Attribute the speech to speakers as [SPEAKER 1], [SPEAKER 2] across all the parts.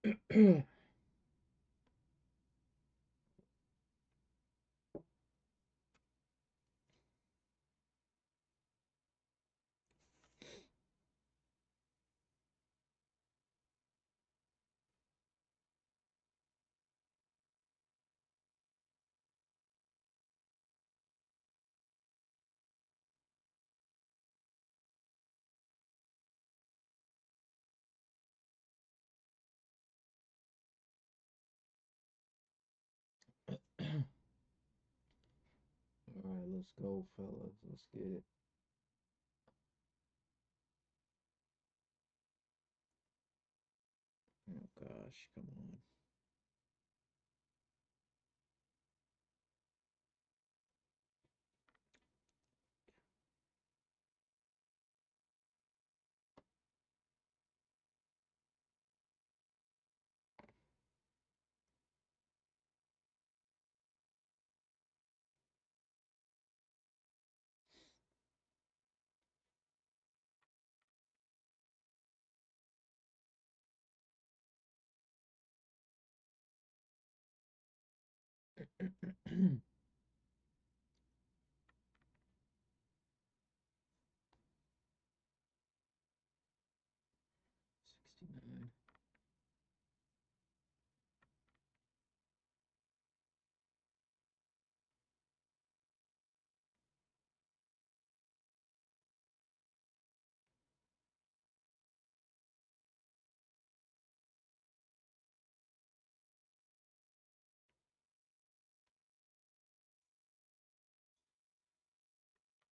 [SPEAKER 1] All right, let's go, fellas. Let's get it. Oh gosh, come on.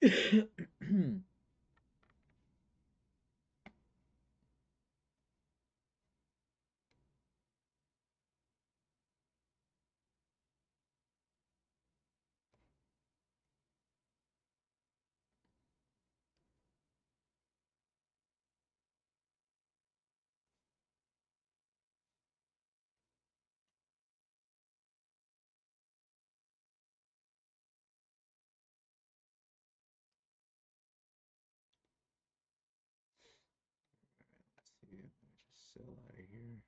[SPEAKER 1] '69. Let's see. Let me just sell out of here.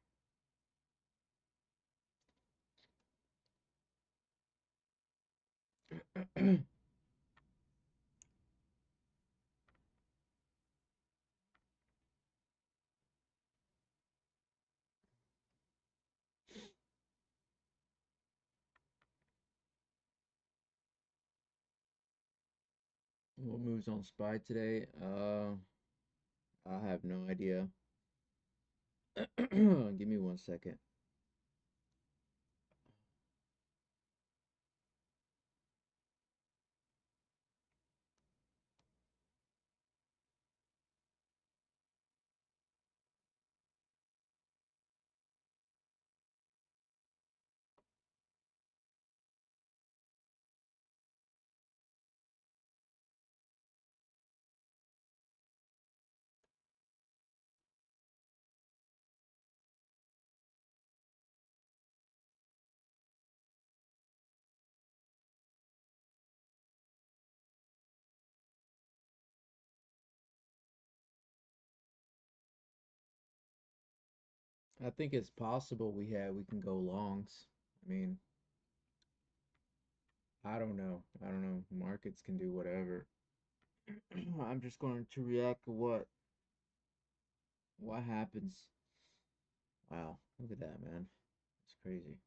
[SPEAKER 1] What moves on SPY today? I have no idea. Give me 1 second. I think it's possible we can go longs. I mean, I don't know. I don't know. Markets can do whatever. I'm just going to react to what happens. Wow, look at that, man. It's crazy.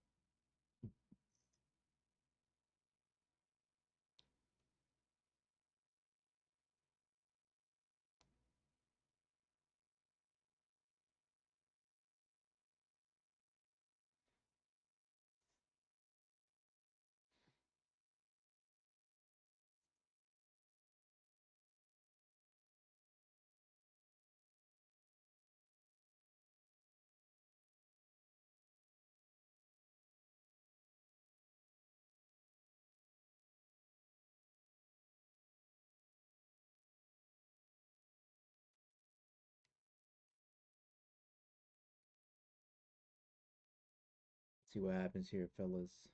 [SPEAKER 1] See what happens here, fellas.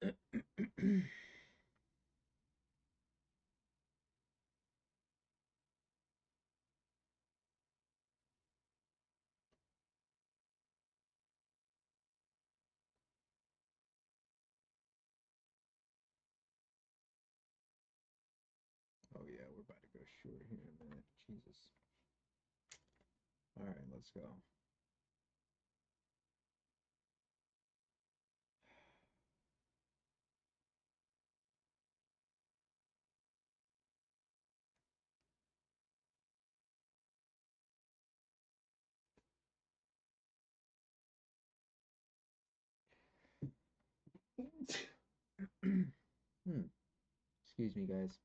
[SPEAKER 1] Oh yeah, we're about to go short here in a minute. Jesus. All right, let's go. Hmm. Excuse me, guys.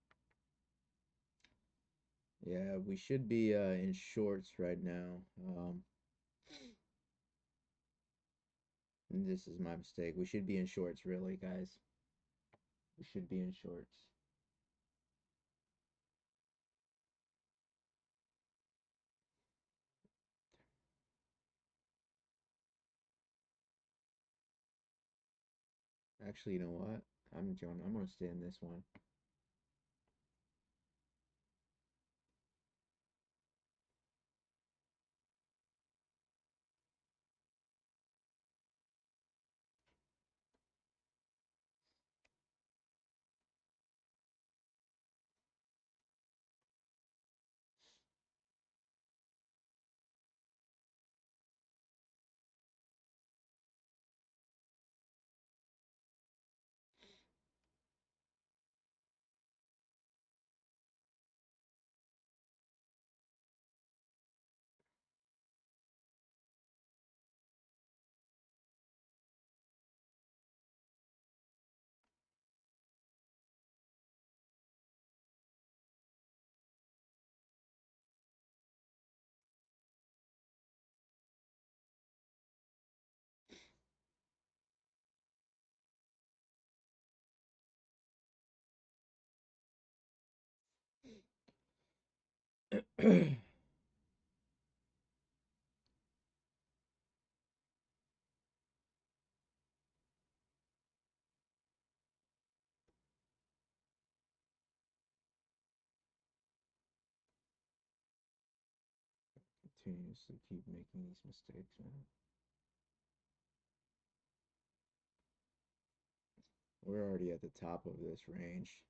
[SPEAKER 1] Yeah, we should be in shorts right now. And this is my mistake. We should be in shorts, really, guys. We should be in shorts. Actually, you know what? I'm gonna stay in this one. Continuously keep making these mistakes, man. We're already at the top of this range.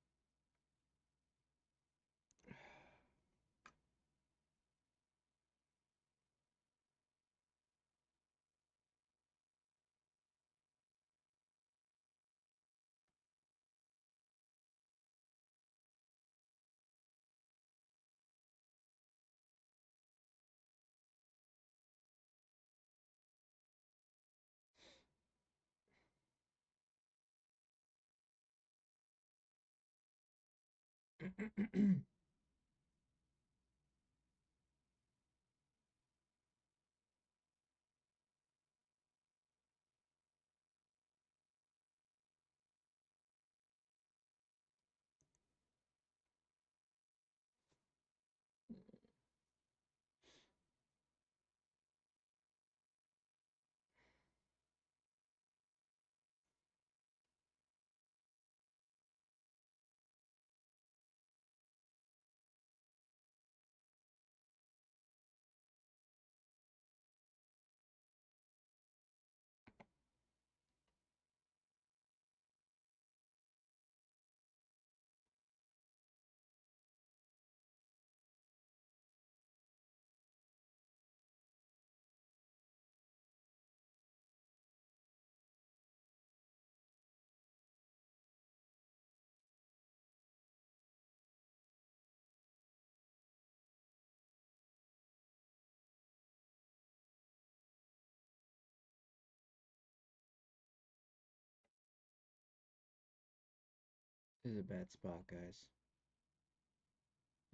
[SPEAKER 1] This is a bad spot, guys.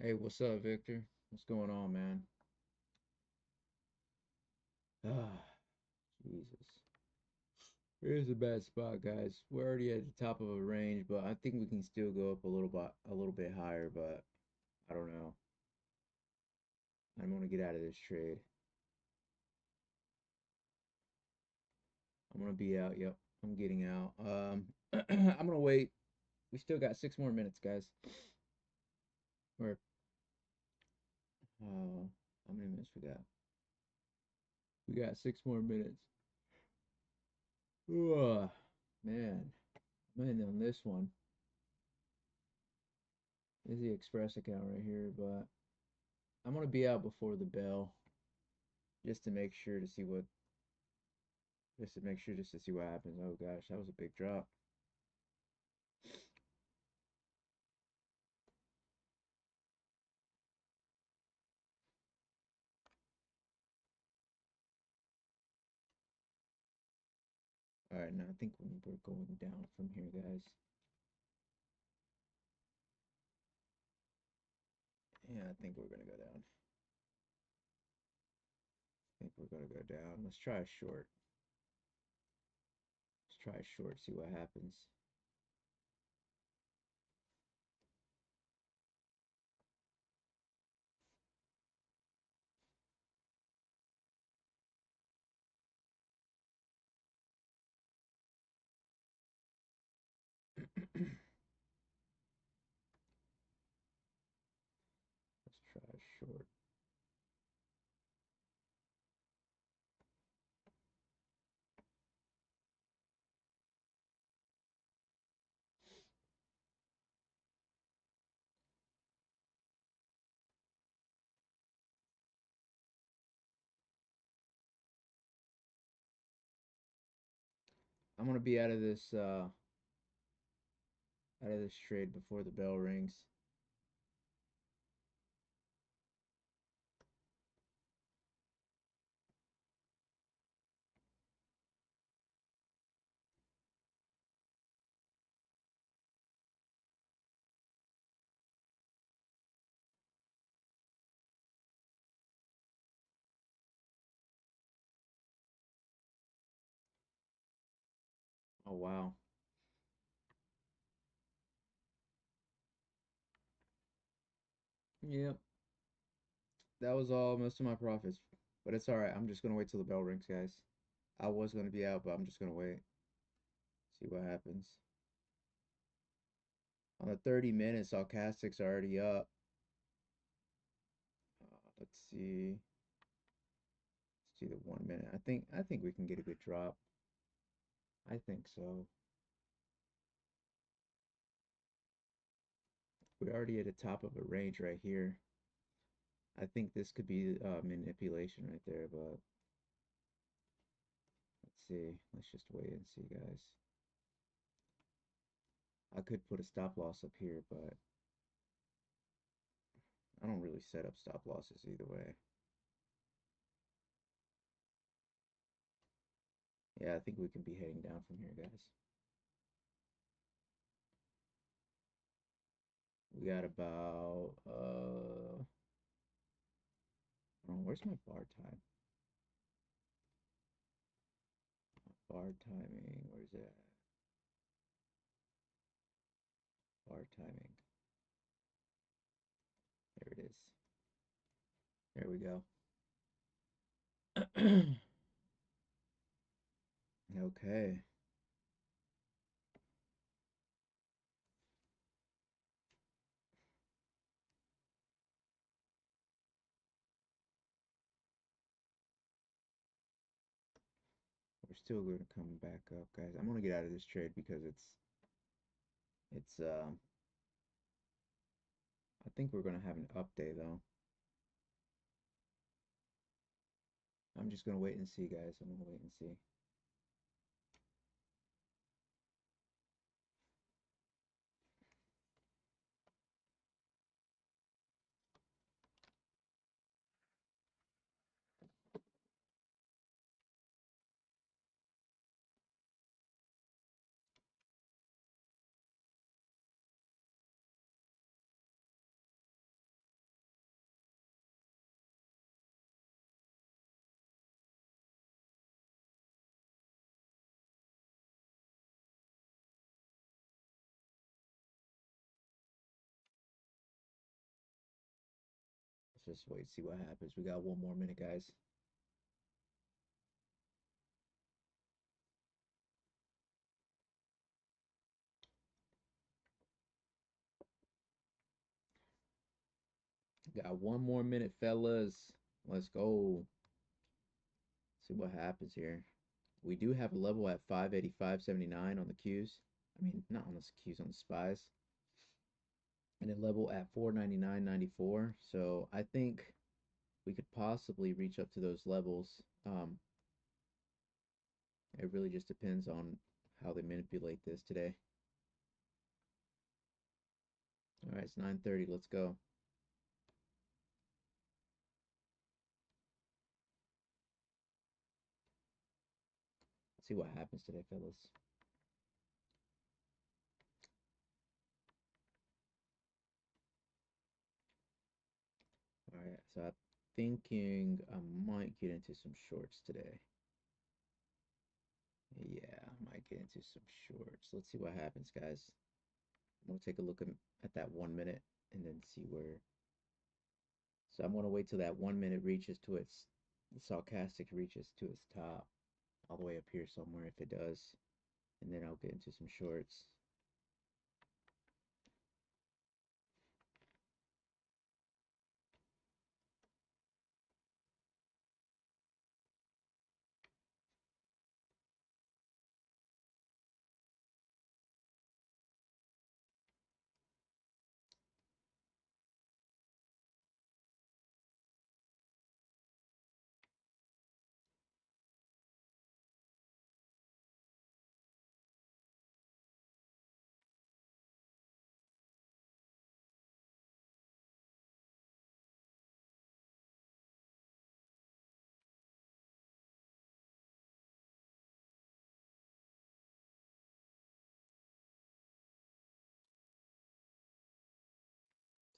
[SPEAKER 1] Hey, what's up, Victor? What's going on, man? Ah, Jesus. Here's a bad spot, guys. We're already at the top of a range, but I think we can still go up a little bit higher, but I don't know. I'm gonna get out of this trade. I'm gonna be out. Yep, I'm getting out. I'm gonna wait. We still got 6 more minutes, guys. Or how many minutes we got? We got 6 more minutes. Ugh, man, I'm in on this one. This is the Express account right here, but I'm gonna be out before the bell just to make sure to see what just to see what happens. Oh gosh, that was a big drop. All right, now I think we're going down from here, guys. Yeah, I think we're gonna go down. I think we're gonna go down. Let's try a short. Let's try a short, see what happens. Let's try a short. I'm gonna be out of this trade before the bell rings. Oh wow. Yep. That was all most of my profits. But it's alright. I'm just gonna wait till the bell rings, guys. I was gonna be out, but I'm just gonna wait. See what happens. On the 30 minutes, Stochastic's already up. Let's see. Let's see the 1 minute. I think we can get a good drop. I think so. We're already at the top of a range right here. I think this could be manipulation right there, but let's see. Let's just wait and see, guys. I could put a stop loss up here, but I don't really set up stop losses either way. Yeah, I think we can be heading down from here, guys. We got about oh, where's my bar time? Bar timing, where's it at? Bar timing. There it is. There we go. Okay. We're still going to come back up, guys. I'm going to get out of this trade because it's I think we're going to have an up day though. I'm just going to wait and see, guys. I'm going to wait and see. Let's just wait, see what happens. We got 1 more minute, guys. Got one more minute, fellas. Let's go. See what happens here. We do have a level at 585.79 on the Qs. I mean, not on the Qs, on the spies. And a level at 499.94. So I think we could possibly reach up to those levels. It really just depends on how they manipulate this today. All right, it's 9:30. Let's go. Let's see what happens today, fellas. All right, so I'm thinking I might get into some shorts today. Yeah, I might get into some shorts. Let's see what happens, guys. I'm gonna take a look at that 1 minute and then see where. So I'm gonna wait till that 1 minute reaches to its the sarcastic reaches to its top, all the way up here somewhere if it does, and then I'll get into some shorts.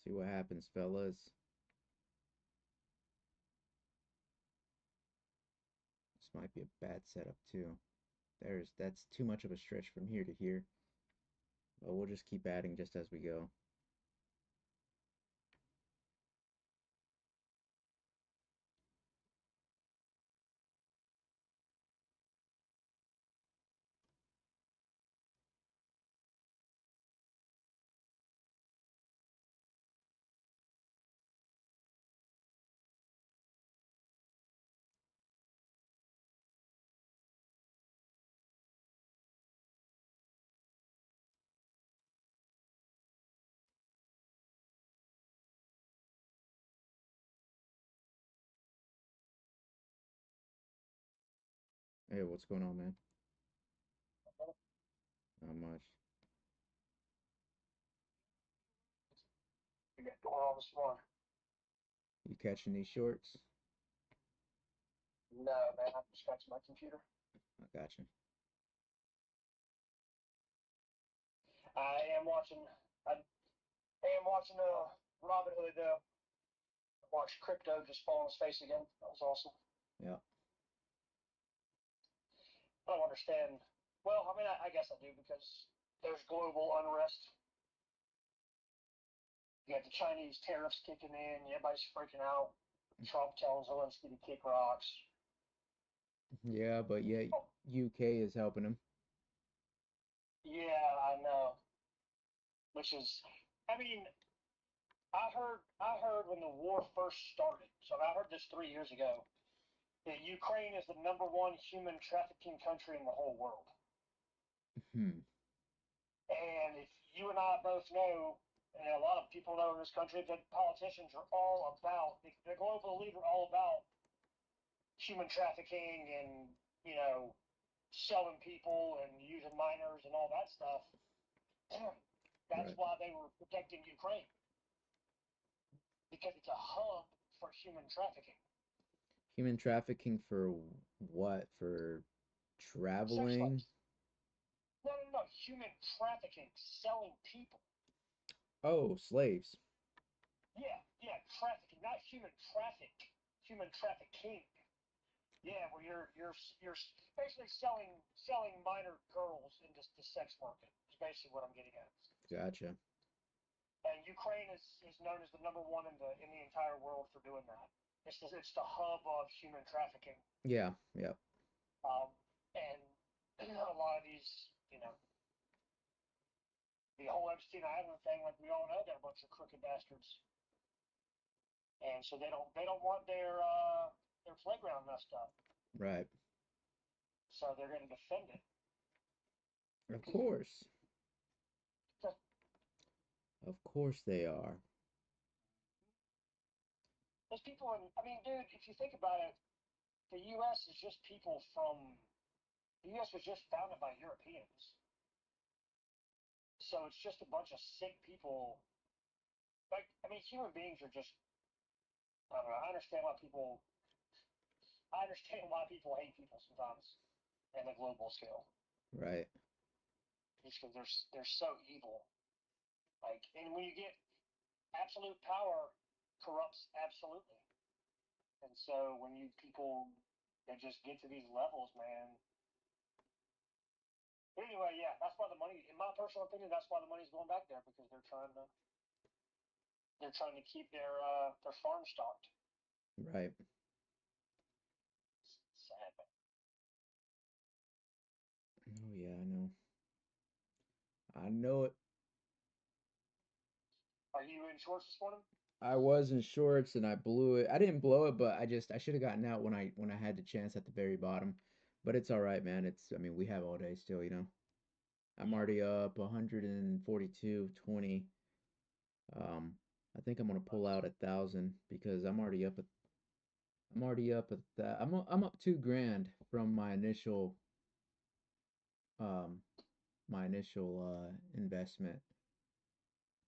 [SPEAKER 1] See what happens, fellas. This might be a bad setup too. That's too much of a stretch from here to here. But we'll just keep adding just as we go. Hey, what's going on, man? Not much.
[SPEAKER 2] You got going on this morning?
[SPEAKER 1] You catching these shorts?
[SPEAKER 2] No, man, I'm just scratching my computer.
[SPEAKER 1] I gotcha.
[SPEAKER 2] I am watching. I am watching Robin Hood. Watch crypto just fall on his face again. That was awesome.
[SPEAKER 1] Yeah.
[SPEAKER 2] I don't understand. Well, I mean, I guess I do because there's global unrest. You got the Chinese tariffs kicking in. Everybody's freaking out. Trump telling Zelensky to kick rocks.
[SPEAKER 1] Yeah, but yeah,
[SPEAKER 2] Oh,
[SPEAKER 1] UK is helping him.
[SPEAKER 2] yeah, I know. Which is, I mean, I heard when the war first started. So I heard this 3 years ago that Ukraine is the #1 human trafficking country in the whole world.
[SPEAKER 1] Hmm.
[SPEAKER 2] And if you and I both know, and a lot of people know in this country, that politicians are all about, the global elite are all about human trafficking and, you know, selling people and using minors and all that stuff. That's
[SPEAKER 1] Right.
[SPEAKER 2] why they were protecting Ukraine, because it's a hub for human trafficking.
[SPEAKER 1] Human trafficking for what? For
[SPEAKER 2] Sex
[SPEAKER 1] traveling?
[SPEAKER 2] slaves. No, no, no. Human trafficking, selling people.
[SPEAKER 1] Oh, slaves.
[SPEAKER 2] Yeah, yeah, trafficking, not human traffic, human trafficking. Yeah, where you're basically selling minor girls into the sex market. Is basically what I'm getting at.
[SPEAKER 1] Gotcha.
[SPEAKER 2] And Ukraine is known as the #1 in the entire world for doing that. It's the hub of human trafficking.
[SPEAKER 1] Yeah, yeah.
[SPEAKER 2] And a lot of these, the whole Epstein Island thing, like we all know, they're a bunch of crooked bastards. and so they don't want their playground messed up,
[SPEAKER 1] Right.
[SPEAKER 2] so they're going to defend it.
[SPEAKER 1] Of course. Of course they are.
[SPEAKER 2] There's people in. I mean, dude, if you think about it, the U.S. is just people from. The U.S. was just founded by Europeans, so it's just a bunch of sick people. Like, I mean, human beings are just. I don't know. I understand why people hate people sometimes, in a global scale,
[SPEAKER 1] Right.
[SPEAKER 2] just because they're so evil. Like, and when you get absolute power, corrupts absolutely. And so when you people that just get to these levels, man. But anyway, yeah, that's why the money. In my personal opinion, that's why the money's going back there because they're trying to keep their farm stocked.
[SPEAKER 1] Right.
[SPEAKER 2] It's sad.
[SPEAKER 1] Oh yeah, I know. I know it.
[SPEAKER 2] Are you in shorts this morning?
[SPEAKER 1] I was in shorts and I blew it. I didn't blow it, but I should have gotten out when I had the chance at the very bottom. But it's all right, man. It's I mean, we have all day still, you know. I'm
[SPEAKER 2] Yeah.
[SPEAKER 1] already up 142.20. Um, I think I'm gonna pull
[SPEAKER 2] Nice.
[SPEAKER 1] out 1,000 because I'm already up at that. I'm up 2 grand from um my initial investment.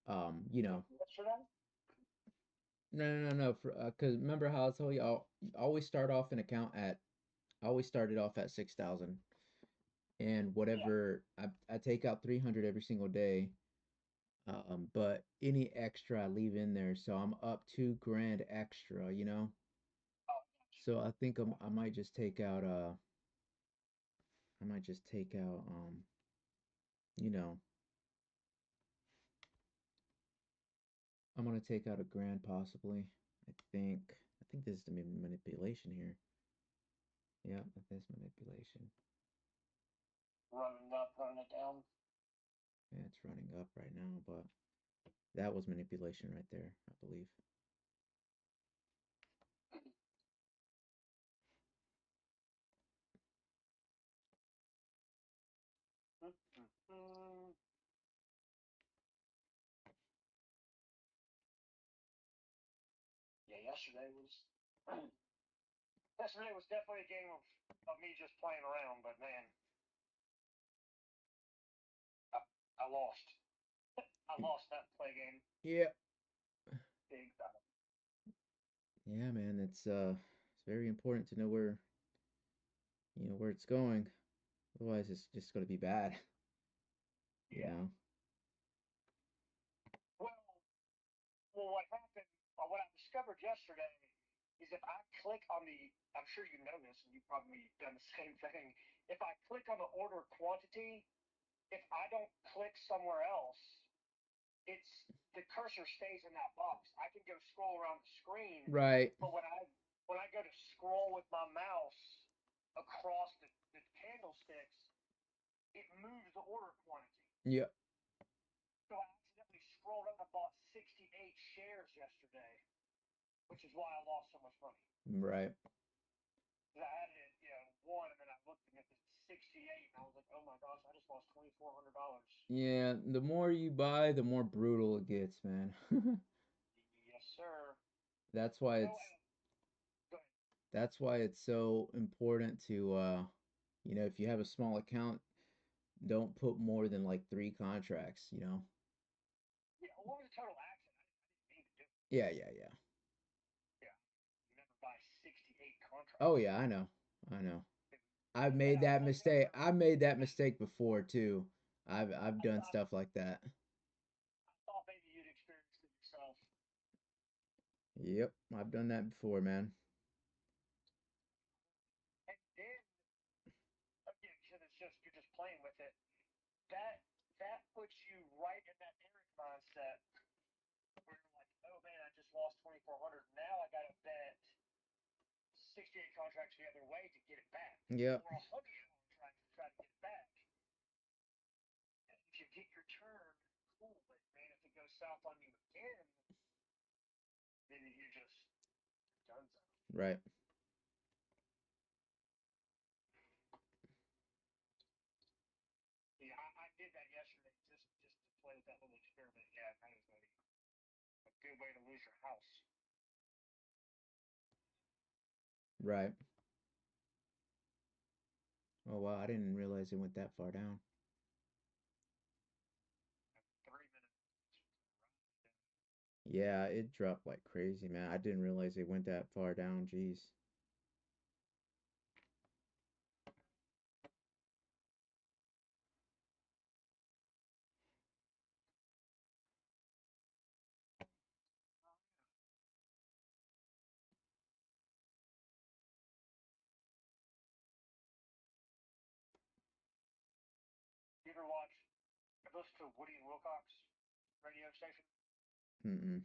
[SPEAKER 1] You know,
[SPEAKER 2] Yesterday?
[SPEAKER 1] no, for because remember how I told you I'll always start off an account at I always started off at 6,000 and
[SPEAKER 2] Yeah.
[SPEAKER 1] whatever I take out 300 every single day. But any extra I leave in there, so I'm up 2 grand extra, you know.
[SPEAKER 2] Oh,
[SPEAKER 1] So I think I might just take out I might just take out you know I'm gonna take out 1 grand possibly. I think this is the manipulation here. Yeah, that's manipulation.
[SPEAKER 2] running up, running it down.
[SPEAKER 1] Yeah, it's running up right now, but that was manipulation right there, I believe.
[SPEAKER 2] Mm-hmm. Yeah, yesterday was definitely a game of me just playing around, but man, I, I lost. I lost that play game
[SPEAKER 1] Yeah.
[SPEAKER 2] big time.
[SPEAKER 1] Yeah, man, it's very important to know where it's going. Otherwise it's just gonna be bad, you
[SPEAKER 2] Yeah.
[SPEAKER 1] know.
[SPEAKER 2] Well, what happened, or what I discovered yesterday, is if I click on the, I'm sure you know this, and you've probably done the same thing. If I click on the order quantity, if I don't click somewhere else, it's the cursor stays in that box. I can go scroll around the screen,
[SPEAKER 1] Right.
[SPEAKER 2] but when I go to scroll with my mouse across the candlesticks, it moves the order quantity.
[SPEAKER 1] Yeah.
[SPEAKER 2] So I accidentally scrolled up and bought 68 shares yesterday, which is why I lost so much money.
[SPEAKER 1] Right.
[SPEAKER 2] I had it at one, and then I looked and it was 68, and I was like, oh my gosh, I just lost $2,400.
[SPEAKER 1] Yeah, the more you buy, the more brutal it gets, man.
[SPEAKER 2] Yes, sir.
[SPEAKER 1] That's why
[SPEAKER 2] So,
[SPEAKER 1] it's
[SPEAKER 2] go ahead.
[SPEAKER 1] that's why it's so important to if you have a small account, don't put more than like 3 contracts, you know.
[SPEAKER 2] Yeah, what was the total accident? I didn't mean to do it.
[SPEAKER 1] Yeah, yeah, yeah.
[SPEAKER 2] Yeah, you never buy 68
[SPEAKER 1] Oh
[SPEAKER 2] contracts.
[SPEAKER 1] yeah, I know. I know.
[SPEAKER 2] And then I looked over.
[SPEAKER 1] I've made that mistake before too. I've
[SPEAKER 2] I
[SPEAKER 1] done
[SPEAKER 2] thought,
[SPEAKER 1] stuff like that.
[SPEAKER 2] I thought maybe you'd experienced it yourself.
[SPEAKER 1] Yep, I've done that before, man.
[SPEAKER 2] And then again, because you're just playing with it. That that puts you right in that Eric mindset where you're like, oh man, I just lost 2,400. Now I got to bet 68 contracts the other way to get it back,
[SPEAKER 1] Yep.
[SPEAKER 2] or 100 contracts to try to get it back. And if you get your turn, cool. But man, if it goes south on you again, then
[SPEAKER 1] Right.
[SPEAKER 2] Yeah, I did that yesterday just to play with that little experiment. Yeah, that is a good way to lose your house.
[SPEAKER 1] Right. Oh wow, I didn't realize it went that far down.
[SPEAKER 2] 3 minutes.
[SPEAKER 1] Yeah, it dropped like crazy, man. I didn't realize it went that far down. Jeez.
[SPEAKER 2] You ever watch? Ever listen to Woody and Wilcox radio station
[SPEAKER 1] Mm-mm.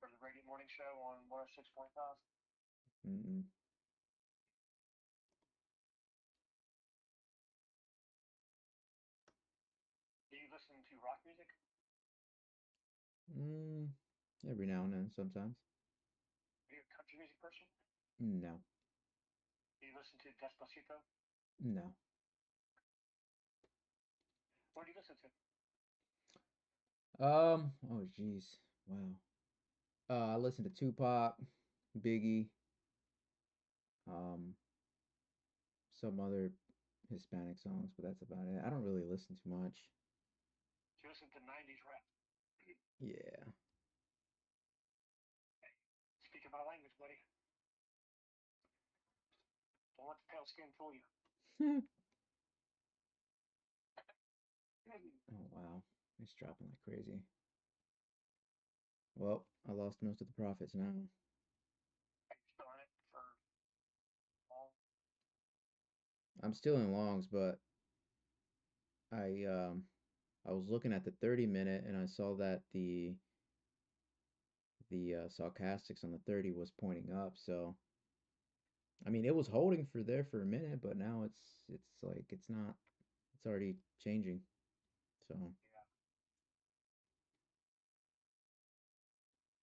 [SPEAKER 2] or the radio morning show on 106.5?
[SPEAKER 1] Mm-mm.
[SPEAKER 2] Do you listen to rock music?
[SPEAKER 1] Mm. Every now and then, sometimes.
[SPEAKER 2] Are you a country music person?
[SPEAKER 1] No.
[SPEAKER 2] Do you listen to Despacito?
[SPEAKER 1] No.
[SPEAKER 2] What do you listen to?
[SPEAKER 1] Oh jeez. Wow. I listen to Tupac, Biggie, um, some other Hispanic songs, but that's about it. I don't really listen too much.
[SPEAKER 2] Do you listen to 90s rap?
[SPEAKER 1] Yeah.
[SPEAKER 2] Speaking my language, buddy. Don't let the pale skin fool you.
[SPEAKER 1] Oh wow. It's dropping like crazy. Well, I lost most of the profits now.
[SPEAKER 2] Are you still in it for long?
[SPEAKER 1] I'm still in longs, but I I was looking at the 30 minute and I saw that the sarcastics on the 30 was pointing up. So I mean, it was holding for there for a minute, but now it's like it's not. It's already changing. So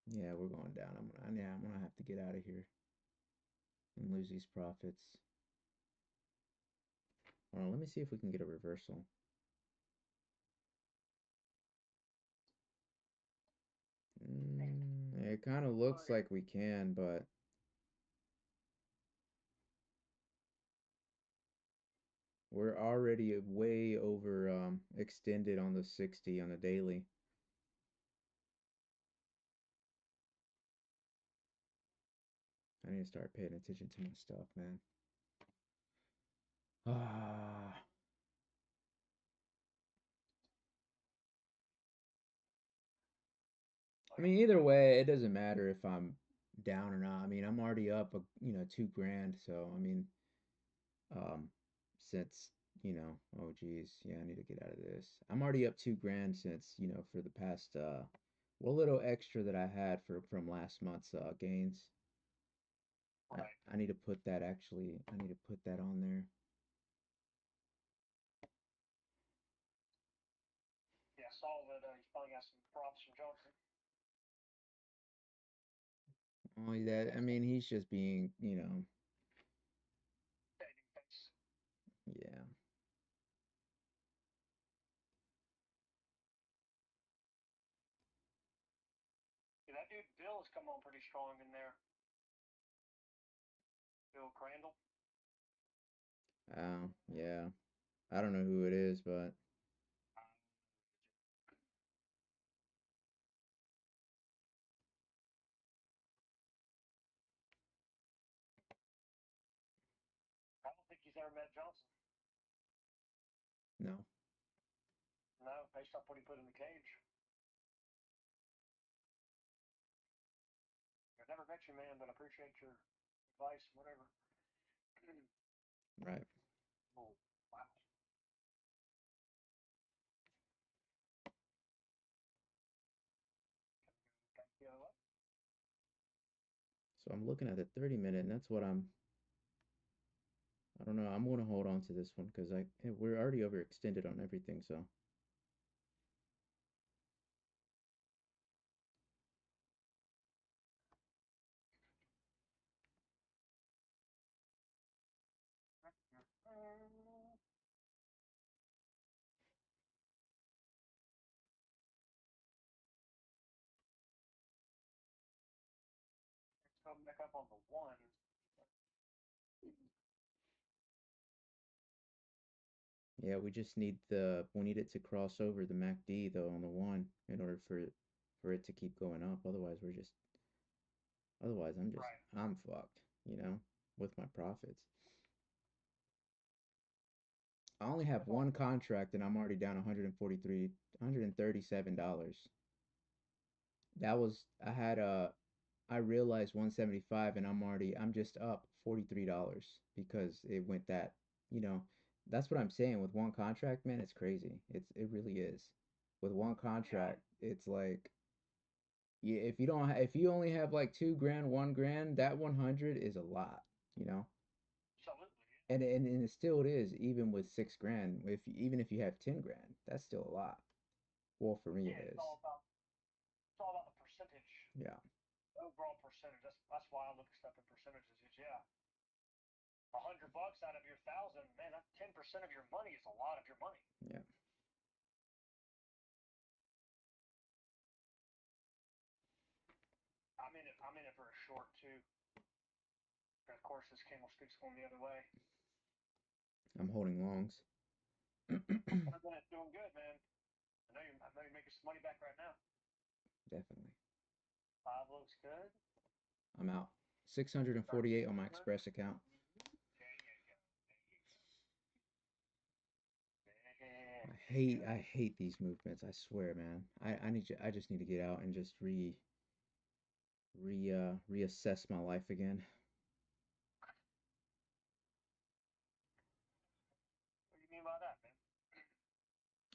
[SPEAKER 2] Yeah.
[SPEAKER 1] yeah, we're going down. I'm gonna have to get out of here and lose these profits. Hold on, let me see if we can get a reversal. It kind of looks like we can, but we're already way over extended on the 60 on the daily. I need to start paying attention to my stuff, man. Ah, I mean, either way, it doesn't matter if I'm down or not. I mean, I'm already up, 2 grand. So, I mean, um, since, oh geez, yeah, I need to get out of this. I'm already up 2 grand since, for the past, well, little extra that I had from last month's gains. I,
[SPEAKER 2] Right.
[SPEAKER 1] I need to put that actually, I need to put that on there.
[SPEAKER 2] Yeah, I saw that he's probably got some props from Johnson.
[SPEAKER 1] Only that, I mean, he's just being,
[SPEAKER 2] Saving face.
[SPEAKER 1] yeah.
[SPEAKER 2] Yeah, that dude Bill has come on pretty strong in there. Bill Crandall.
[SPEAKER 1] Yeah. I don't know who it is, but
[SPEAKER 2] I don't think he's ever met Johnson.
[SPEAKER 1] no.
[SPEAKER 2] No, based off what he put in the cage. I've never met you, man, but I appreciate your advice, whatever.
[SPEAKER 1] Right.
[SPEAKER 2] Oh, wow. You know what?
[SPEAKER 1] So I'm looking at the 30 minute, and that's what I don't know. I'm gonna hold on to this one because we're already overextended on everything. So
[SPEAKER 2] coming back up on the one.
[SPEAKER 1] Yeah, we need it to cross over the MACD though on the one in order for it to keep going up. Otherwise
[SPEAKER 2] Right.
[SPEAKER 1] I'm fucked, with my profits. I only have
[SPEAKER 2] That's all.
[SPEAKER 1] one contract and I'm already down 143 $137. That was I realized 175 and I'm just up $43 because it went that, you know, that's what I'm saying with one contract, man, it's crazy. It really is. With one
[SPEAKER 2] Yeah,
[SPEAKER 1] contract, it's like yeah, if you only have like 2 grand, 1 grand, that 100 is a lot, you know?
[SPEAKER 2] absolutely.
[SPEAKER 1] And it still is even with 6 grand. Even if you have 10 grand, that's still a lot. Well, for me
[SPEAKER 2] Yeah,
[SPEAKER 1] it is.
[SPEAKER 2] it's all about the percentage,
[SPEAKER 1] Yeah.
[SPEAKER 2] overall percentage. That's why I look at stuff in percentages. Is yeah, $100 out of your thousand, man, 10% of your money is a lot of your money.
[SPEAKER 1] Yeah.
[SPEAKER 2] I'm in it for a short too. And of course, this candlestick's going the other way.
[SPEAKER 1] I'm holding longs.
[SPEAKER 2] It's doing good, man. I know you're making some money back right now.
[SPEAKER 1] Definitely.
[SPEAKER 2] Five looks good.
[SPEAKER 1] I'm out.
[SPEAKER 2] 30
[SPEAKER 1] 648 on
[SPEAKER 2] looks
[SPEAKER 1] my
[SPEAKER 2] good.
[SPEAKER 1] Express account.
[SPEAKER 2] There you go. There you go.
[SPEAKER 1] I hate these movements. I swear, man. I just need to get out and just reassess my life again.
[SPEAKER 2] What do you mean by that, man?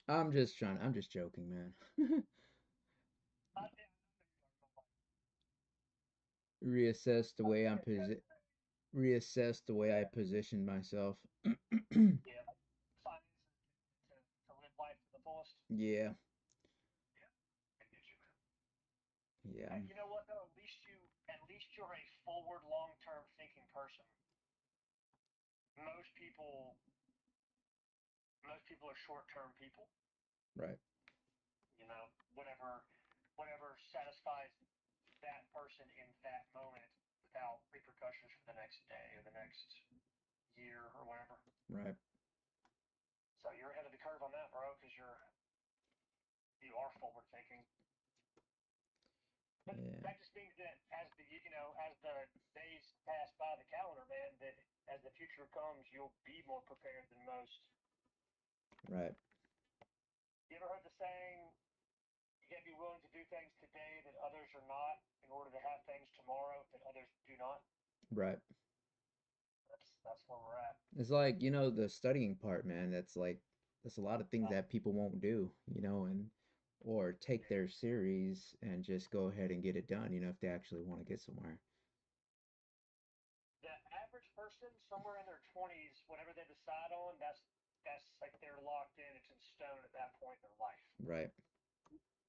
[SPEAKER 1] I'm just joking, man.
[SPEAKER 2] Yeah,
[SPEAKER 1] Reassess the way
[SPEAKER 2] yeah,
[SPEAKER 1] reassess the way I
[SPEAKER 2] yeah,
[SPEAKER 1] positioned myself.
[SPEAKER 2] yeah. Like finances to live life to the fullest.
[SPEAKER 1] Yeah.
[SPEAKER 2] Yeah, I get you, man.
[SPEAKER 1] Yeah.
[SPEAKER 2] Hey, you know what though? At least you're a forward, long-term thinking person. Most people, most people are short-term people.
[SPEAKER 1] Right.
[SPEAKER 2] You know, whatever satisfies that person in that moment without repercussions for the next day or the next year or whatever.
[SPEAKER 1] Right.
[SPEAKER 2] So you're ahead of the curve on that, bro, because you are forward thinking. But
[SPEAKER 1] Yeah.
[SPEAKER 2] that just means that as the days pass by the calendar, man, that as the future comes, you'll be more prepared than most.
[SPEAKER 1] Right.
[SPEAKER 2] You ever heard the saying, you gotta be willing to do things today that others are not in order to have things tomorrow that others do not?
[SPEAKER 1] Right.
[SPEAKER 2] That's where we're at.
[SPEAKER 1] It's like, the studying part, man. That's a lot of things
[SPEAKER 2] Uh,
[SPEAKER 1] that people won't do, and or take their series and just go ahead and get it done, if they actually want to get somewhere.
[SPEAKER 2] the average person, somewhere in their 20s, whatever they decide on, that's like they're locked in. It's in stone at that point in their life.
[SPEAKER 1] Right.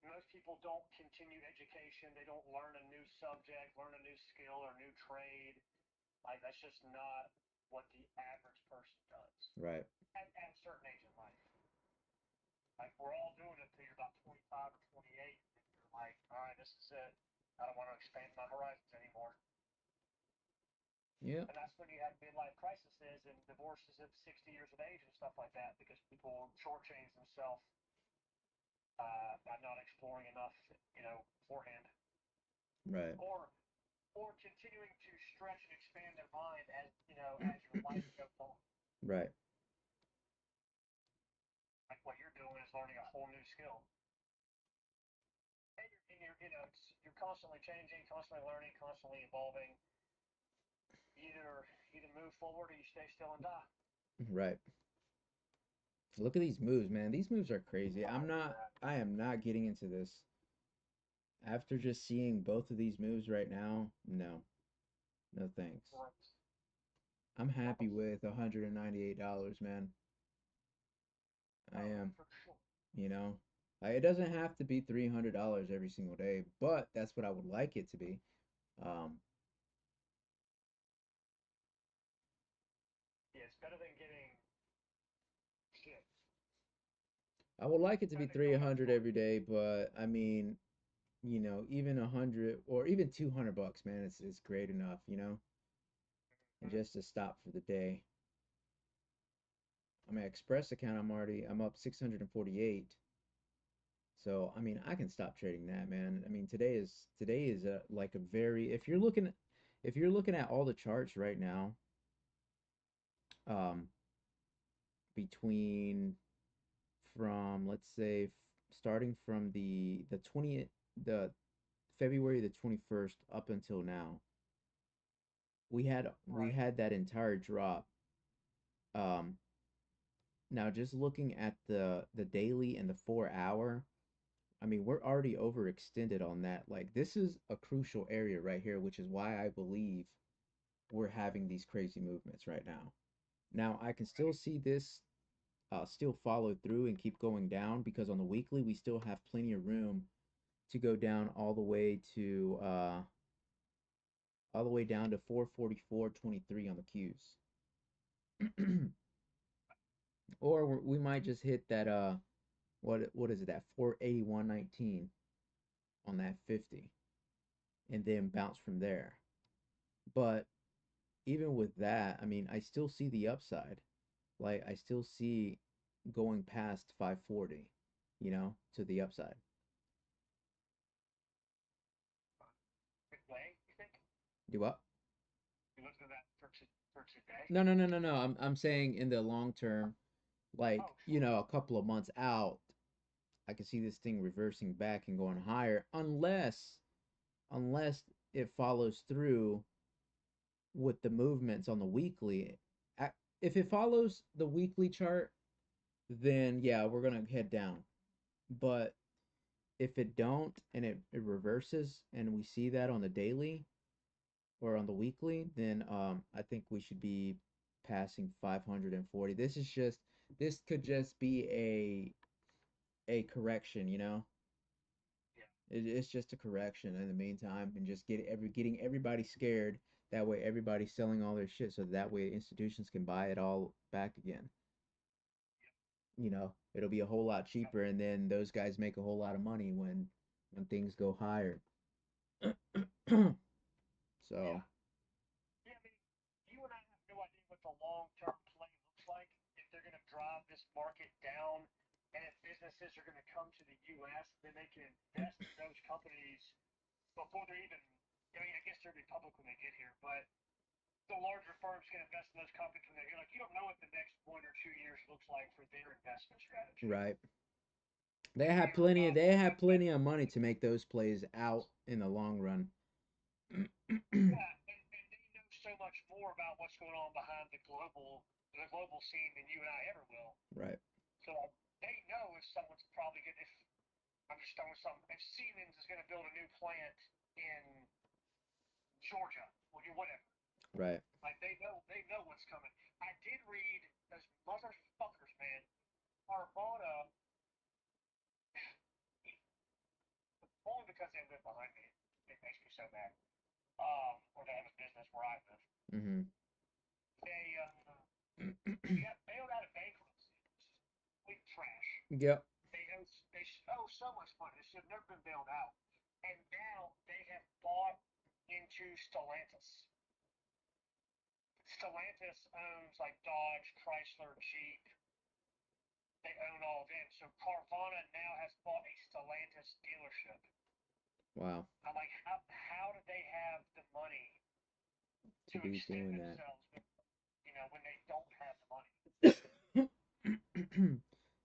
[SPEAKER 2] Most people don't continue education. They don't learn a new subject, learn a new skill or new trade. Like that's just not what the average person does
[SPEAKER 1] Right.
[SPEAKER 2] at a certain age in life. Like we're all doing it until you're about 25 or 28, and you're like, all right, this is it. I don't want to expand my horizons anymore.
[SPEAKER 1] Yeah.
[SPEAKER 2] And that's when you have midlife crises and divorces at 60 years of age and stuff like that because people shortchange themselves by not exploring enough, beforehand,
[SPEAKER 1] Right.
[SPEAKER 2] or continuing to stretch and expand their mind as your life goes on.
[SPEAKER 1] Right.
[SPEAKER 2] Like what you're doing is learning a whole new skill, and you're constantly changing, constantly learning, constantly evolving. Either move forward or you stay still and die.
[SPEAKER 1] Right. Look at these moves, man. These moves are crazy.
[SPEAKER 2] Oh yeah,
[SPEAKER 1] I am not getting into this. After just seeing both of these moves right now, no. No thanks.
[SPEAKER 2] right.
[SPEAKER 1] I'm happy with $198, man. I
[SPEAKER 2] Oh,
[SPEAKER 1] am,
[SPEAKER 2] for sure.
[SPEAKER 1] you know. It doesn't have to be $300 every single day, but that's what I would like it to be. Um,
[SPEAKER 2] Yeah, it's better than getting shit.
[SPEAKER 1] I would like it to be
[SPEAKER 2] Better than going up
[SPEAKER 1] 300
[SPEAKER 2] short.
[SPEAKER 1] every day, but I mean, even 100 or even 200 bucks, man, it's great enough, and just to stop for the day. I mean, Express account, I'm up 648. So, I mean, I can stop trading that, man. I mean, today is like a very if you're looking at all the charts right now, um, between from let's say starting from the 20th the February the 21st up until now, we
[SPEAKER 2] Right.
[SPEAKER 1] had that entire drop. Um, Now just looking at the daily and the 4 hour, I mean, we're already overextended on that. Like this is a crucial area right here, which is why I believe we're having these crazy movements right now. Now I can still see this still follow through and keep going down because on the weekly we still have plenty of room to go down all the way down to 444.23 on the Qs. Or we might just hit that what is it, that 481.19 on that 50 and then bounce from there. But even with that, I mean, I still see the upside. Like I still see going past 540, to the upside.
[SPEAKER 2] Good way, you think?
[SPEAKER 1] Do what?
[SPEAKER 2] You look at that for today?
[SPEAKER 1] No, no, no, no, no. I'm saying in the long term, like,
[SPEAKER 2] Oh, sure.
[SPEAKER 1] a couple of months out, I can see this thing reversing back and going higher unless it follows through with the movements on the weekly. If it follows the weekly chart, then yeah, we're gonna head down. But if it don't and it reverses and we see that on the daily or on the weekly, then I think we should be passing 540. This could just be a correction,
[SPEAKER 2] Yeah.
[SPEAKER 1] It's just a correction in the meantime, and just getting everybody scared. That way, everybody's selling all their shit, so that way institutions can buy it all back again. It'll be a whole lot cheaper, and then those guys make a whole lot of money when things go higher.
[SPEAKER 2] Yeah.
[SPEAKER 1] So,
[SPEAKER 2] Yeah, I mean, you and I have no idea what the long-term play looks like, if they're going to drive this market down, and if businesses are going to come to the U.S., then they can invest in those companies before they're even, I mean, I guess they'll be public when they get here, but the larger firms can invest in those companies when they're here. Like, you don't know what the next 1 or 2 years looks like for their investment strategy.
[SPEAKER 1] right.
[SPEAKER 2] Like,
[SPEAKER 1] They have plenty of money to make those plays out in the long run.
[SPEAKER 2] yeah, and they know so much more about what's going on behind the global scene than you and I ever will.
[SPEAKER 1] Right.
[SPEAKER 2] So they know if someone's probably going to, if I'm just throwing something, if Siemens is going to build a new plant in Georgia or whatever,
[SPEAKER 1] Right.
[SPEAKER 2] like they know what's coming. I did read those motherfuckers, man. Carvana, only because they live behind me, it makes me so mad. Or they have a business where I live.
[SPEAKER 1] Mm-hmm.
[SPEAKER 2] They got bailed out of bankruptcy, which is complete trash.
[SPEAKER 1] Yep.
[SPEAKER 2] They owe so much money. They should have never been bailed out. And now they have bought into Stellantis. Stellantis owns like Dodge, Chrysler, Jeep. They own all of them. So Carvana now has bought a Stellantis dealership.
[SPEAKER 1] Wow.
[SPEAKER 2] I'm like, how did they have the money
[SPEAKER 1] To
[SPEAKER 2] to
[SPEAKER 1] be
[SPEAKER 2] extend
[SPEAKER 1] doing that.
[SPEAKER 2] themselves, when they don't have the money?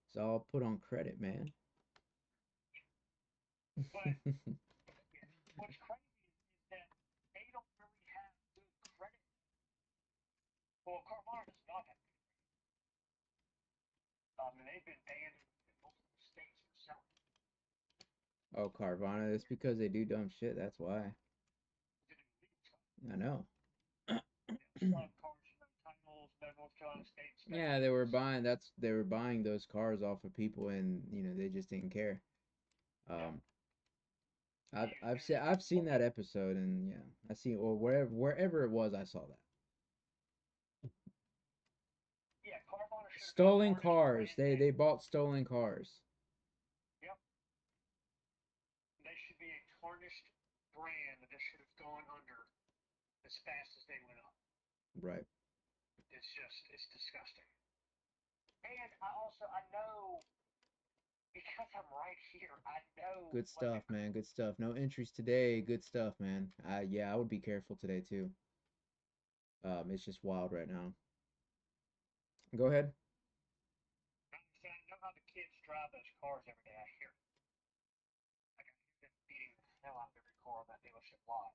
[SPEAKER 1] It's all put on credit, man.
[SPEAKER 2] But what's crazy is that they don't really have good credit. Well, Carvana does not have. And they've been banned in multiple states for selling.
[SPEAKER 1] Oh, Carvana. It's because they do dumb shit. That's why.
[SPEAKER 2] To do illegal stuff.
[SPEAKER 1] I know.
[SPEAKER 2] Selling cars, titles, no North Carolina state
[SPEAKER 1] Yeah,
[SPEAKER 2] inspections.
[SPEAKER 1] they were buying those cars off of people, and they just didn't care.
[SPEAKER 2] Yeah.
[SPEAKER 1] Um,
[SPEAKER 2] They're
[SPEAKER 1] I've
[SPEAKER 2] using
[SPEAKER 1] seen that episode, and yeah, I see, or wherever it was, I saw that.
[SPEAKER 2] Yeah, Carvana should have been
[SPEAKER 1] Stolen
[SPEAKER 2] charged a
[SPEAKER 1] cars.
[SPEAKER 2] brand
[SPEAKER 1] They
[SPEAKER 2] name.
[SPEAKER 1] bought stolen cars.
[SPEAKER 2] Yep. They should be a as fast as they went up.
[SPEAKER 1] Right.
[SPEAKER 2] It's disgusting. And I know because I'm right here. I know
[SPEAKER 1] Good
[SPEAKER 2] what the
[SPEAKER 1] stuff, man. Good stuff. No entries today. Good stuff, man. Yeah, I would be careful today too. It's just wild right now. Go ahead.
[SPEAKER 2] I know how the kids drive those cars every day. I hear it. Like I hear them beating the hell out of every car on that dealership lot.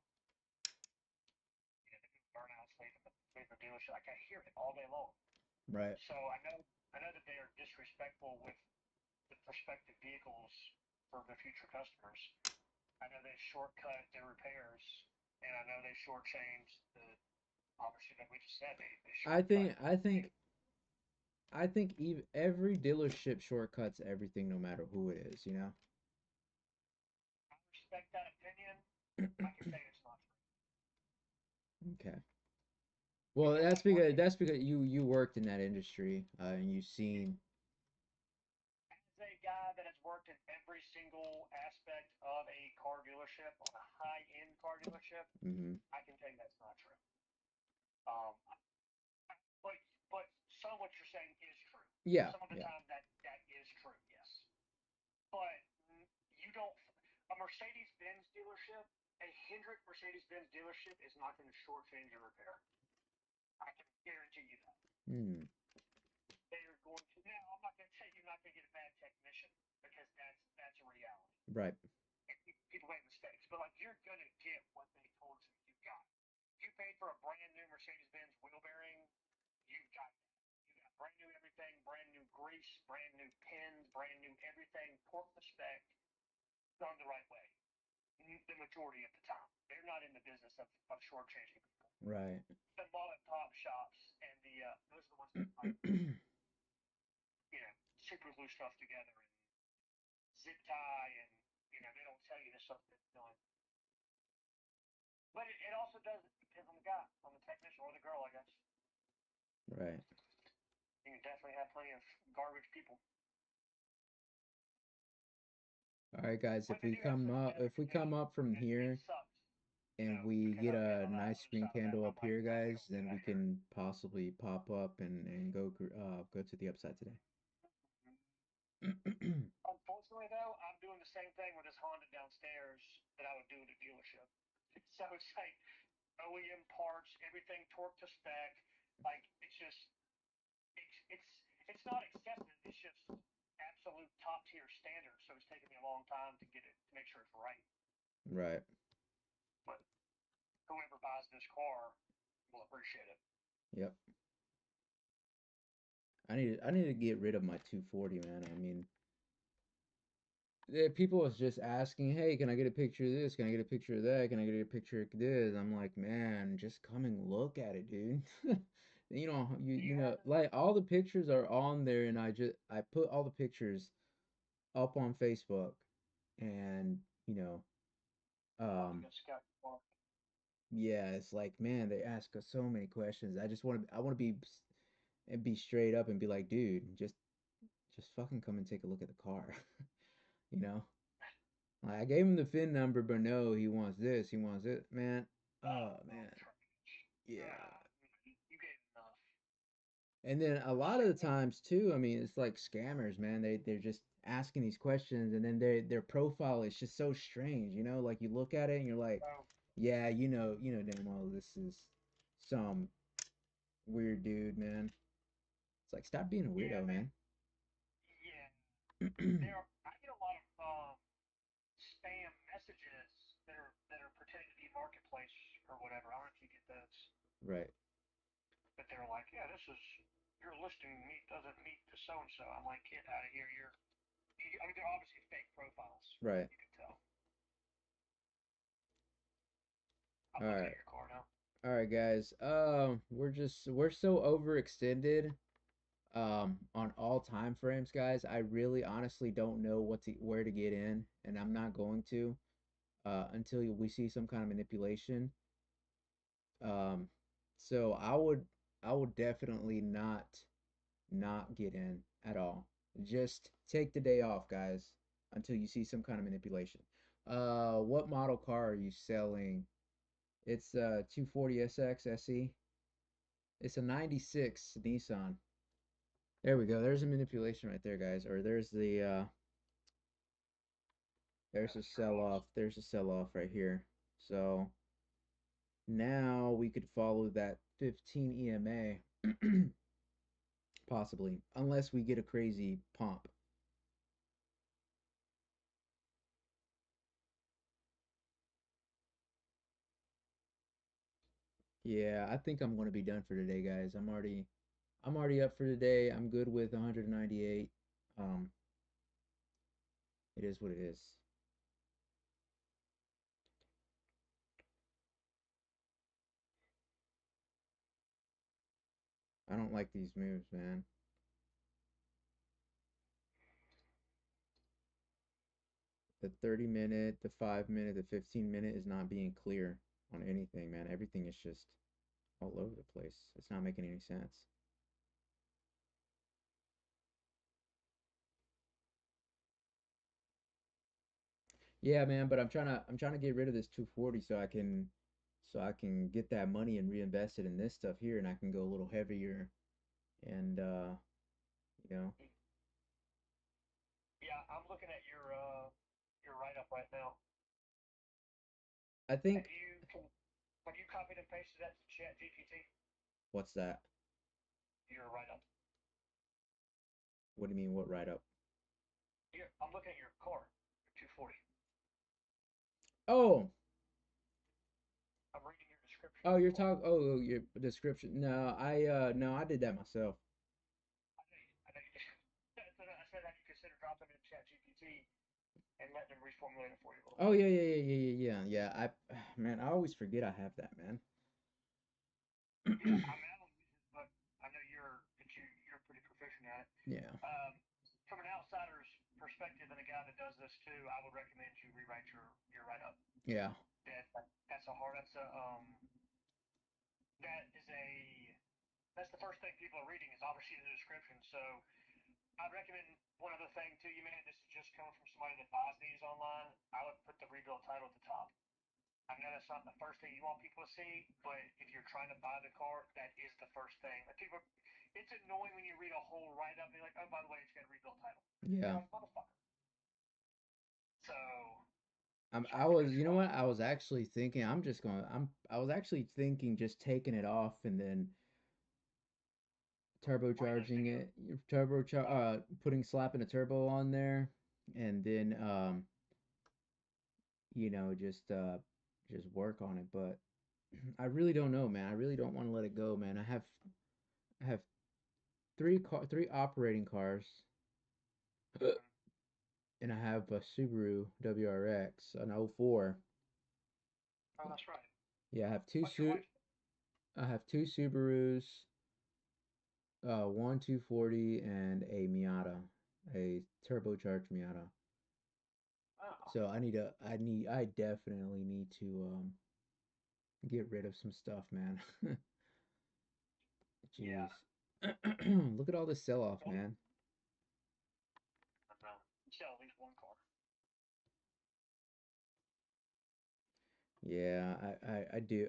[SPEAKER 2] You know, they do burnouts, leaving the dealership. Like I hear it all day long.
[SPEAKER 1] Right.
[SPEAKER 2] So I know that they are disrespectful with the prospective vehicles for the future customers. I know they shortcut their repairs, and I know they shortchange the obviously like we just said they
[SPEAKER 1] I
[SPEAKER 2] shortcut
[SPEAKER 1] think I
[SPEAKER 2] the
[SPEAKER 1] think I think every dealership shortcuts everything, no matter who it is. You know.
[SPEAKER 2] I respect that opinion. I can tell you it's not true
[SPEAKER 1] Okay. Well,
[SPEAKER 2] because I've worked in
[SPEAKER 1] that's because you worked in that industry, and you've seen.
[SPEAKER 2] as a guy that has worked in every single aspect of a car dealership on a high end car dealership.
[SPEAKER 1] Hmm.
[SPEAKER 2] I can tell you that's not true. Um, but but some of what you're saying is true.
[SPEAKER 1] Yeah.
[SPEAKER 2] Some of the
[SPEAKER 1] Yeah.
[SPEAKER 2] time that is true, yes. But you don't. A Mercedes Benz dealership, a Hendrick Mercedes Benz dealership is not going to shortchange your repair. I can guarantee you that.
[SPEAKER 1] Hmm.
[SPEAKER 2] They are going to. Now, I'm not going to tell you you're not going to get a bad technician because that's a reality.
[SPEAKER 1] Right.
[SPEAKER 2] People make mistakes, but like you're going to get what they told you you got. You paid for a brand new Mercedes Benz wheel bearing, you got that. You got brand new everything, brand new grease, brand new pins, brand new everything, port the spec, done the right way. The majority of the time, they're not in the business of shortchanging people.
[SPEAKER 1] Right.
[SPEAKER 2] The mom and pop shops and those are the ones that like super glue stuff together and zip tie and they don't tell you the stuff that's done. But it also does depend on the guy, on the technician or the girl, I guess.
[SPEAKER 1] Right.
[SPEAKER 2] You can definitely have plenty of garbage people,
[SPEAKER 1] All right, guys.
[SPEAKER 2] but they do have some better
[SPEAKER 1] If we come
[SPEAKER 2] condition.
[SPEAKER 1] up from
[SPEAKER 2] It
[SPEAKER 1] here
[SPEAKER 2] sucks
[SPEAKER 1] and
[SPEAKER 2] though
[SPEAKER 1] we
[SPEAKER 2] because
[SPEAKER 1] get
[SPEAKER 2] I've been
[SPEAKER 1] a
[SPEAKER 2] on that
[SPEAKER 1] nice
[SPEAKER 2] other
[SPEAKER 1] screen
[SPEAKER 2] side of that, and
[SPEAKER 1] candle
[SPEAKER 2] I'm
[SPEAKER 1] up
[SPEAKER 2] like,
[SPEAKER 1] here,
[SPEAKER 2] no, they
[SPEAKER 1] guys,
[SPEAKER 2] don't do
[SPEAKER 1] then we
[SPEAKER 2] that here.
[SPEAKER 1] can possibly pop up and go to the upside today.
[SPEAKER 2] Unfortunately, though, I'm doing the same thing with this Honda downstairs that I would do at a dealership. So it's like OEM parts, everything torque to spec. Like it's not excessive. It's just absolute top tier standard. So it's taken me a long time to get it to make sure it's right.
[SPEAKER 1] Right.
[SPEAKER 2] But whoever buys this car will appreciate it.
[SPEAKER 1] Yep. I need to get rid of my 240, man. I mean, people was just asking, "Hey, can I get a picture of this? Can I get a picture of that? Can I get a picture of this?" I'm like, "Man, just come and look at it, dude."
[SPEAKER 2] Do you
[SPEAKER 1] you
[SPEAKER 2] have
[SPEAKER 1] know,
[SPEAKER 2] it?
[SPEAKER 1] like all the pictures are on there, and I put all the pictures up on Facebook, and
[SPEAKER 2] I'll have to
[SPEAKER 1] um,
[SPEAKER 2] go scout your car.
[SPEAKER 1] yeah, it's like, man, they ask us so many questions. I want to and be straight up and be like, dude, just fucking come and take a look at the car, you know? Like, I gave him the VIN number, but no, he wants this, he wants it, man.
[SPEAKER 2] Oh,
[SPEAKER 1] Oh man,
[SPEAKER 2] trash.
[SPEAKER 1] yeah.
[SPEAKER 2] Ah, you gave enough.
[SPEAKER 1] And then a lot of the
[SPEAKER 2] Send me.
[SPEAKER 1] times too, I mean, it's like scammers, man. They're just asking these questions, and then their profile is just so strange, you know? Like you look at it and you're like,
[SPEAKER 2] Oh,
[SPEAKER 1] yeah, you know damn well this is some weird dude, man. It's like stop being a
[SPEAKER 2] yeah,
[SPEAKER 1] weirdo,
[SPEAKER 2] man.
[SPEAKER 1] man.
[SPEAKER 2] Yeah, I get a lot of spam messages that are pretending to be marketplace or whatever. I don't know if you get those,
[SPEAKER 1] Right,
[SPEAKER 2] but they're like, yeah, this is your listing doesn't meet the so and so. I'm like, get out of here. I mean, they're obviously fake profiles.
[SPEAKER 1] right.
[SPEAKER 2] You can tell. I'm
[SPEAKER 1] All
[SPEAKER 2] looking
[SPEAKER 1] right.
[SPEAKER 2] at your car now.
[SPEAKER 1] All right, guys. We're so overextended on all time frames, guys. I really honestly don't know where to get in, and I'm not going to until we see some kind of manipulation. Um, so I would definitely not get in at all. Just take the day off, guys, until you see some kind of manipulation. What model car are you selling It's 240 SX SE. It's a 96 Nissan. There we go. There's a manipulation right there, guys. Or there's a
[SPEAKER 2] That's your
[SPEAKER 1] sell
[SPEAKER 2] loss.
[SPEAKER 1] off. There's a sell off right here. So now we could follow that 15 EMA possibly, unless we get a crazy pump. Yeah, I think I'm going to be done for today, guys. I'm already up for today. I'm good with 198. Um, it is what it is. I don't like these moves, man. The 30 minute, the 5 minute, the 15 minute is not being clear on anything, man. Everything is just all over the place. It's not making any sense. Yeah, man, but I'm trying to get rid of this 240 so I can get that money and reinvest it in this stuff here and I can go a little heavier and you know,
[SPEAKER 2] Yeah, I'm looking at your write up right now.
[SPEAKER 1] I
[SPEAKER 2] Have
[SPEAKER 1] think
[SPEAKER 2] you have you copied and pasted that to Chat GPT?
[SPEAKER 1] what's that?
[SPEAKER 2] Your write up.
[SPEAKER 1] What do you mean what write up?
[SPEAKER 2] Here, I'm looking at your car, your 240.
[SPEAKER 1] Oh,
[SPEAKER 2] I'm reading your description
[SPEAKER 1] oh,
[SPEAKER 2] of the
[SPEAKER 1] you're
[SPEAKER 2] car.
[SPEAKER 1] talking oh, your description. No, I did that myself.
[SPEAKER 2] I know you did. I said, have you considered dropping it in Chat GPT and letting them reformulate it for you a little
[SPEAKER 1] Oh
[SPEAKER 2] bit?
[SPEAKER 1] yeah, yeah, yeah, yeah, yeah, yeah. I man, I always forget I have that, man.
[SPEAKER 2] Yeah, I mean, I don't use it, but I know you're pretty proficient at it.
[SPEAKER 1] Yeah.
[SPEAKER 2] Um, from an outsider's perspective and a guy that does this too, I would recommend you rewrite your write up.
[SPEAKER 1] Yeah.
[SPEAKER 2] That is a that's the first thing people are reading is obviously the description. So I'd recommend one other thing too. You may this is just coming from somebody that buys these online. I would put the rebuild title at the top. I know that's not the first thing you want people to see, but if you're trying to buy the car, that is the first thing. Like people, it's annoying when you read a whole write up and you're like, oh, by the way, it's got a rebuild title.
[SPEAKER 1] Yeah.
[SPEAKER 2] You're like, motherfucker. So
[SPEAKER 1] I
[SPEAKER 2] charge
[SPEAKER 1] was,
[SPEAKER 2] what
[SPEAKER 1] you
[SPEAKER 2] you
[SPEAKER 1] know
[SPEAKER 2] want.
[SPEAKER 1] what? I was actually thinking I was actually thinking just taking it off and then
[SPEAKER 2] Why are you guys
[SPEAKER 1] turbocharging
[SPEAKER 2] thinking?
[SPEAKER 1] it, putting slapping a turbo on there and then just work on it, but I really don't know, man. I really don't want to let it go, man. I have three operating cars and I have a Subaru WRX, an '04.
[SPEAKER 2] Oh, that's right.
[SPEAKER 1] Yeah,
[SPEAKER 2] What's your wife?
[SPEAKER 1] I have two Subarus, one 240 and a Miata, a turbocharged Miata.
[SPEAKER 2] Oh,
[SPEAKER 1] So I definitely need to get rid of some stuff, man.
[SPEAKER 2] yeah.
[SPEAKER 1] Jeez. Look at all this sell off, man.
[SPEAKER 2] I know. Sell at least one car.
[SPEAKER 1] Yeah, I do.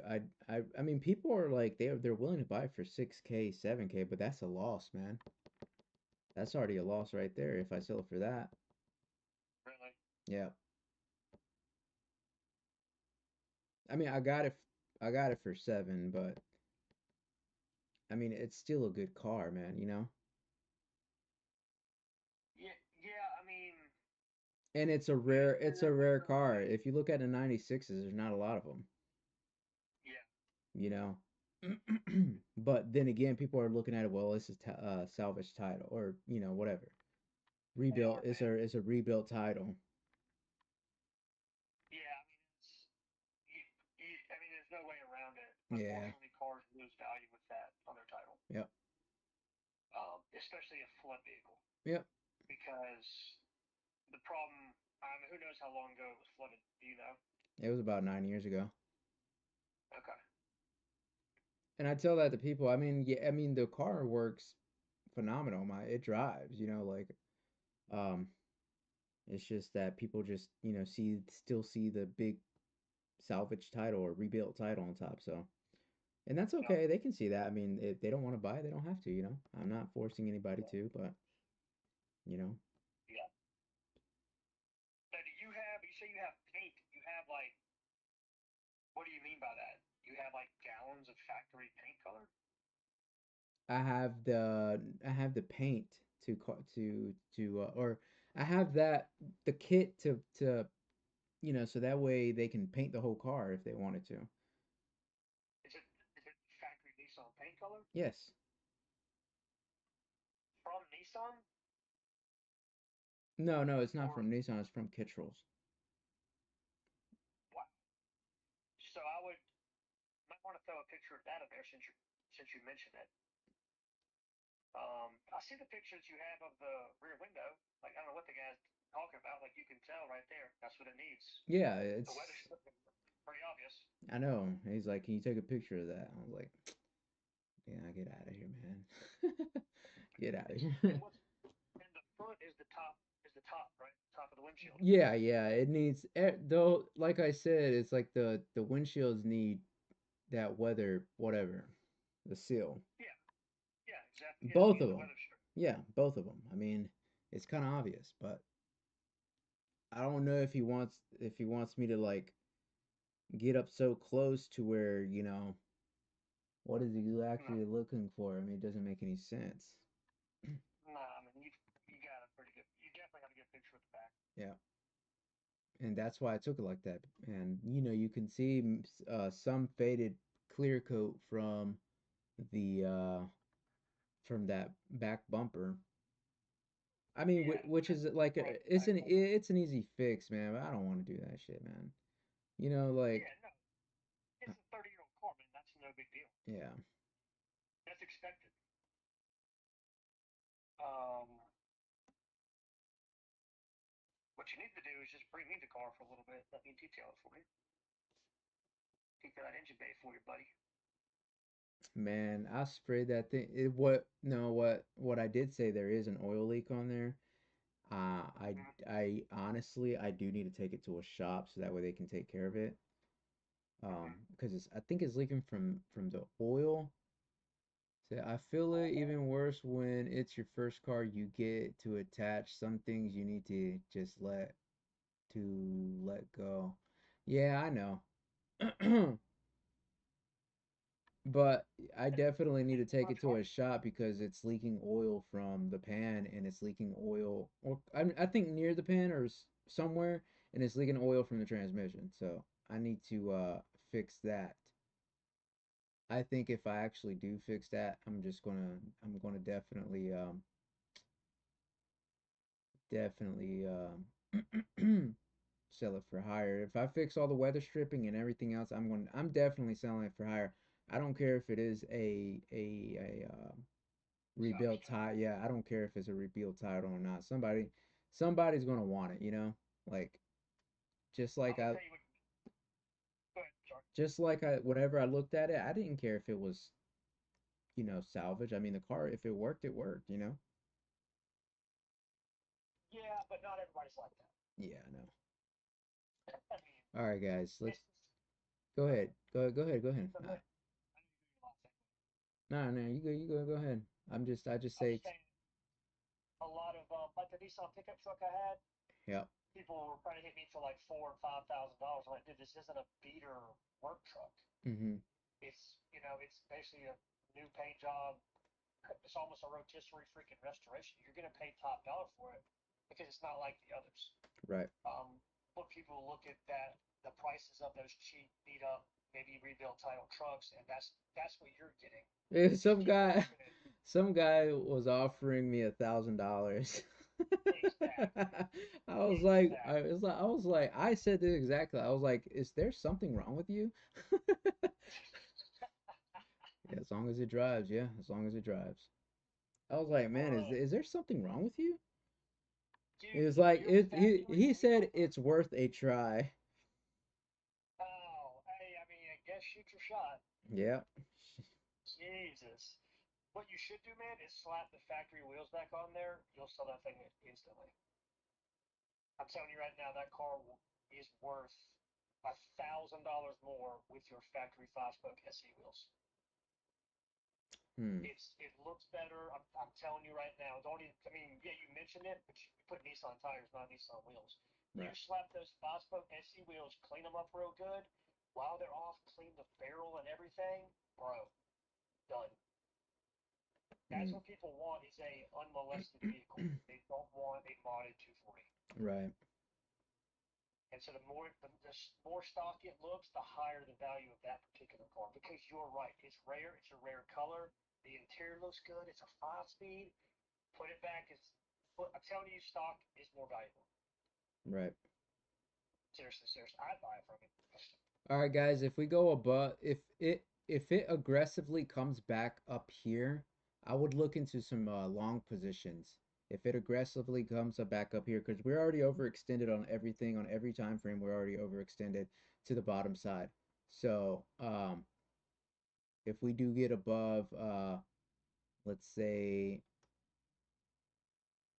[SPEAKER 1] I mean people are like they're willing to buy it for 6K, 7K, but that's a loss, man. That's already a loss right there if I sell it for that.
[SPEAKER 2] Really?
[SPEAKER 1] Yeah. I mean, I got it for 7, but I mean, it's still a good car, man, you know?
[SPEAKER 2] Yeah. Yeah. I mean,
[SPEAKER 1] And it's a rare car. If you look at the 96s, there's not a lot of them,
[SPEAKER 2] yeah.
[SPEAKER 1] you know. But then again, people are looking at it, well, this is salvage title or, whatever.
[SPEAKER 2] They
[SPEAKER 1] Rebuilt
[SPEAKER 2] are,
[SPEAKER 1] is
[SPEAKER 2] man.
[SPEAKER 1] a rebuilt title.
[SPEAKER 2] Yeah. I mean, I mean, there's no way around it.
[SPEAKER 1] Yeah.
[SPEAKER 2] Unfortunately, cars lose value with that on their title,
[SPEAKER 1] Yep.
[SPEAKER 2] especially a flood vehicle,
[SPEAKER 1] Yep.
[SPEAKER 2] because the problem. I mean, who knows how long ago it was flooded? Do you know?
[SPEAKER 1] It was about 9 years ago.
[SPEAKER 2] Okay.
[SPEAKER 1] And I tell that to people. I mean, yeah, I mean the car works phenomenal. It drives, like um it's just that people just, still see the big salvage title or rebuilt title on top. So, and that's
[SPEAKER 2] Yep.
[SPEAKER 1] okay. They can see that. I mean, if they don't want to buy, they don't have to. I'm not forcing anybody
[SPEAKER 2] Yeah.
[SPEAKER 1] to, but you know,
[SPEAKER 2] Yeah. Now, do you have? You say you have paint. You have like. What do you mean by that? You have like gallons of factory paint color?
[SPEAKER 1] I have the paint or I have that the kit to so that way they can paint the whole car if they wanted to.
[SPEAKER 2] Is it factory Nissan paint color
[SPEAKER 1] Yes.
[SPEAKER 2] from Nissan
[SPEAKER 1] No, no, it's not
[SPEAKER 2] or
[SPEAKER 1] from Nissan. It's from Kitrals.
[SPEAKER 2] what? So I would might want to throw a picture of that up there since you mentioned it. I see the pictures you have of the rear window. Like I don't know what the guy's talking about. Like you can tell right there. That's what it needs.
[SPEAKER 1] Yeah,
[SPEAKER 2] The weather
[SPEAKER 1] it's
[SPEAKER 2] stripping, pretty obvious.
[SPEAKER 1] I know. He's like, "Can you take a picture of that?" I was like, "Yeah, get out of here, man. Get out of
[SPEAKER 2] And
[SPEAKER 1] here."
[SPEAKER 2] what's and the front is the top right top of the windshield.
[SPEAKER 1] Yeah, yeah, it needs though like I said, it's like the windshields need that weather whatever, the seal.
[SPEAKER 2] Yeah, yeah, exactly. Yeah,
[SPEAKER 1] Both
[SPEAKER 2] yeah,
[SPEAKER 1] of
[SPEAKER 2] the
[SPEAKER 1] them.
[SPEAKER 2] weather strip.
[SPEAKER 1] Yeah, both of them. I mean, it's kind of obvious, but I don't know if he wants me to like get up so close to where, what is he
[SPEAKER 2] No,
[SPEAKER 1] actually looking for? I mean, it doesn't make any sense.
[SPEAKER 2] no. I mean you got a pretty good. You definitely got a good picture of the back.
[SPEAKER 1] Yeah. And that's why I took it like that. And you can see some faded clear coat the from that back bumper. I mean,
[SPEAKER 2] Yeah,
[SPEAKER 1] which is like
[SPEAKER 2] from the back bumper.
[SPEAKER 1] it's an easy fix, man. But I don't want to do that shit, man. Like
[SPEAKER 2] Yeah, no, it's a 30-year-old car, man. That's no big deal.
[SPEAKER 1] yeah,
[SPEAKER 2] That's expected. Um, what you need to do is just bring me the car for a little bit. Let me detail it for you. Take that engine bay for you, buddy.
[SPEAKER 1] man. I sprayed that thing. What no, what I did say there is an oil leak on there.
[SPEAKER 2] Mm-hmm.
[SPEAKER 1] I honestly I do need to take it to a shop so that way they can take care of it.
[SPEAKER 2] Mm-hmm.
[SPEAKER 1] Because I think it's leaking from the oil. So I feel it even worse when it's your first car you get to attach. Some things you need to just let go. Yeah, I know. But I definitely need to take it
[SPEAKER 2] Nice
[SPEAKER 1] to
[SPEAKER 2] car.
[SPEAKER 1] a shop because it's leaking oil from the pan and it's leaking oil or I think near the pan or somewhere and it's leaking oil from the transmission. So I need to fix that. I think if I actually do fix that, I'm gonna definitely sell it for higher. If I fix all the weather stripping and everything else, I'm definitely selling it for higher. I don't care if it is a
[SPEAKER 2] Salvage
[SPEAKER 1] rebuilt
[SPEAKER 2] title.
[SPEAKER 1] tie. Yeah, I don't care if it's a rebuilt title or not. Somebody's gonna want it, Like just
[SPEAKER 2] I'm
[SPEAKER 1] like
[SPEAKER 2] gonna
[SPEAKER 1] I
[SPEAKER 2] tell you what. Go ahead. Sorry.
[SPEAKER 1] whenever I looked at it, I didn't care if it was, salvage. I mean the car, if it worked, it worked.
[SPEAKER 2] Yeah, but not everybody's like that.
[SPEAKER 1] Yeah, I know.
[SPEAKER 2] I mean,
[SPEAKER 1] All right, guys, let's
[SPEAKER 2] it's
[SPEAKER 1] go
[SPEAKER 2] go
[SPEAKER 1] ahead.
[SPEAKER 2] ahead.
[SPEAKER 1] Go ahead, go ahead.
[SPEAKER 2] So go ahead. I know you're doing a lot of things.
[SPEAKER 1] No, no, go ahead. I just
[SPEAKER 2] I was
[SPEAKER 1] say
[SPEAKER 2] just saying a lot of like the Nissan pickup truck I had.
[SPEAKER 1] yeah.
[SPEAKER 2] People were trying to hit me for like $4,000 or $5,000. I'm like, dude, this isn't a beater work truck.
[SPEAKER 1] Mm-hmm.
[SPEAKER 2] It's basically a new paint job. It's almost a rotisserie freaking restoration. You're gonna pay top dollar for it because it's not like the others.
[SPEAKER 1] Right.
[SPEAKER 2] But people look at that the prices of those cheap, beat up, maybe rebuilt title trucks, and that's what you're getting.
[SPEAKER 1] Yeah,
[SPEAKER 2] Just keep walking it.
[SPEAKER 1] some guy was offering me $1,000.
[SPEAKER 2] Exactly.
[SPEAKER 1] I
[SPEAKER 2] Exactly.
[SPEAKER 1] was like, I said this exactly. I was like, is there something wrong with you? Yeah, as long as it drives, yeah, as long as it drives. I was like, man,
[SPEAKER 2] Bro,
[SPEAKER 1] is there something wrong with you? It
[SPEAKER 2] dude,
[SPEAKER 1] was like
[SPEAKER 2] your factory
[SPEAKER 1] he
[SPEAKER 2] wheel.
[SPEAKER 1] said it's worth a try.
[SPEAKER 2] Oh, hey, I mean, I guess shoot your shot.
[SPEAKER 1] Yeah.
[SPEAKER 2] Jesus. What you should do, man, is slap the factory wheels back on there. You'll sell that thing instantly. I'm telling you right now, that car is worth. $1,000 more with your factory five spoke SE wheels.
[SPEAKER 1] Hmm.
[SPEAKER 2] It looks better. I'm telling you right now. Don't even. I mean, yeah, you mentioned it, but you put Nissan tires, not Nissan wheels. You
[SPEAKER 1] Right.
[SPEAKER 2] slap those five spoke SE wheels, clean them up real good. While they're off, clean the barrel and everything, bro. Done. That's
[SPEAKER 1] Hmm.
[SPEAKER 2] what people want is a unmolested vehicle. They don't want a modded 240.
[SPEAKER 1] Right.
[SPEAKER 2] And so the more stock it looks, the higher the value of that particular car. Because you're right, it's rare. It's a rare color. The interior looks good. It's a 5 speed. Put it back. I'm telling you, stock is more valuable.
[SPEAKER 1] Right.
[SPEAKER 2] Seriously, seriously, I'd buy it from you.
[SPEAKER 1] All right, guys. If we go above, if it aggressively comes back up here, I would look into some long positions. If it aggressively comes up back up here, because we're already overextended on everything on every time frame, we're already overextended to the bottom side. So, if we do get above, let's say,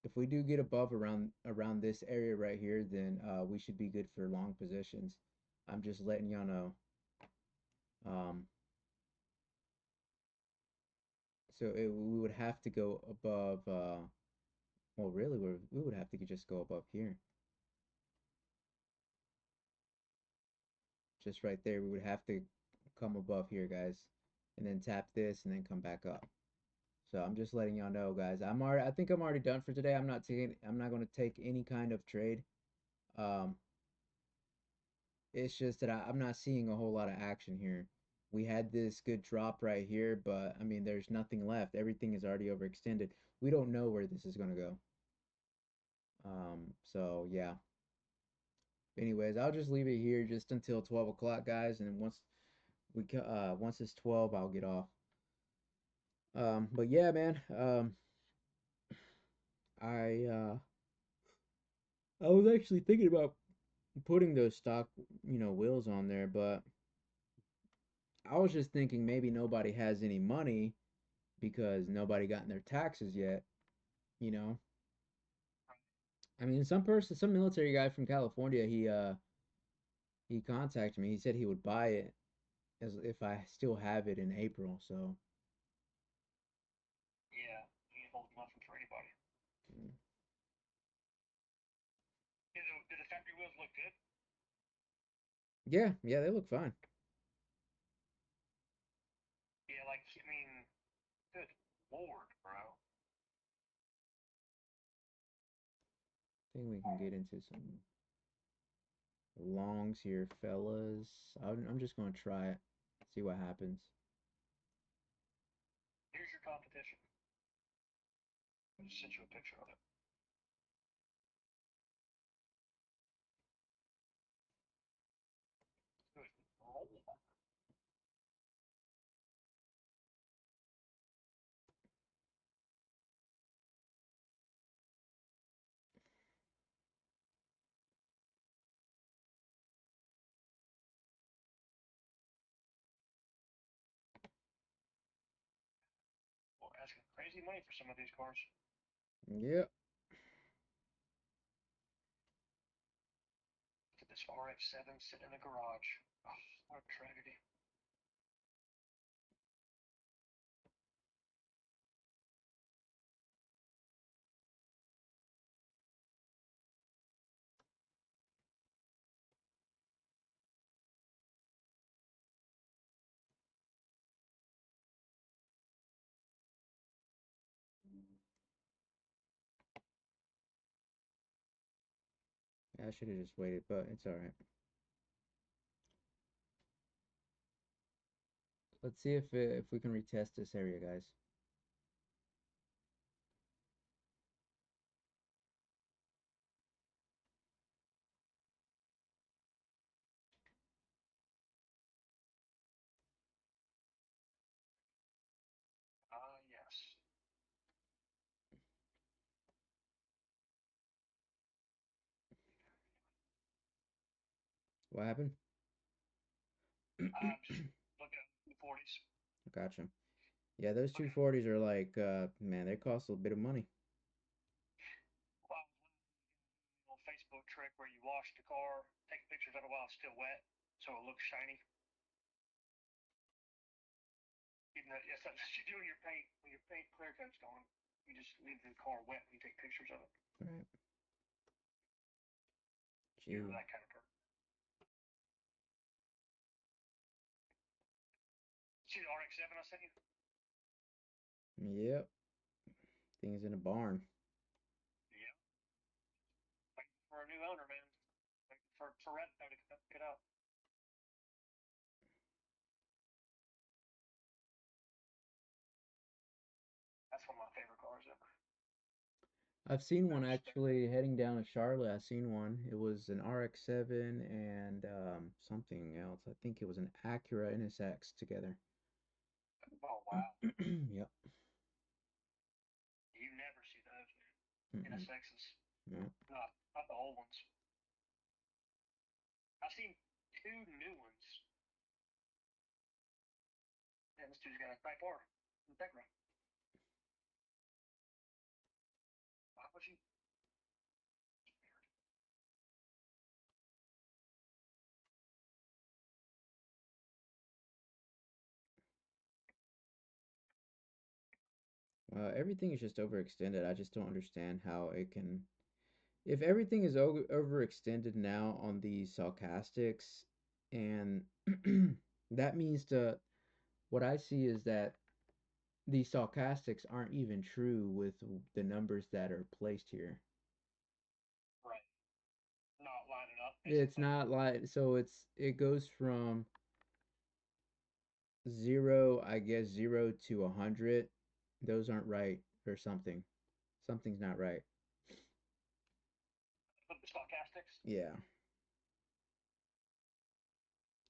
[SPEAKER 1] if we do get above around this area right here, then we should be good for long positions. I'm just letting y'all know. Um, we would have to go above. Well, really, we would have to just go above here, just right there. We would have to come above here, guys, and then tap this, and then come back up. So I'm just letting y'all know, guys. I think I'm already done for today. I'm not going to take any kind of trade. Um, it's just that I'm not seeing a whole lot of action here. We had this good drop right here, but I mean, there's nothing left. Everything is already overextended. We don't know where this is going to go. So yeah. Anyways, I'll just leave it here just until 12 o'clock, guys, and once it's 12, I'll get off. But yeah, man. I I was actually thinking about putting those stock, wheels on there, but I was just thinking maybe nobody has any money because nobody gotten their taxes yet, you know. I mean, some military guy from California, he contacted me. He said he would buy it as if I still have it in April. So
[SPEAKER 2] Yeah, you ain't holding nothing for anybody.
[SPEAKER 1] mm,
[SPEAKER 2] Did the factory wheels look good?
[SPEAKER 1] yeah, yeah, they look fine.
[SPEAKER 2] Yeah, like I mean, good lord, bro.
[SPEAKER 1] I think we can get into some longs here, fellas. I'm just gonna try it, see what happens.
[SPEAKER 2] Here's your competition. I just sent you a picture of it. Good lord. Well, asking crazy money for some of these cars.
[SPEAKER 1] Yep.
[SPEAKER 2] Look at this RX-7 sitting in the garage. Oh, what a tragedy.
[SPEAKER 1] I should have just waited, but it's all right. Let's see if we can retest this area, guys.
[SPEAKER 2] Ah, yes.
[SPEAKER 1] What happened?
[SPEAKER 2] I'm just looking at the 40s.
[SPEAKER 1] Gotcha. Yeah, those
[SPEAKER 2] Look at
[SPEAKER 1] 240s are like, man, they cost a bit of money.
[SPEAKER 2] well, little Facebook trick where you wash the car, take pictures of it while it's still it wet so it looks shiny. Even though, yes, that's what you do in your paint. When your paint clear coat's going, you just leave the car wet and you take pictures of it.
[SPEAKER 1] Right.
[SPEAKER 2] You're
[SPEAKER 1] Gee.
[SPEAKER 2] that kind of person. See the RX-7 I sent you?
[SPEAKER 1] Yep. Things in a barn.
[SPEAKER 2] Yeah. Waiting for a new owner, man. Waiting for Toretto to come pick it up. That's one of my favorite cars ever.
[SPEAKER 1] I've seen one actually heading down to Charlotte. I've seen one. It was an RX-7 and something else. I think it was an Acura NSX together.
[SPEAKER 2] Oh, wow.
[SPEAKER 1] Yep.
[SPEAKER 2] You never see those, man.
[SPEAKER 1] Mm-mm.
[SPEAKER 2] NSXs.
[SPEAKER 1] Yep.
[SPEAKER 2] Not the old ones. I've seen two new ones. And this dude's got a Type R in Tegra. Why would you?
[SPEAKER 1] Everything is just overextended. I just don't understand how it can. If everything is overextended now on these sarcastics, and that means what I see is that these sarcastics aren't even true with the numbers that are placed here.
[SPEAKER 2] Right. Not lining up,
[SPEAKER 1] It's
[SPEAKER 2] basically.
[SPEAKER 1] not like so it goes from zero, I guess zero to 100. Those aren't right or something. Something's not right.
[SPEAKER 2] But the stochastics.
[SPEAKER 1] Yeah,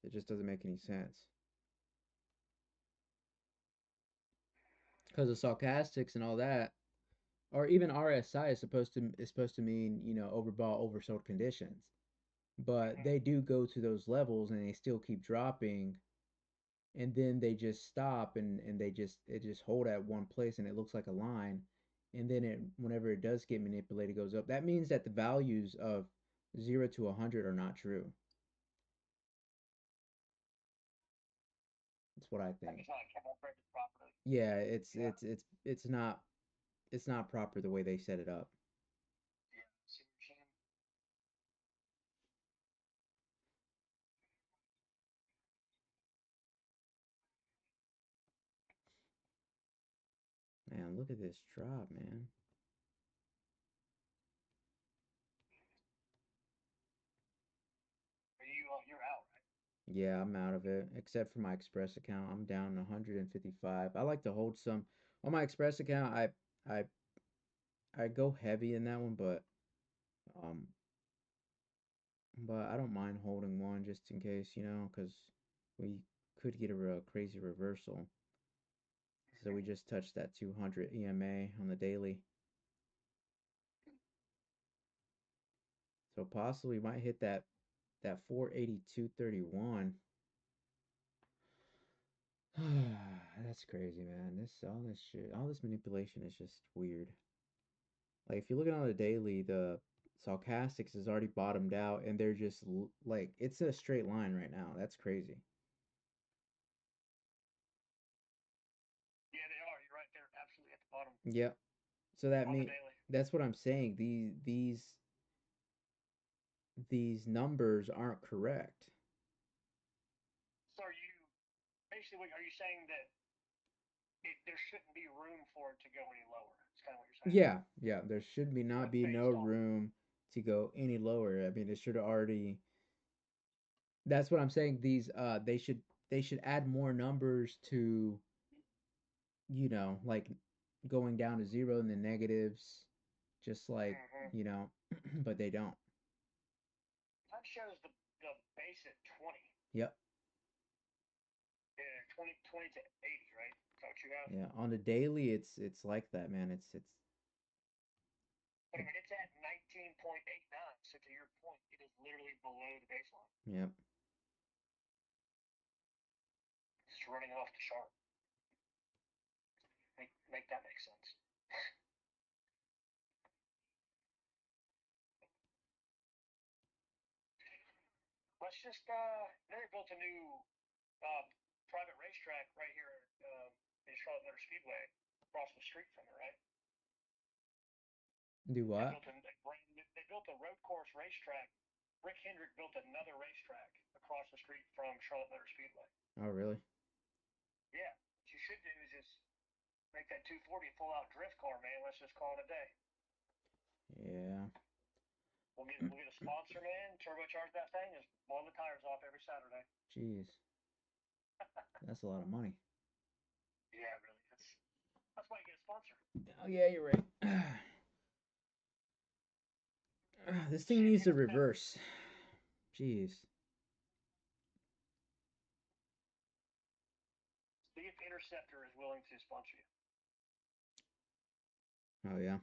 [SPEAKER 1] it just doesn't make any sense. Because the sarcastics and all that, or even RSI is supposed to mean overbought, oversold conditions. But
[SPEAKER 2] Mm-hmm.
[SPEAKER 1] they do go to those levels and they still keep dropping, and then they just stop and it just hold at one place and it looks like a line, and then it whenever it does get manipulated goes up. That means that the values of 0 to 100 are not true. That's what I
[SPEAKER 2] Like
[SPEAKER 1] think.
[SPEAKER 2] it's not calibrated properly.
[SPEAKER 1] Yeah, it's
[SPEAKER 2] Yeah.
[SPEAKER 1] it's it's it's not proper the way they set it up.
[SPEAKER 2] Yeah. See what you're saying?
[SPEAKER 1] Man, look at this drop, man.
[SPEAKER 2] You're out, right?
[SPEAKER 1] Yeah, I'm out of it. Except for my Express account, I'm down 155. I like to hold some on my Express account. I I go heavy in that one, um, but I don't mind holding one just in case, because we could get a crazy reversal. So we just touched that 200 EMA on the daily. So possibly might hit that 482.31. That's crazy, man. All this shit, all this manipulation is just weird. Like if you look at it on the daily, the sarcastics is already bottomed out, and they're just like it's a straight line right now. That's crazy.
[SPEAKER 2] Yeah, they are. You're right. They're absolutely at the bottom
[SPEAKER 1] Yep. So that
[SPEAKER 2] on the
[SPEAKER 1] mean
[SPEAKER 2] daily.
[SPEAKER 1] that's what I'm saying. These numbers aren't correct.
[SPEAKER 2] So are you basically? Are you saying that there shouldn't be room for it to go any lower? It's kind of what you're saying.
[SPEAKER 1] Yeah, yeah. There should be not
[SPEAKER 2] Like
[SPEAKER 1] be no
[SPEAKER 2] based on.
[SPEAKER 1] room to go any lower. I mean, it should already. That's what I'm saying. They should add more numbers to like going down to zero in the negatives, just like
[SPEAKER 2] Mm-hmm.
[SPEAKER 1] but they don't.
[SPEAKER 2] That shows the base at 20.
[SPEAKER 1] Yep.
[SPEAKER 2] Yeah, 20 to 80, right? Is that what you have?
[SPEAKER 1] Yeah. On the daily, it's like that, man.
[SPEAKER 2] But I
[SPEAKER 1] It,
[SPEAKER 2] mean, it's at 19.89. So to your point, it is literally below the baseline.
[SPEAKER 1] yep.
[SPEAKER 2] It's running off the chart. Make that make sense. let's just they built a new uh, private racetrack right here in Charlotte Motor Speedway across the street from it, right?
[SPEAKER 1] Do
[SPEAKER 2] They
[SPEAKER 1] what?
[SPEAKER 2] built they built a road course racetrack. Rick Hendrick built another racetrack across the street from Charlotte Motor Speedway.
[SPEAKER 1] Oh, really?
[SPEAKER 2] Yeah, what you should do is just make that 240 full out drift car, man. Let's just call it a day.
[SPEAKER 1] Yeah.
[SPEAKER 2] We'll get a sponsor, man. Turbocharge that thing. Just blow the tires off every Saturday.
[SPEAKER 1] Jeez, that's a lot of money.
[SPEAKER 2] Yeah, really. That's why you get a sponsor.
[SPEAKER 1] Oh, yeah, you're right. This thing
[SPEAKER 2] Shit
[SPEAKER 1] needs to
[SPEAKER 2] hits the fan.
[SPEAKER 1] reverse. Jeez.
[SPEAKER 2] See if Interceptor is willing to sponsor you.
[SPEAKER 1] Oh, yeah.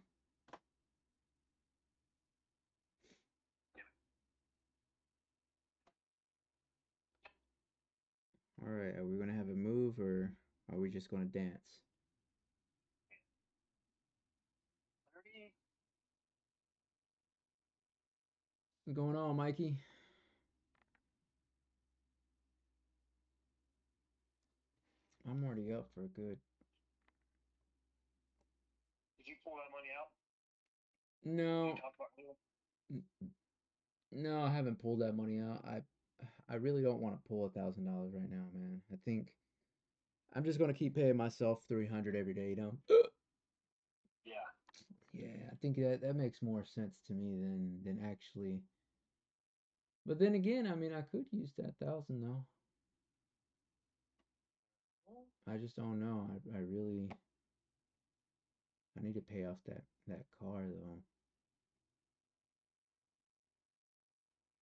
[SPEAKER 2] Yeah.
[SPEAKER 1] All right. Are we gonna have a move or are we just gonna dance?
[SPEAKER 2] 30.
[SPEAKER 1] What's going on, Mikey? I'm already up for a good.
[SPEAKER 2] Did you pull that money out? You
[SPEAKER 1] No,
[SPEAKER 2] talked about doing?
[SPEAKER 1] no, I haven't pulled that money out. I really don't want to pull $1,000 right now, man. I think I'm just gonna keep paying myself 300 every day.
[SPEAKER 2] Yeah.
[SPEAKER 1] Yeah, I think that makes more sense to me than actually. But then again, I mean, I could use that 1,000 though. I just don't know. I really I need to pay off that car though.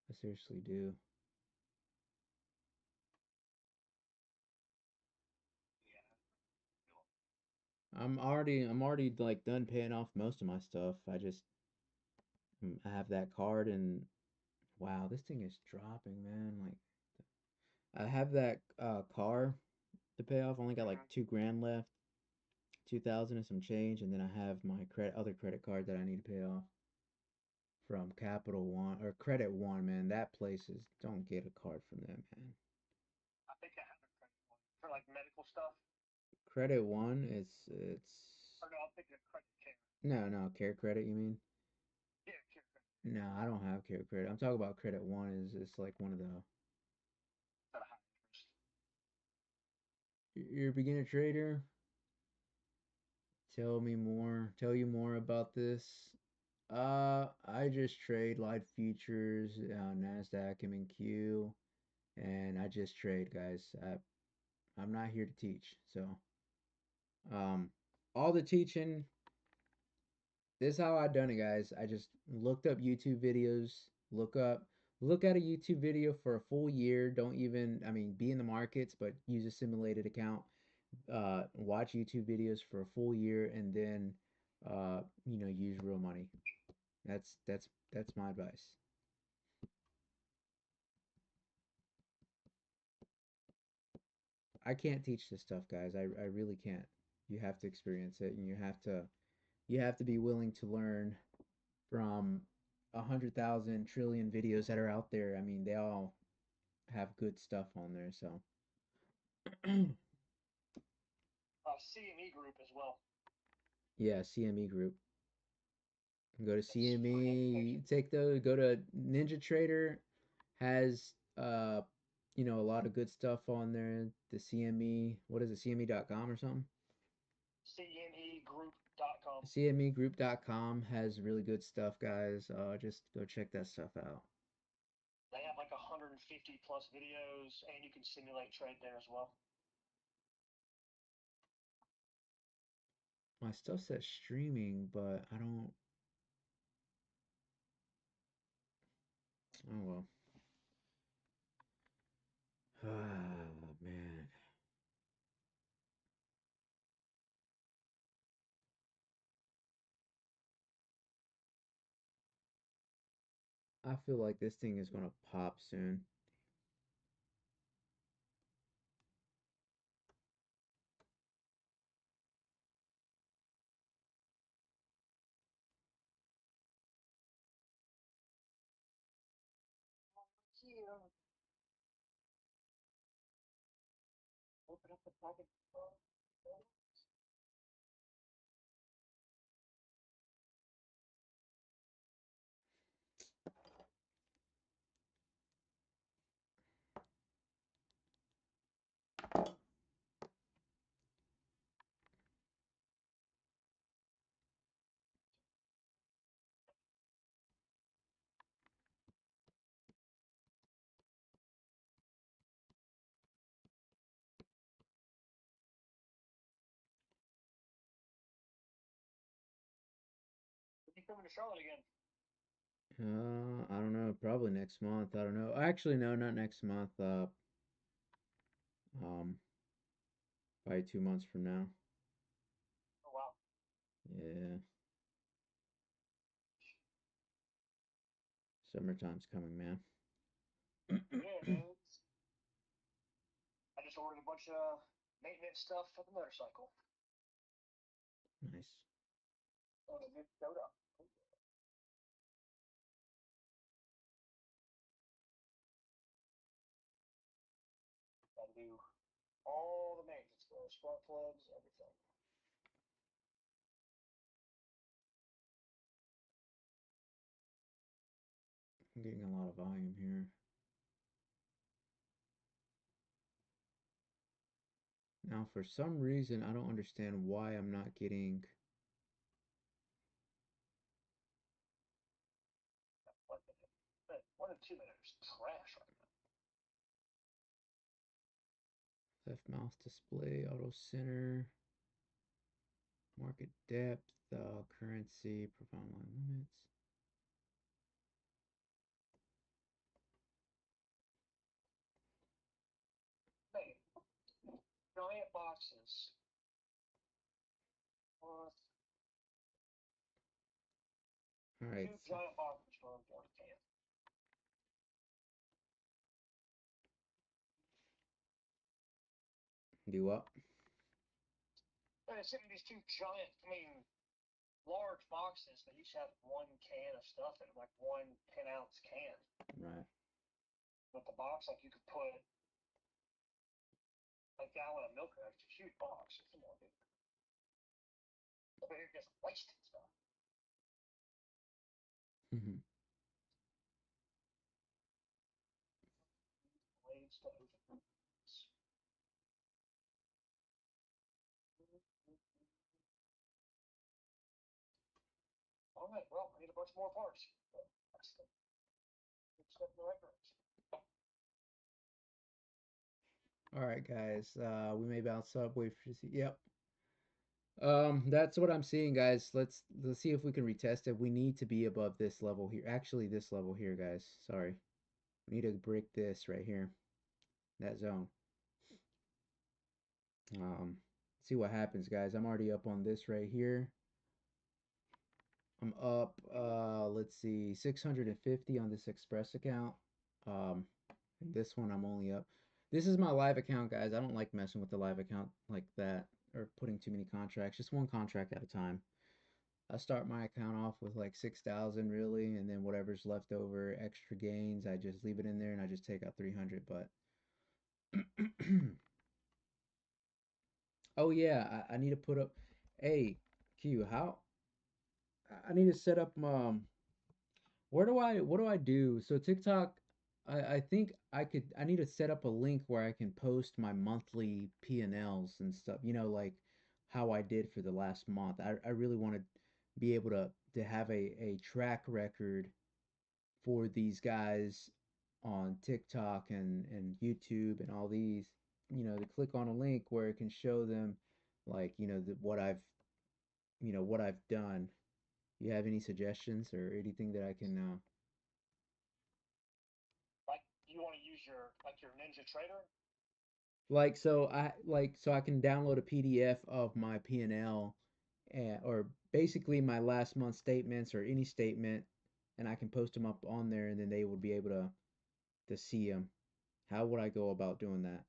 [SPEAKER 1] I seriously do.
[SPEAKER 2] Yeah.
[SPEAKER 1] I'm already like done paying off most of my stuff. I have that card and wow, this thing is dropping, man. Like I have that car to pay off. Only got like
[SPEAKER 2] Mm-hmm.
[SPEAKER 1] 2 grand left, 2,000 and some change, and then I have my other credit card that I need to pay off from Capital One or Credit One, man. That place is don't get a card from them, man.
[SPEAKER 2] I think I have a credit one for like medical stuff.
[SPEAKER 1] Credit One, it's
[SPEAKER 2] Or no, I'm thinking of credit care.
[SPEAKER 1] no Care Credit, you mean?
[SPEAKER 2] Yeah, care credit.
[SPEAKER 1] No, I don't have Care Credit. I'm talking about Credit One. Is it's like one of the
[SPEAKER 2] At a high interest.
[SPEAKER 1] you're a beginner trader. Tell me more. Tell you more about this. I just trade light futures, Nasdaq, MQ, and I just trade, guys. I'm not here to teach. So, um, all the teaching. This is how I done it, guys. I just looked up YouTube videos. Look at a YouTube video for a full year. Don't even, I mean, be in the markets, but use a simulated account. Watch YouTube videos for a full year, and then, use real money. That's my advice. I can't teach this stuff, guys. I really can't. You have to experience it, and you have to be willing to learn from 100,000 trillion videos that are out there. I mean, they all have good stuff on there. So,
[SPEAKER 2] CME Group as well.
[SPEAKER 1] yeah, CME Group. Go to
[SPEAKER 2] That's free
[SPEAKER 1] CME.
[SPEAKER 2] education.
[SPEAKER 1] Take those. Go to Ninja Trader. Has a lot of good stuff on there. The CME. What is it? CME.com or something.
[SPEAKER 2] CMEgroup.com.
[SPEAKER 1] CMEgroup.com has really good stuff, guys. Just go check that stuff out.
[SPEAKER 2] They have like 150 plus videos, and you can simulate trade there as well.
[SPEAKER 1] My stuff says streaming, but I don't. Oh well. Oh man. I feel like this thing is gonna pop soon.
[SPEAKER 2] You coming to Charlotte again?
[SPEAKER 1] I don't know. Probably next month. I don't know. Actually, no, not next month. Um, probably 2 months from now.
[SPEAKER 2] Oh wow.
[SPEAKER 1] Yeah, summertime's coming, man.
[SPEAKER 2] Yeah, man. I just ordered a bunch of maintenance stuff for the motorcycle.
[SPEAKER 1] Nice.
[SPEAKER 2] Oh, it showed up. Got to do all the maintenance, spark plugs, everything.
[SPEAKER 1] I'm getting a lot of volume here. Now, for some reason, I don't understand why I'm not getting
[SPEAKER 2] But 1 and 2 minute is trash right
[SPEAKER 1] left mouse display, auto center, market depth, currency, profile line limits.
[SPEAKER 2] now. Man, giant boxes. Uh,
[SPEAKER 1] All right,
[SPEAKER 2] two giant boxes for 40 cans.
[SPEAKER 1] do up.
[SPEAKER 2] And it's sitting in these two giant, large boxes that each have 1 can of stuff in it, like one 10-ounce can.
[SPEAKER 1] Right.
[SPEAKER 2] But the box, like you could put a gallon of milk in it. It's a huge box. It's, but you're just wasting stuff.
[SPEAKER 1] Mhm.
[SPEAKER 2] Blades to open. All right, well, I need a bunch more parts. So that's the step in the right direction.
[SPEAKER 1] All right, guys. We may bounce up. Wait for see. Yep. That's what I'm seeing, guys. Let's see if we can retest it. We need to be above this level here. Actually, this level here, guys. Sorry. We need to break this right here. That zone. See what happens, guys. I'm already up on this right here. I'm up, let's see, 650 on this Express account. And this one I'm only up. This is my live account, guys. I don't like messing with the live account like that or putting too many contracts. Just one contract at a time. I start my account off with like 6,000 really, and then whatever's left over, extra gains, I just leave it in there and I just take out 300. But oh yeah, I need to put up. Hey, Q, how I need to set up where do I what do I do? So TikTok, I think I need to set up a link where I can post my monthly P&Ls and stuff, like how I did for the last month. I really want to be able to have a track record for these guys on TikTok and YouTube and all these, to click on a link where it can show them like, what I've done. You have any suggestions or anything that I can
[SPEAKER 2] Like you want to use your Ninja Trader.
[SPEAKER 1] so I can download a PDF of my P&L or basically my last month statements or any statement, and I can post them up on there, and then they would be able to see them. How would I go about doing that?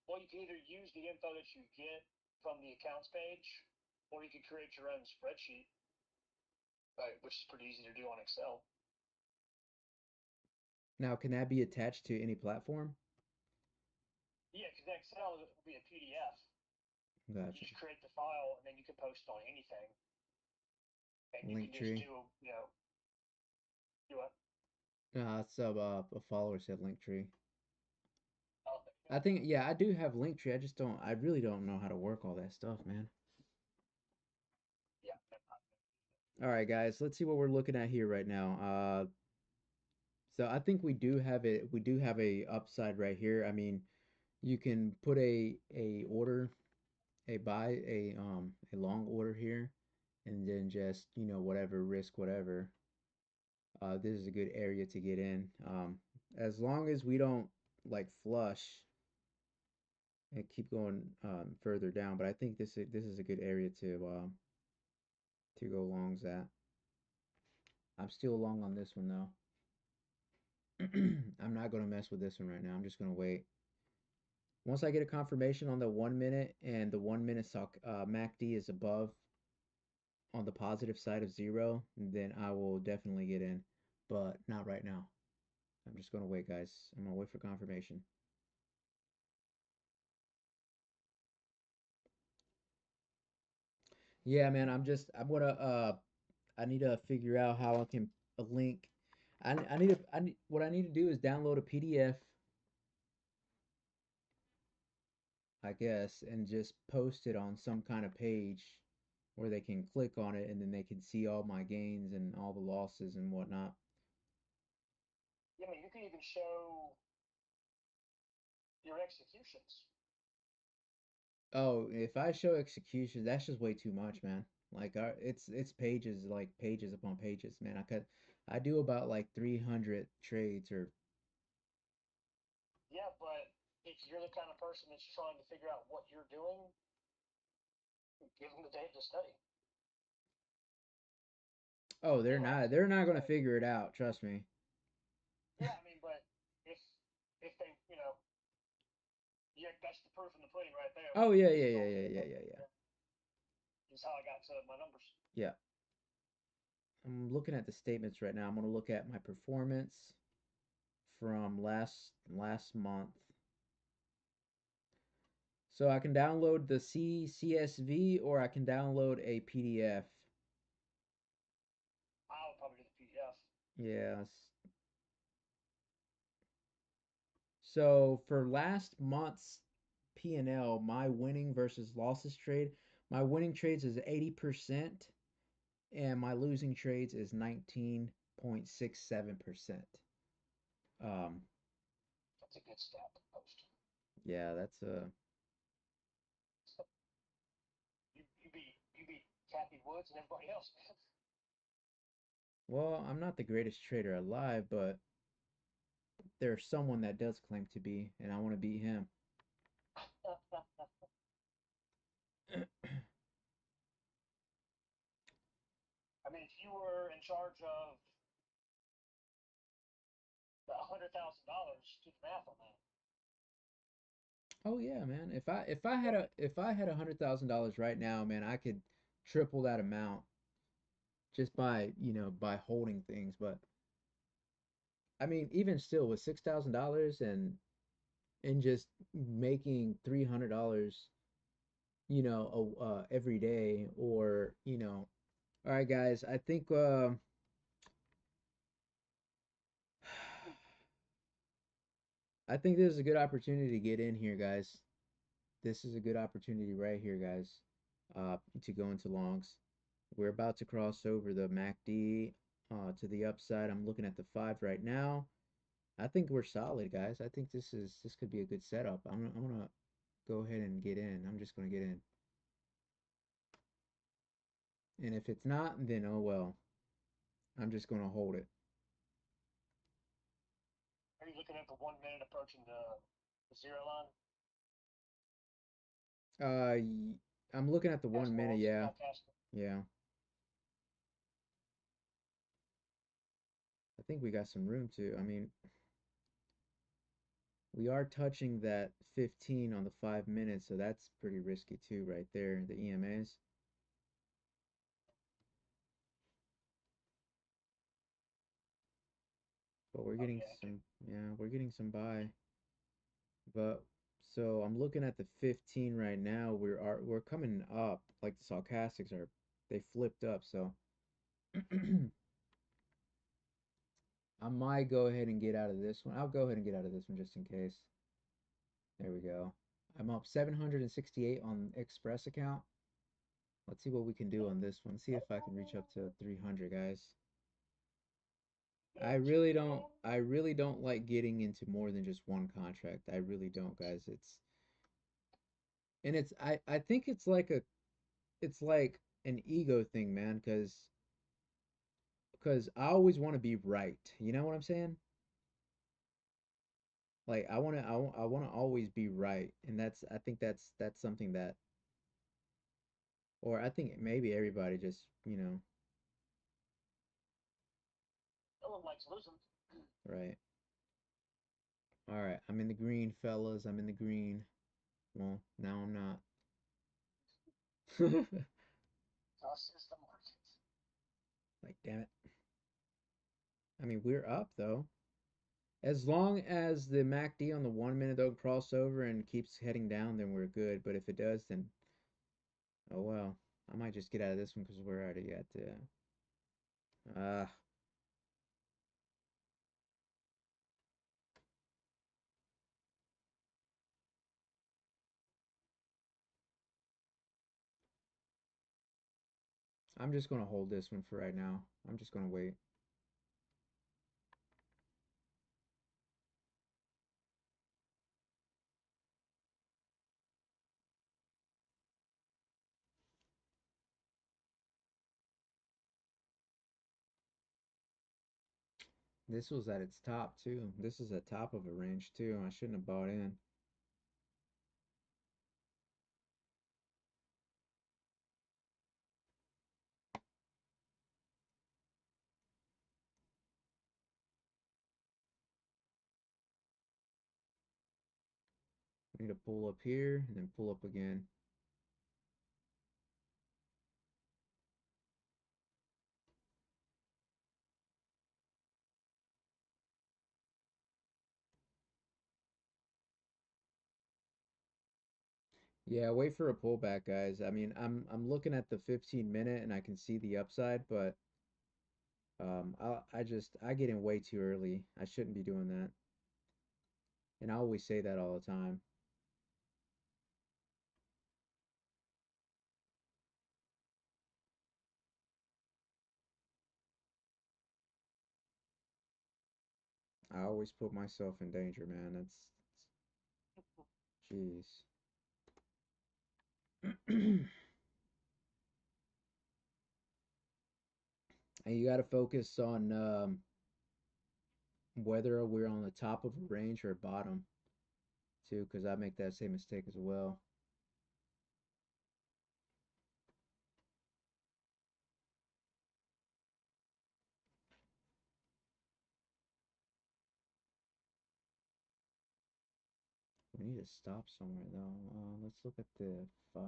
[SPEAKER 2] Well, you can either use the info that you get from the accounts page, or you can create your own spreadsheet, which is pretty easy to do on Excel.
[SPEAKER 1] Now, can that be attached to any platform?
[SPEAKER 2] Yeah, because Excel will be a PDF. You
[SPEAKER 1] Gotcha.
[SPEAKER 2] just create the file, and then you can post on anything, and you can
[SPEAKER 1] Link
[SPEAKER 2] just
[SPEAKER 1] tree.
[SPEAKER 2] do do a
[SPEAKER 1] A follower said link tree.
[SPEAKER 2] oh,
[SPEAKER 1] I think yeah, I do have Linktree. I really don't know how to work all that stuff, man.
[SPEAKER 2] yeah.
[SPEAKER 1] All right, guys, let's see what we're looking at here right now. So I think we do have it. We do have a upside right here. I mean, you can put a order, a long order here, and then just whatever risk whatever. This is a good area to get in. As long as we don't like flush and keep going further down, but I think this is a good area to go longs at. I'm still long on this one though. I'm not gonna mess with this one right now. I'm just gonna wait. Once I get a confirmation on the 1 minute and the 1 minute stock MACD is above on the positive side of zero, then I will definitely get in. But not right now. I'm just gonna wait, guys. I'm gonna wait for confirmation. Yeah, man. I need to figure out how I can link. I need to what I need to do is download a PDF, I guess, and just post it on some kind of page where they can click on it and then they can see all my gains and all the losses and whatnot.
[SPEAKER 2] Yeah, I mean, you can even show your executions.
[SPEAKER 1] Oh, if I show execution, that's just way too much, man. Like it's pages, like pages upon pages, man. I do about like 300 trades or
[SPEAKER 2] Yeah, but if you're the kind of person that's trying to figure out what you're doing, give them the data to study.
[SPEAKER 1] oh,
[SPEAKER 2] They don't have to.
[SPEAKER 1] they're not
[SPEAKER 2] It's
[SPEAKER 1] gonna
[SPEAKER 2] like,
[SPEAKER 1] figure it out, trust me.
[SPEAKER 2] yeah, I mean, but if if they, yeah, that's the proof in the pudding right there.
[SPEAKER 1] Oh
[SPEAKER 2] When
[SPEAKER 1] yeah,
[SPEAKER 2] this
[SPEAKER 1] yeah,
[SPEAKER 2] is
[SPEAKER 1] yeah,
[SPEAKER 2] all
[SPEAKER 1] yeah,
[SPEAKER 2] said and
[SPEAKER 1] yeah,
[SPEAKER 2] done,
[SPEAKER 1] yeah, yeah.
[SPEAKER 2] is how I got to my numbers.
[SPEAKER 1] Yeah. I'm looking at the statements right now. I'm gonna look at my performance from last month. So I can download the CSV or I can download a PDF.
[SPEAKER 2] I would probably do the PDF.
[SPEAKER 1] Yes. So for last month's P&L, my winning versus losses trade, my winning trades is 80% and my losing trades is 19.67%. Um,
[SPEAKER 2] That's a good stat to post.
[SPEAKER 1] yeah, that's
[SPEAKER 2] So you beat Kathy Woods and everybody else, man.
[SPEAKER 1] well, I'm not the greatest trader alive, but there's someone that does claim to be, and I want to beat him.
[SPEAKER 2] I mean, if you were in charge of $100,000, do the math on that.
[SPEAKER 1] Oh yeah, man. If I had $100,000 right now, man, I could triple that amount just by by holding things. But I mean, even still, with $6,000 and just making $300, every day, or all right, guys, I think I think this is a good opportunity to get in here, guys. This is a good opportunity right here, guys, to go into longs. We're about to cross over the MACD to the upside. I'm looking at the 5 right now. I think we're solid, guys. I think this could be a good setup. I'm gonna go ahead and get in. I'm just gonna get in. And if it's not, then oh well. I'm just gonna hold it.
[SPEAKER 2] Are you looking at the 1 minute approaching the zero line
[SPEAKER 1] I'm looking at the
[SPEAKER 2] as
[SPEAKER 1] 1 minute.
[SPEAKER 2] well as
[SPEAKER 1] Yeah,
[SPEAKER 2] forecasting?
[SPEAKER 1] yeah. I think we got some room to. I mean, we are touching that 15 on the 5 minutes, so that's pretty risky too, right there. The EMAs, but we're
[SPEAKER 2] Oh
[SPEAKER 1] getting
[SPEAKER 2] yeah,
[SPEAKER 1] some. Yeah, we're getting some buy. But So I'm looking at the 15 right now. We're coming up like the stochastics are they flipped up. So I might go ahead and get out of this one. I'll go ahead and get out of this one just in case. There we go. I'm up 768 on Express account. Let's see what we can do on this one. See if I can reach up to 300, guys. I really don't like getting into more than just one contract. I really don't, guys. I think it's like an ego thing, man, because I always want to be right. You know what I'm saying? Like I want to always be right, and I think that's something that, or I think maybe everybody just,
[SPEAKER 2] No one likes losing.
[SPEAKER 1] right. All right, I'm in the green, fellas. I'm in the green. Well, now I'm not.
[SPEAKER 2] Thus is the market.
[SPEAKER 1] Like, damn it. I mean, we're up though. As long as the MACD on the 1 minute don't cross over and keeps heading down, then we're good. But if it does, then oh well. I might just get out of this one because we're already at uh I'm just gonna hold this one for right now. I'm just gonna wait. This was at its top too. This is at top of a range too. I shouldn't have bought in. I need to pull up here and then pull up again. Yeah, wait for a pullback, guys. I mean, I'm looking at the 15 minute and I can see the upside, but I get in way too early. I shouldn't be doing that. And I always say that all the time. I always put myself in danger, man. Jeez. And you got to focus on whether we're on the top of a range or bottom too, because I make that same mistake as well. We need to stop somewhere though. Let's look at the 5.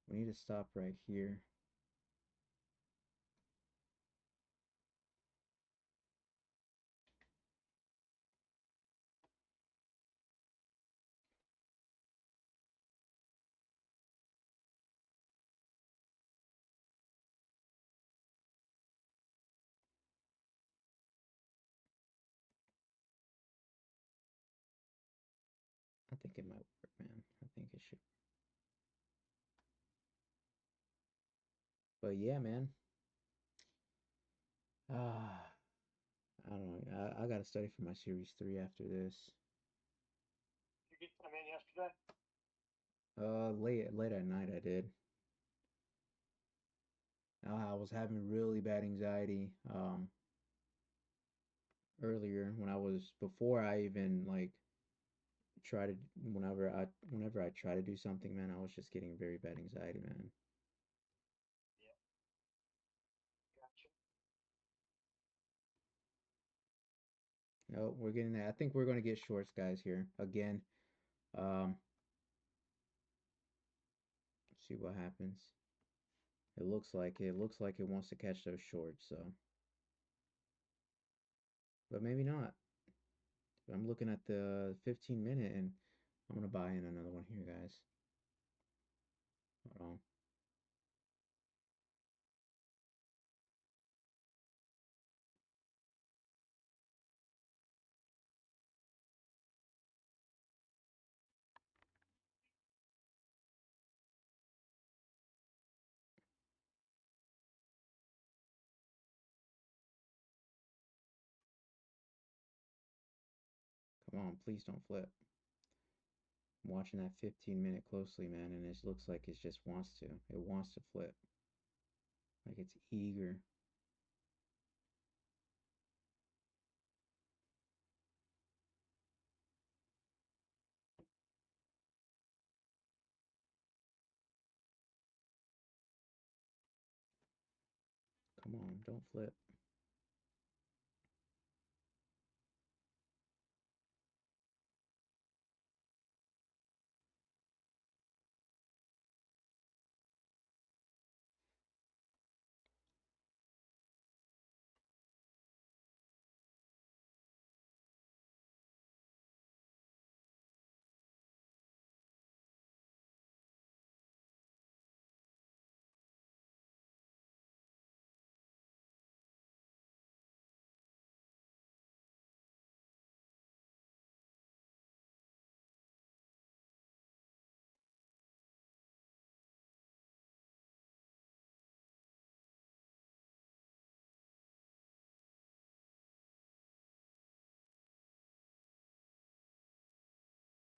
[SPEAKER 1] We need to stop right here. I think it might work, man. I think it should. But yeah, man. Ah, I don't know. I gotta study for my series 3 after this.
[SPEAKER 2] You get them in yesterday.
[SPEAKER 1] Late at night I did. I was having really bad anxiety earlier when I was before I even like try to whenever I try to do something, man, I was just getting very bad anxiety, man.
[SPEAKER 2] Yeah, gotcha.
[SPEAKER 1] No, we're getting that. I think we're gonna get shorts, guys, here again. Um, see what happens. It looks like it wants to catch those shorts, so but maybe not. I'm looking at the 15 minute and I'm gonna buy in another one here, guys. Hold on. Come on, please don't flip. I'm watching that 15 minute closely, man, and it looks like it just wants to. It wants to flip. Like it's eager. Come on, don't flip.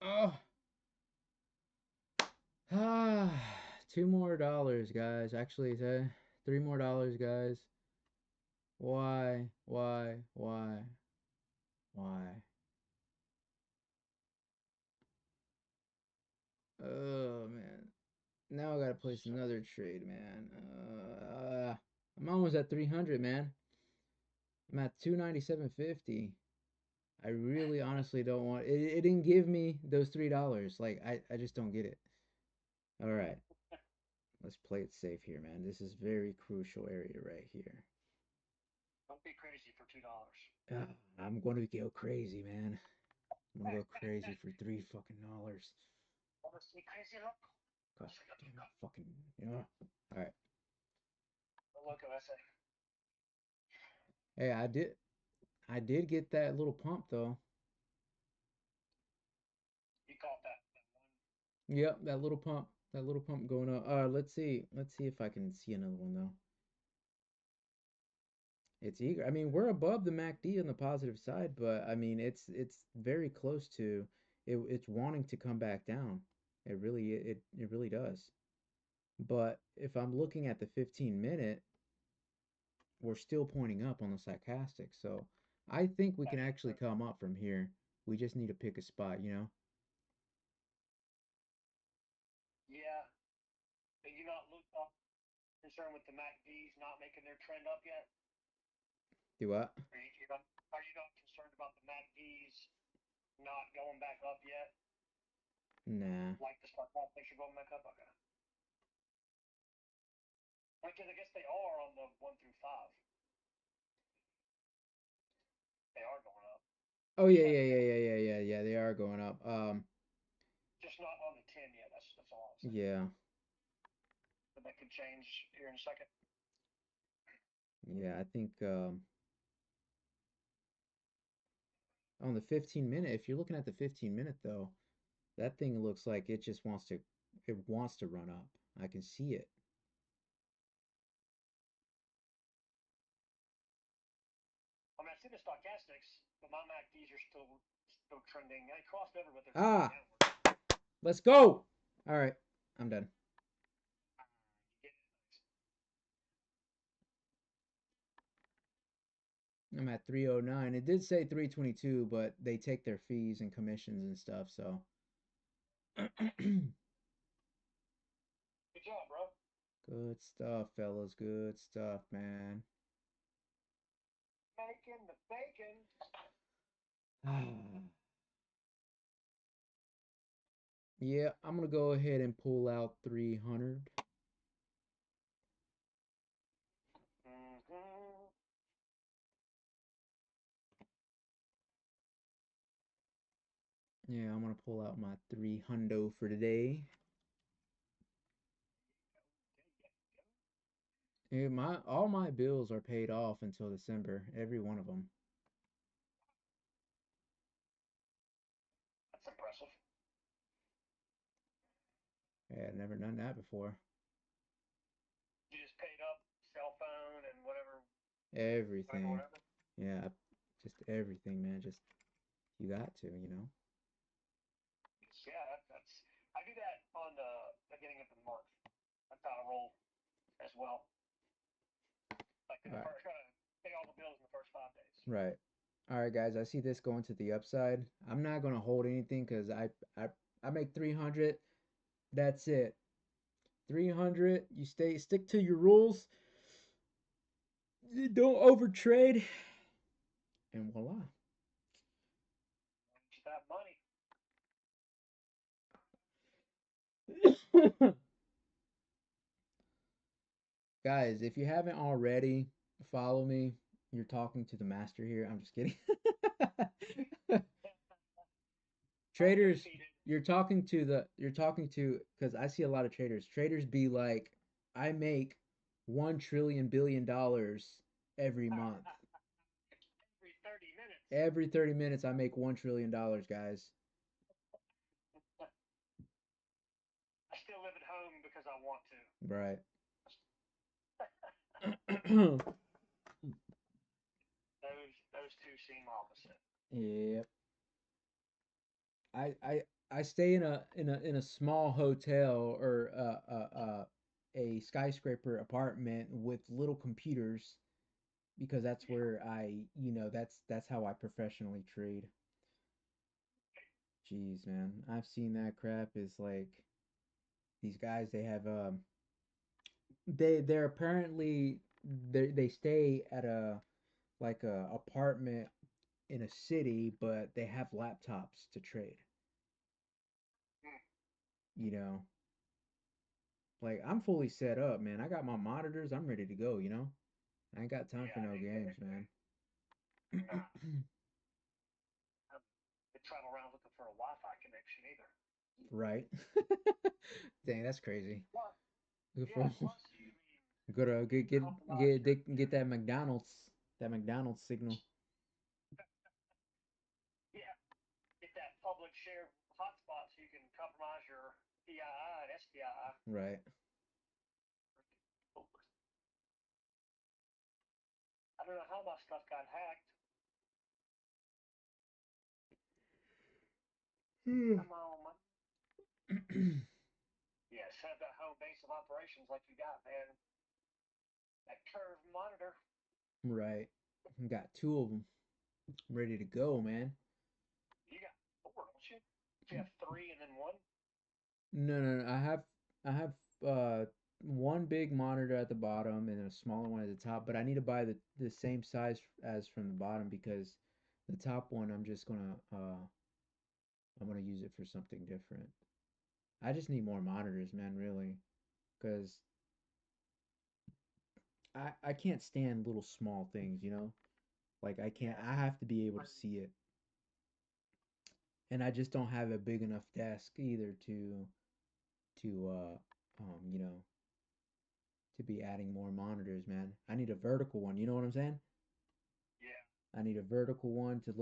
[SPEAKER 1] Oh, ah, $2 more, guys. Actually, $3 more, guys. Why? Why? Why? Why? Oh man. Now I gotta place another trade, man. I'm almost at 300, man. I'm at 297.50. I really honestly don't want it. It didn't give me those $3. Like I just don't get it. All right. Let's play it safe here, man. This is very crucial area right here.
[SPEAKER 2] Don't be crazy for $2.
[SPEAKER 1] I'm going to go crazy, man. I'm gonna go crazy for $3 fucking.
[SPEAKER 2] Want to see crazy look?
[SPEAKER 1] God damn it, fucking yeah. All right.
[SPEAKER 2] Look at I say.
[SPEAKER 1] Hey, I did get that little pump though.
[SPEAKER 2] You caught that one.
[SPEAKER 1] Yep, that little pump going up. Let's see if I can see another one though. It's eager. I mean, we're above the MACD on the positive side, but I mean, it's very close to it. It's wanting to come back down. It really does. But if I'm looking at the 15 minute, we're still pointing up on the stochastic. So I think we can actually come up from here. We just need to pick a spot, you know?
[SPEAKER 2] Yeah. Are you not concerned with the MACDs not making their trend up yet?
[SPEAKER 1] Do what?
[SPEAKER 2] Are you not concerned about the MACDs not going back up yet?
[SPEAKER 1] Nah.
[SPEAKER 2] Like the stock market are going back up? Okay. Because I guess they are on the 1 through 5. They are going up.
[SPEAKER 1] Oh yeah. They are going up.
[SPEAKER 2] Just not on the 10 yet. That's all I'm saying.
[SPEAKER 1] Yeah.
[SPEAKER 2] But that could change here in a second.
[SPEAKER 1] Yeah, I think on the 15 minute, if you're looking at the 15 minute though, that thing looks like it wants to run up. I can see it.
[SPEAKER 2] I mean, I see the stochastics, but my MACDs are still trending. They crossed over, but they're trending
[SPEAKER 1] Ah,
[SPEAKER 2] downward.
[SPEAKER 1] let's go. All right, I'm done. I'm at 309. It did say 322, but they take their fees and commissions and stuff, so
[SPEAKER 2] Good job, bro.
[SPEAKER 1] good stuff, fellas. Good stuff, man.
[SPEAKER 2] Making the bacon.
[SPEAKER 1] Yeah, I'm gonna go ahead and pull out 300.
[SPEAKER 2] Mm-hmm.
[SPEAKER 1] Yeah, I'm gonna pull out my three hundo for today. Yeah, my all my bills are paid off until December, every one of them.
[SPEAKER 2] That's impressive.
[SPEAKER 1] Yeah, I've never done that before.
[SPEAKER 2] You just paid up cell phone and whatever, whatever,
[SPEAKER 1] Everything.
[SPEAKER 2] whatever.
[SPEAKER 1] Yeah, just everything, man. Just you got to, you know.
[SPEAKER 2] Yeah, that's I do that on the beginning of the month. That's how I roll as well. Like in
[SPEAKER 1] All
[SPEAKER 2] the
[SPEAKER 1] right.
[SPEAKER 2] first, gotta pay all the bills in the first 5 days.
[SPEAKER 1] Right. All right, guys. I see this going to the upside. I'm not gonna hold anything because I I make 300. That's it. 300. You stick to your rules. You don't overtrade, and voila.
[SPEAKER 2] Manage that money.
[SPEAKER 1] Guys, if you haven't already, follow me. You're talking to the master here. I'm just kidding. Traders,
[SPEAKER 2] Undefeated.
[SPEAKER 1] you're talking to because I see a lot of traders. Traders be like, I make 1 trillion billion dollars every month.
[SPEAKER 2] Every 30 minutes.
[SPEAKER 1] Every 30 minutes, I make $1 trillion, guys.
[SPEAKER 2] I still live at home because I want to.
[SPEAKER 1] Right.
[SPEAKER 2] Those two seem opposite.
[SPEAKER 1] Yep. I stay in a small hotel or a skyscraper apartment with little computers because that's
[SPEAKER 2] Yeah.
[SPEAKER 1] where that's how I professionally trade. Jeez, man, I've seen that crap. Is like these guys they have they're apparently they stay at a like a apartment in a city, but they have laptops to trade.
[SPEAKER 2] Mm.
[SPEAKER 1] You know, like I'm fully set up, man. I got my monitors. I'm ready to go. I ain't got time for
[SPEAKER 2] Yeah,
[SPEAKER 1] no games, man.
[SPEAKER 2] nah. I travel around looking for a Wi-Fi connection either.
[SPEAKER 1] Right. Dang, that's crazy.
[SPEAKER 2] Plus,
[SPEAKER 1] Good
[SPEAKER 2] yeah.
[SPEAKER 1] for
[SPEAKER 2] Plus, you mean
[SPEAKER 1] go to
[SPEAKER 2] you can
[SPEAKER 1] get
[SPEAKER 2] compromise
[SPEAKER 1] get
[SPEAKER 2] your
[SPEAKER 1] get that McDonald's signal.
[SPEAKER 2] yeah get that public share hotspot so you can compromise your PII and SPII.
[SPEAKER 1] Right.
[SPEAKER 2] I don't know how my stuff got hacked. Come on, man. Yeah, set up that home base of operations like you got, man. That curve monitor.
[SPEAKER 1] Right. Got two of them ready to go, man.
[SPEAKER 2] You got four, don't you? You have three and then one.
[SPEAKER 1] No, no, no. I have one big monitor at the bottom and a smaller one at the top, but I need to buy the same size as from the bottom because the top one I'm gonna use it for something different. I just need more monitors, man, really, because I can't stand little small things. Like I can't.
[SPEAKER 2] Yeah.
[SPEAKER 1] I have to be able to see it, and I just don't have a big enough desk either to to be adding more monitors, man. I need a vertical one. You know what I'm saying?
[SPEAKER 2] Yeah.
[SPEAKER 1] I need a vertical one to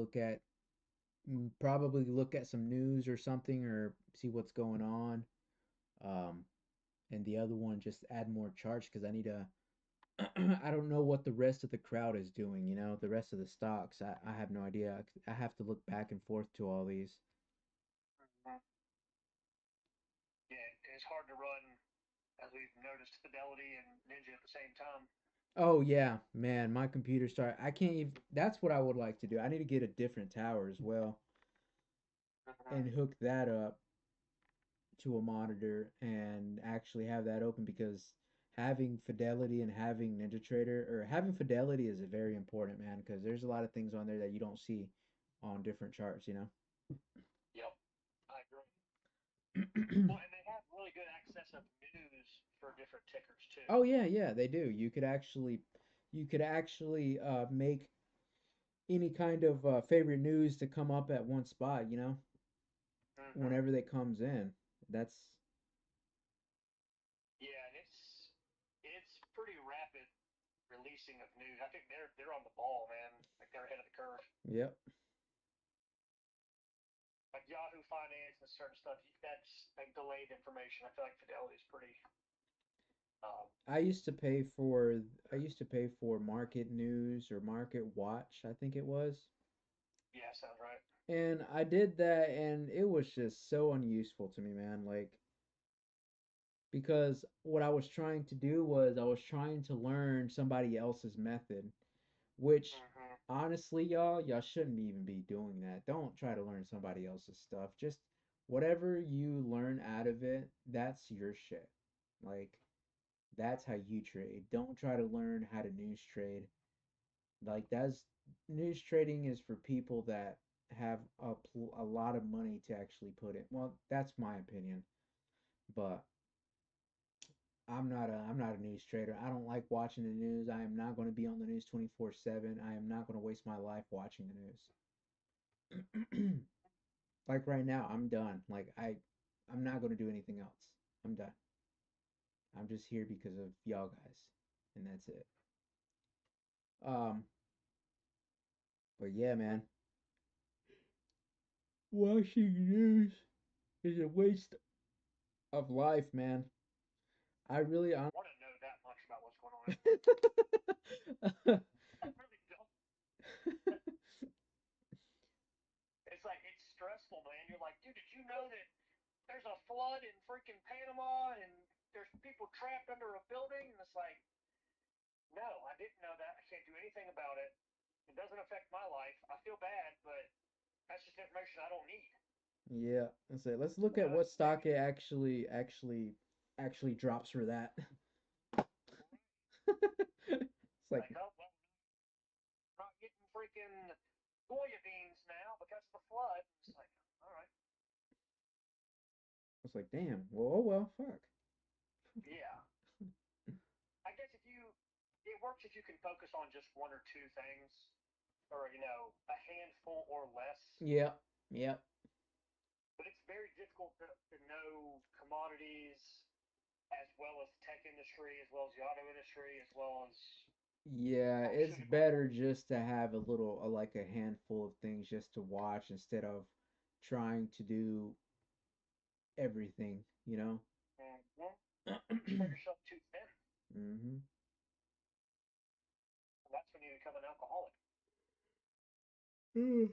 [SPEAKER 1] probably look at some news or something or see what's going on. Um, and the other one just add more charge because I need a I don't know what the rest of the crowd is doing, the rest of the stocks. I have no idea. I have to look back and forth to all these.
[SPEAKER 2] Mhm. Yeah. It's hard to run, as we've noticed, Fidelity and Ninja at the same time.
[SPEAKER 1] Oh yeah, man, my computer start. I can't even. That's what I would like to do. I need to get a different tower as well
[SPEAKER 2] Mhm.
[SPEAKER 1] and hook that up to a monitor and actually have that open because having Fidelity and having NinjaTrader or having Fidelity is a very important, man, because there's a lot of things on there that you don't see on different charts.
[SPEAKER 2] Yep. I agree. Well, and they have really good access of news for different tickers too.
[SPEAKER 1] Oh yeah, yeah, they do. You could actually make any kind of favorite news to come up at one spot.
[SPEAKER 2] Mm-hmm.
[SPEAKER 1] whenever they comes in. That's
[SPEAKER 2] Yeah, and it's pretty rapid releasing of news. I think they're on the ball, man. Like they're ahead of the curve.
[SPEAKER 1] yep.
[SPEAKER 2] Like Yahoo Finance and certain stuff, that's like delayed information. I feel like Fidelity is pretty. Um,
[SPEAKER 1] I used to pay for Market News or Market Watch, I think it was.
[SPEAKER 2] yeah, sounds right.
[SPEAKER 1] And I did that and it was just so unuseful to me, man. Like because what I was trying to do was I was trying to learn somebody else's method, which
[SPEAKER 2] Mm-hmm.
[SPEAKER 1] honestly, y'all shouldn't even be doing that. Don't try to learn somebody else's stuff. Just whatever you learn out of it, that's your shit. Like that's how you trade. Don't try to learn how to news trade. Like that's news trading is for people that have a lot of money to actually put in. Well, that's my opinion, but I'm not a news trader. I don't like watching the news. I am not going to be on the news 24/7. I am not going to waste my life watching the news. Like right now, I'm done. I'm not going to do anything else. I'm done. I'm just here because of y'all guys, and that's it. Um, but yeah, man, watching news is a waste of life, man. I really
[SPEAKER 2] I
[SPEAKER 1] on.
[SPEAKER 2] want to know that much about what's going on in the world. I really don't. It's like it's stressful, man. You're like, dude, did you know that there's a flood in freaking Panama and there's people trapped under a building? And it's like, no, I didn't know that. I can't do anything about it. It doesn't affect my life. I feel bad, but that's just information I don't need.
[SPEAKER 1] Yeah, let's say let's look
[SPEAKER 2] You
[SPEAKER 1] at
[SPEAKER 2] know,
[SPEAKER 1] what stock
[SPEAKER 2] maybe
[SPEAKER 1] it actually drops for that. It's like
[SPEAKER 2] like, oh, well, we're not getting freaking soya beans now because of the flood. It's like, all right,
[SPEAKER 1] it's like damn. Well, oh well, fuck.
[SPEAKER 2] yeah. I guess it works if you can focus on just one or two things, or a handful or less.
[SPEAKER 1] Yeah, yeah,
[SPEAKER 2] But it's very difficult to know commodities as well as the tech industry, as well as the auto industry, as well as
[SPEAKER 1] yeah. It's
[SPEAKER 2] pharmaceutical.
[SPEAKER 1] better just to have a little, like a handful of things just to watch instead of trying to do everything. You know.
[SPEAKER 2] Mm-hmm. You spread yourself too thin,
[SPEAKER 1] Mm-hmm.
[SPEAKER 2] and that's when you become an alcoholic
[SPEAKER 1] You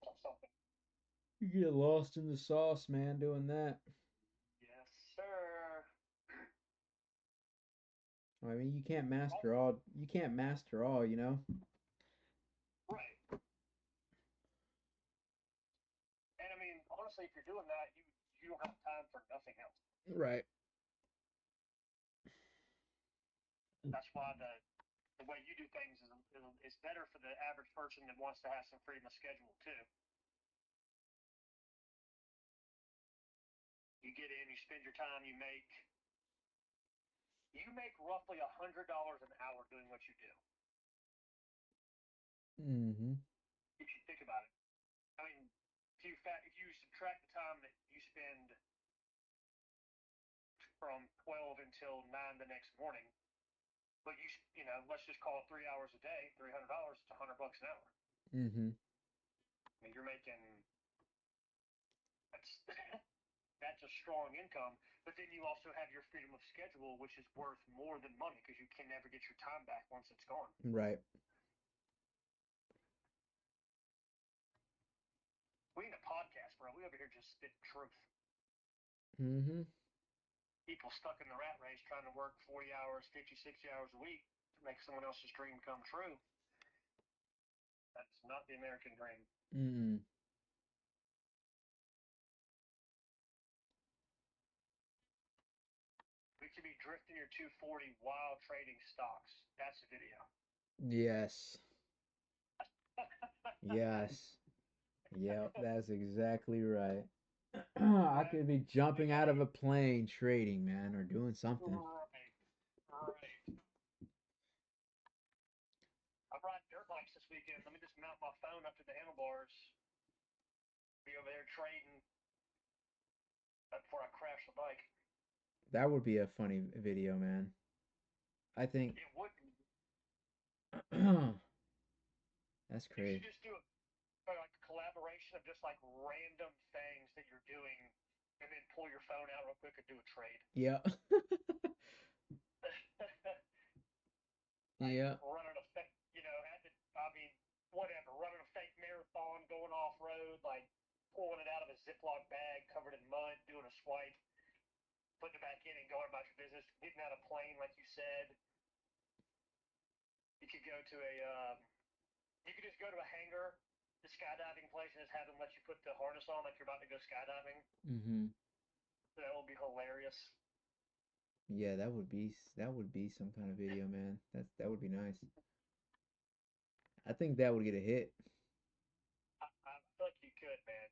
[SPEAKER 2] or something.
[SPEAKER 1] get lost in the sauce, man, doing that.
[SPEAKER 2] Yes, sir.
[SPEAKER 1] I mean, you can't master
[SPEAKER 2] Also,
[SPEAKER 1] all. You can't master all, you know.
[SPEAKER 2] right. And I mean, honestly, if you're doing that, you don't have time for nothing else.
[SPEAKER 1] Right.
[SPEAKER 2] That's why the way you do things is better for the average person that wants to have some freedom of schedule too. You get in, you spend your time, you make roughly $100 an hour doing what you do.
[SPEAKER 1] Mm-hmm.
[SPEAKER 2] If you think about it, I mean, if you subtract the time that you spend from 12 until 9 the next morning, but let's just call it 3 hours a day, $300, it's $100 an hour.
[SPEAKER 1] Mm-hmm.
[SPEAKER 2] I mean, you're making that's that's a strong income. But then you also have your freedom of schedule, which is worth more than money because you can never get your time back once it's gone.
[SPEAKER 1] Right.
[SPEAKER 2] We need a podcast, bro. We over here just spit truth.
[SPEAKER 1] Mm-hmm.
[SPEAKER 2] People stuck in the rat race trying to work 40 hours, 50, 60 hours a week to make someone else's dream come true. That's not the American dream.
[SPEAKER 1] Mm-hmm.
[SPEAKER 2] We could be drifting your 240 while trading stocks. That's a video.
[SPEAKER 1] Yes. Yes. Yep, that's exactly right. I
[SPEAKER 2] That's
[SPEAKER 1] could be
[SPEAKER 2] exactly
[SPEAKER 1] jumping out of
[SPEAKER 2] right.
[SPEAKER 1] a plane trading, man, or doing something.
[SPEAKER 2] Right. Right. I'm riding dirt bikes this weekend. Let me just mount my phone up to the handlebars. Be over there trading. before I crashed the bike.
[SPEAKER 1] That would be a funny video, man. I think
[SPEAKER 2] It would.
[SPEAKER 1] that's
[SPEAKER 2] You should
[SPEAKER 1] crazy.
[SPEAKER 2] just do a like a collaboration of just like random things that you're doing, and then pull your phone out real quick and do a trade.
[SPEAKER 1] Yeah.
[SPEAKER 2] Like
[SPEAKER 1] Yeah.
[SPEAKER 2] running a fake, I mean, whatever, running a fake marathon, going off road, like pulling it out of a Ziploc bag covered in mud, doing a swipe, putting it back in and going about your business, getting out of a plane, like you said. You could go to you could just go to a hangar, the skydiving place, and just have them let you put the harness on like you're about to go skydiving.
[SPEAKER 1] Hmm.
[SPEAKER 2] That would be hilarious.
[SPEAKER 1] Yeah, that would be some kind of video, man. That would be nice. I think that would get a hit.
[SPEAKER 2] I feel like you could, man.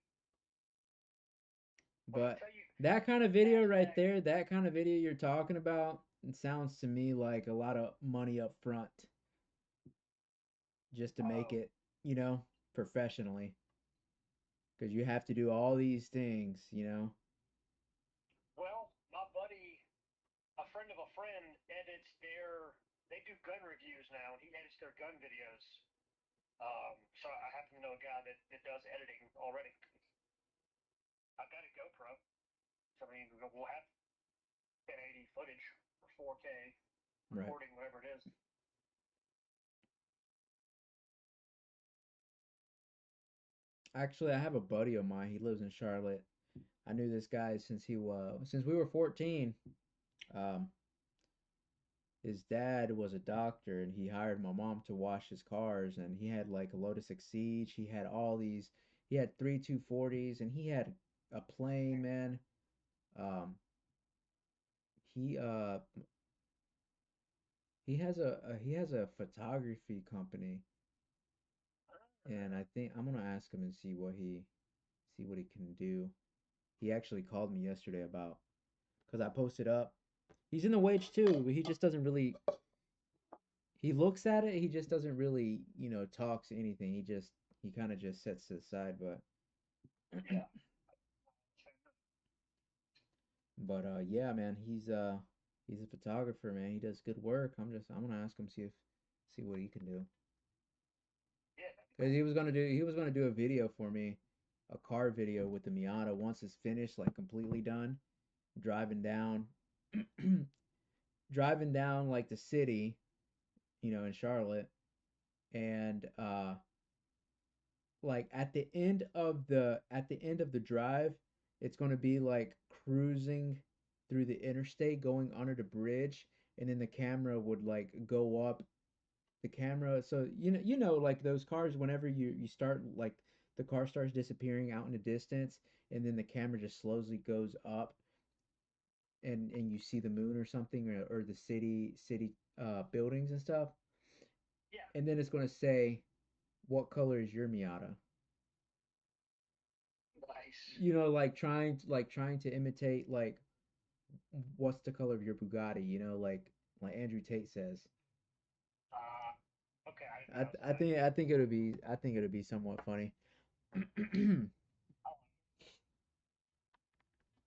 [SPEAKER 2] When I
[SPEAKER 1] But
[SPEAKER 2] tell you,
[SPEAKER 1] that kind of video right
[SPEAKER 2] hashtag,
[SPEAKER 1] there, that kind of video you're talking about, it sounds to me like a lot of money up front just to make
[SPEAKER 2] oh,
[SPEAKER 1] it, you know, professionally. Because you have to do all these things.
[SPEAKER 2] well, my buddy, a friend of a friend, edits they do gun reviews now, and he edits their gun videos. So I happen to know a guy that does editing already. I've got a GoPro, so I mean, we'll have 1080 footage or 4K
[SPEAKER 1] Right.
[SPEAKER 2] recording, whatever it is.
[SPEAKER 1] Actually, I have a buddy of mine. He lives in Charlotte. I knew this guy since we were 14. Um, his dad was a doctor and he hired my mom to wash his cars and he had like a Lotus Exige. He had three 240s and he had a plane, man. Um, he he has a photography company and I think I'm gonna ask him and see what he can do. He actually called me yesterday about because I posted up. He's in the wage too, but he just doesn't really. He looks at it. He just doesn't really, talks anything. He kind of just sets to the side. But
[SPEAKER 2] Yeah.
[SPEAKER 1] yeah, man, he's a photographer, man. He does good work. I'm gonna ask him see what he can do.
[SPEAKER 2] Yeah, that'd be
[SPEAKER 1] Cause
[SPEAKER 2] cool.
[SPEAKER 1] he was gonna do a video for me, a car video with the Miata once it's finished, like completely done, driving down, driving down like the city, in Charlotte, and like at the end of the drive, it's going to be like cruising through the interstate going under the bridge, and then the camera would like go up the camera. So like those cars, whenever you start, like the car starts disappearing out in the distance, and then the camera just slowly goes up, and you see the moon or something, or the city buildings and stuff,
[SPEAKER 2] Yeah.
[SPEAKER 1] and then it's going to say, what color is your Miata?
[SPEAKER 2] Nice.
[SPEAKER 1] Like trying to imitate, like, what's the color of your Bugatti, like Andrew Tate says.
[SPEAKER 2] Okay, I didn't
[SPEAKER 1] I
[SPEAKER 2] know
[SPEAKER 1] th-
[SPEAKER 2] that was a
[SPEAKER 1] I
[SPEAKER 2] thing.
[SPEAKER 1] think I think it'll be somewhat funny.
[SPEAKER 2] I like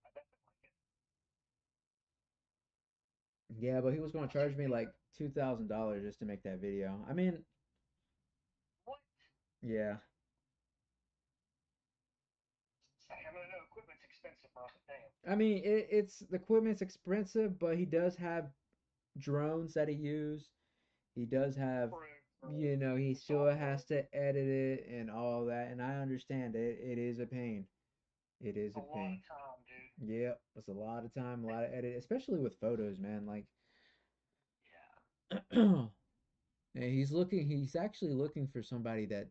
[SPEAKER 2] I definitely like it.
[SPEAKER 1] Yeah, but he was going to
[SPEAKER 2] What's your
[SPEAKER 1] charge me like
[SPEAKER 2] favorite?
[SPEAKER 1] $2,000 just to make that video. I mean,
[SPEAKER 2] What?
[SPEAKER 1] yeah.
[SPEAKER 2] I mean, I know equipment's expensive, bro. Damn.
[SPEAKER 1] I mean, it's the equipment's expensive, but he does have drones that he use. He does have,
[SPEAKER 2] True, true.
[SPEAKER 1] he
[SPEAKER 2] Some
[SPEAKER 1] still
[SPEAKER 2] software.
[SPEAKER 1] has to edit it and all that, and I understand it. It is a pain. It is
[SPEAKER 2] It's
[SPEAKER 1] a
[SPEAKER 2] a lot
[SPEAKER 1] pain.
[SPEAKER 2] of time, dude.
[SPEAKER 1] Yep, it's a lot of time, a lot of edit, especially with photos, man. Like,
[SPEAKER 2] Yeah.
[SPEAKER 1] and he's actually looking for somebody that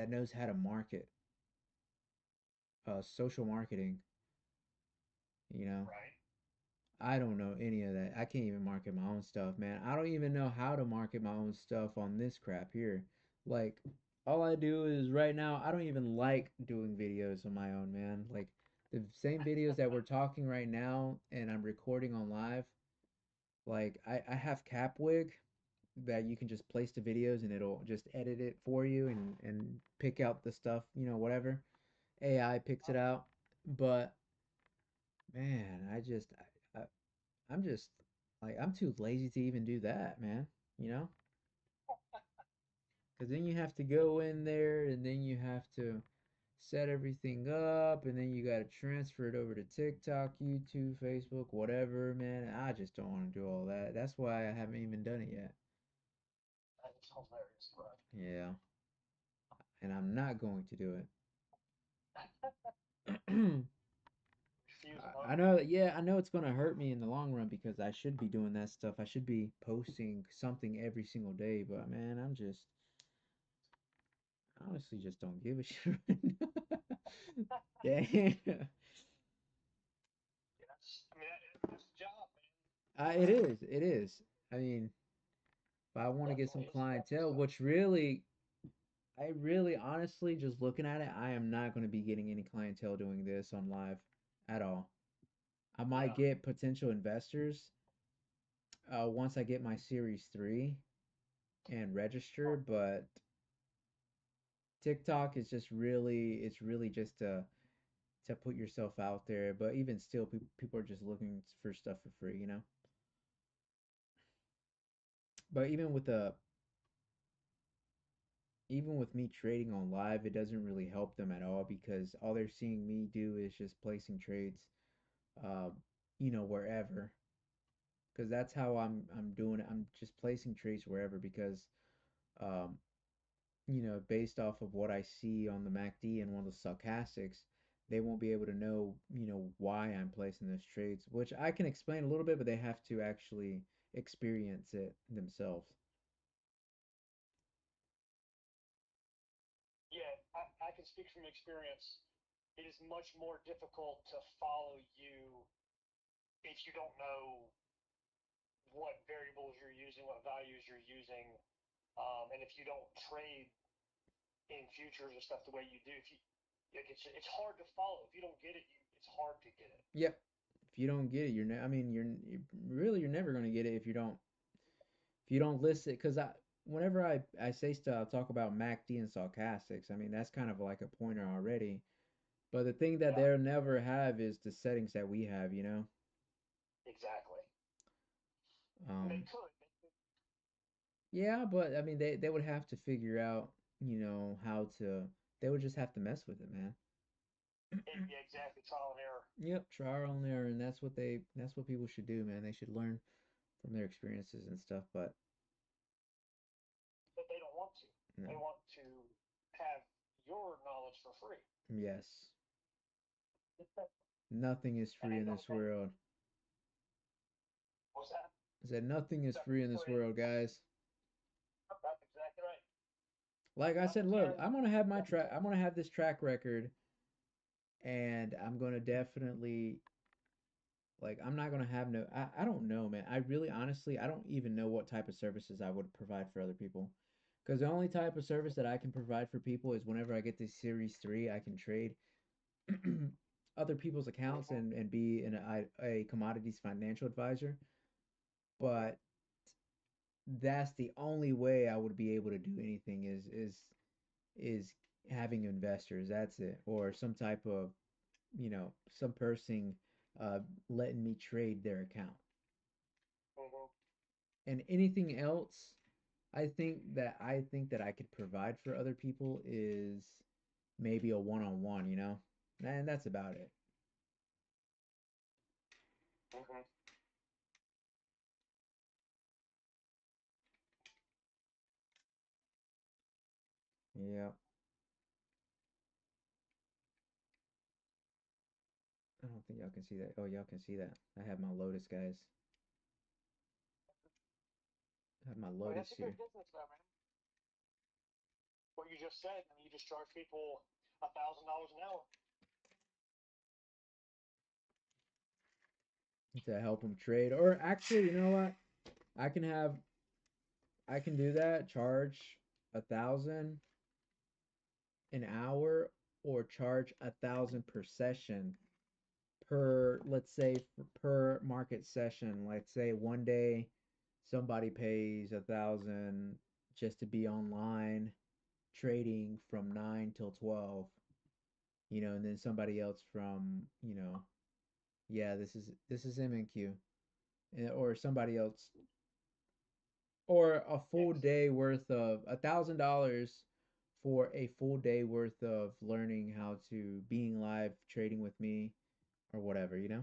[SPEAKER 1] knows how to market, social marketing. You know,
[SPEAKER 2] Right.
[SPEAKER 1] I don't know any of that. I can't even market my own stuff, man. I don't even know how to market my own stuff on this crap here. Like, all I do is right now, I don't even like doing videos on my own, man. Like, the same videos that we're talking right now and I'm recording on live, like, I have Capwig that you can just place the videos and it'll just edit it for you and pick out the stuff, whatever. AI picks it out. But Man, I'm just like I'm too lazy to even do that, man. You know? Because then you have to go in there and then you have to set everything up and then you got to transfer it over to TikTok, YouTube, Facebook, whatever, man. I just don't want to do all that. That's why I haven't even done it yet.
[SPEAKER 2] That's hilarious, bro.
[SPEAKER 1] Yeah, and I'm not going to do it.
[SPEAKER 2] Refusing, huh?
[SPEAKER 1] I know, yeah, I know it's gonna hurt me in the long run because I should be doing that stuff. I should be posting something every single day, but man, honestly just don't give a shit right now. Damn.
[SPEAKER 2] Yes. I mean, that's the job, man.
[SPEAKER 1] It is, it is. I mean, if I want to get some
[SPEAKER 2] Definitely is the job.
[SPEAKER 1] clientele,
[SPEAKER 2] So,
[SPEAKER 1] which I really, honestly, just looking at it, I am not going to be getting any clientele doing this on live at all. I might
[SPEAKER 2] yeah.
[SPEAKER 1] get potential investors once I get my Series 3 and register, but TikTok is just it's really just to put yourself out there. But even still, people are just looking for stuff for free, you know. But even with me trading on live, it doesn't really help them at all because all they're seeing me do is just placing trades, uh, wherever. Because that's how I'm doing it. I'm just placing trades wherever because um, based off of what I see on the MACD and one of the stochastics, they won't be able to know, why I'm placing those trades, which I can explain a little bit, but they have to actually experience it themselves.
[SPEAKER 2] Yeah, I can speak from experience. It is much more difficult to follow you if you don't know what variables you're using, what values you're using, and if you don't trade in futures or stuff the way you do. If you, like, it's hard to follow. If you don't get it, it's hard to get it.
[SPEAKER 1] Yep. If you don't get it, I mean, you're never going to get it if you don't listen. Because whenever I say stuff, I talk about MACD and stochastics. I mean, that's kind of like a pointer already. But the thing that
[SPEAKER 2] Yeah,
[SPEAKER 1] they'll never have is the settings that we have, you know?
[SPEAKER 2] exactly. And they
[SPEAKER 1] Um,
[SPEAKER 2] could.
[SPEAKER 1] yeah, but I mean, they would have to figure out, how to, they would just have to mess with it, man.
[SPEAKER 2] Yeah, exactly. Trial and error.
[SPEAKER 1] Yep, trial and error, and that's what people should do, man. They should learn from their experiences and stuff, but
[SPEAKER 2] But they don't want to. They
[SPEAKER 1] no.
[SPEAKER 2] want to have your knowledge for free.
[SPEAKER 1] Yes. Nothing is
[SPEAKER 2] And
[SPEAKER 1] free
[SPEAKER 2] they
[SPEAKER 1] in
[SPEAKER 2] don't
[SPEAKER 1] this
[SPEAKER 2] think,
[SPEAKER 1] world.
[SPEAKER 2] what's that?
[SPEAKER 1] I said nothing is free
[SPEAKER 2] Nothing's
[SPEAKER 1] in this
[SPEAKER 2] free.
[SPEAKER 1] world, guys.
[SPEAKER 2] That's exactly right.
[SPEAKER 1] Like I said,
[SPEAKER 2] Nothing's
[SPEAKER 1] look,
[SPEAKER 2] guaranteed.
[SPEAKER 1] I'm gonna have this track record, and I'm gonna definitely like I'm not gonna have no I don't know, man. I really honestly I don't even know what type of services I would provide for other people. Because the only type of service that I can provide for people is whenever I get this Series 3, I can trade other people's accounts
[SPEAKER 2] Mm-hmm,
[SPEAKER 1] and be a commodities financial advisor.
[SPEAKER 2] mm-hmm,
[SPEAKER 1] But that's the only way I would be able to do anything is having investors. That's it. Or some type of, some person uh letting me trade their account.
[SPEAKER 2] mm-hmm.
[SPEAKER 1] And anything else I think that I could provide for other people is maybe a one-on-one, and that's about it.
[SPEAKER 2] Mm-hmm.
[SPEAKER 1] Yeah, I don't think y'all can see that. Oh, y'all can see that. I have my Lotus, guys. I have my
[SPEAKER 2] I mean, that's
[SPEAKER 1] Lotus
[SPEAKER 2] a good
[SPEAKER 1] here.
[SPEAKER 2] business, though, man. What you just said. I mean, you just charge people $1,000 an hour.
[SPEAKER 1] To help them trade. Or actually, you know what? I can have I can do that. Charge 1,000 an hour, or charge 1,000 per session per let's say per market session. Let's say one day somebody pays 1,000 just to be online trading from 9 till 12. And then somebody else from Yeah, this is M&Q or somebody else, or a full
[SPEAKER 2] Yes.
[SPEAKER 1] day worth of $1,000 for a full day worth of learning how to being live trading with me or whatever,
[SPEAKER 2] Hmm.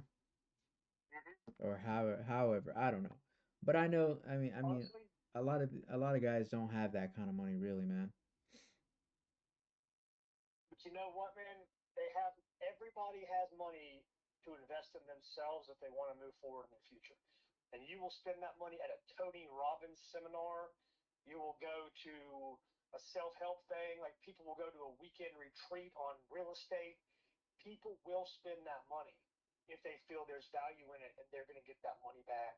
[SPEAKER 1] or however, I don't know. But I mean,
[SPEAKER 2] Honestly,
[SPEAKER 1] a lot of guys don't have that kind of money really, man.
[SPEAKER 2] but you know what, man? They have everybody has money to invest in themselves if they want to move forward in the future. And you will spend that money at a Tony Robbins seminar. You will go to a self-help thing. Like people will go to a weekend retreat on real estate. People will spend that money if they feel there's value in it and they're going to get that money back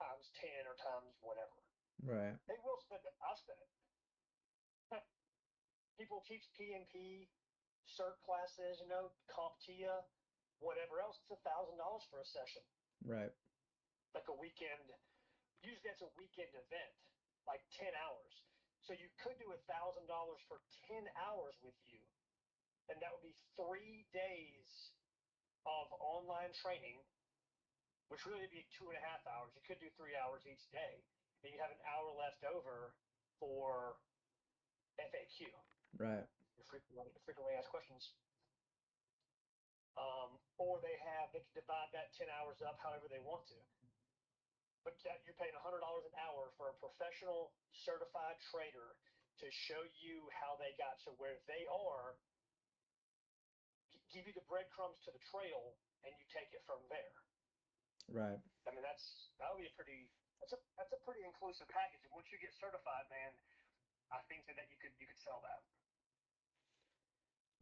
[SPEAKER 2] times 10 or times whatever.
[SPEAKER 1] Right,
[SPEAKER 2] They will spend it. I'll spend it. People teach PNP, cert classes, CompTIA, whatever else. It's $1,000 for a session,
[SPEAKER 1] right,
[SPEAKER 2] like a weekend. Usually that's a weekend event, like 10 hours. So you could do $1,000 for 10 hours with you, and that would be 3 days of online training, which really would be 2.5 hours. You could do 3 hours each day, and you have an hour left over for FAQ,
[SPEAKER 1] right,
[SPEAKER 2] frequently asked questions. Or they can divide that 10 hours up however they want to. But you're paying $100 an hour for a professional certified trader to show you how they got to where they are, give you the breadcrumbs to the trail, and you take it from there.
[SPEAKER 1] right.
[SPEAKER 2] I mean, that would be a pretty that's a pretty inclusive package. And once you get certified, man, I think that you could sell that.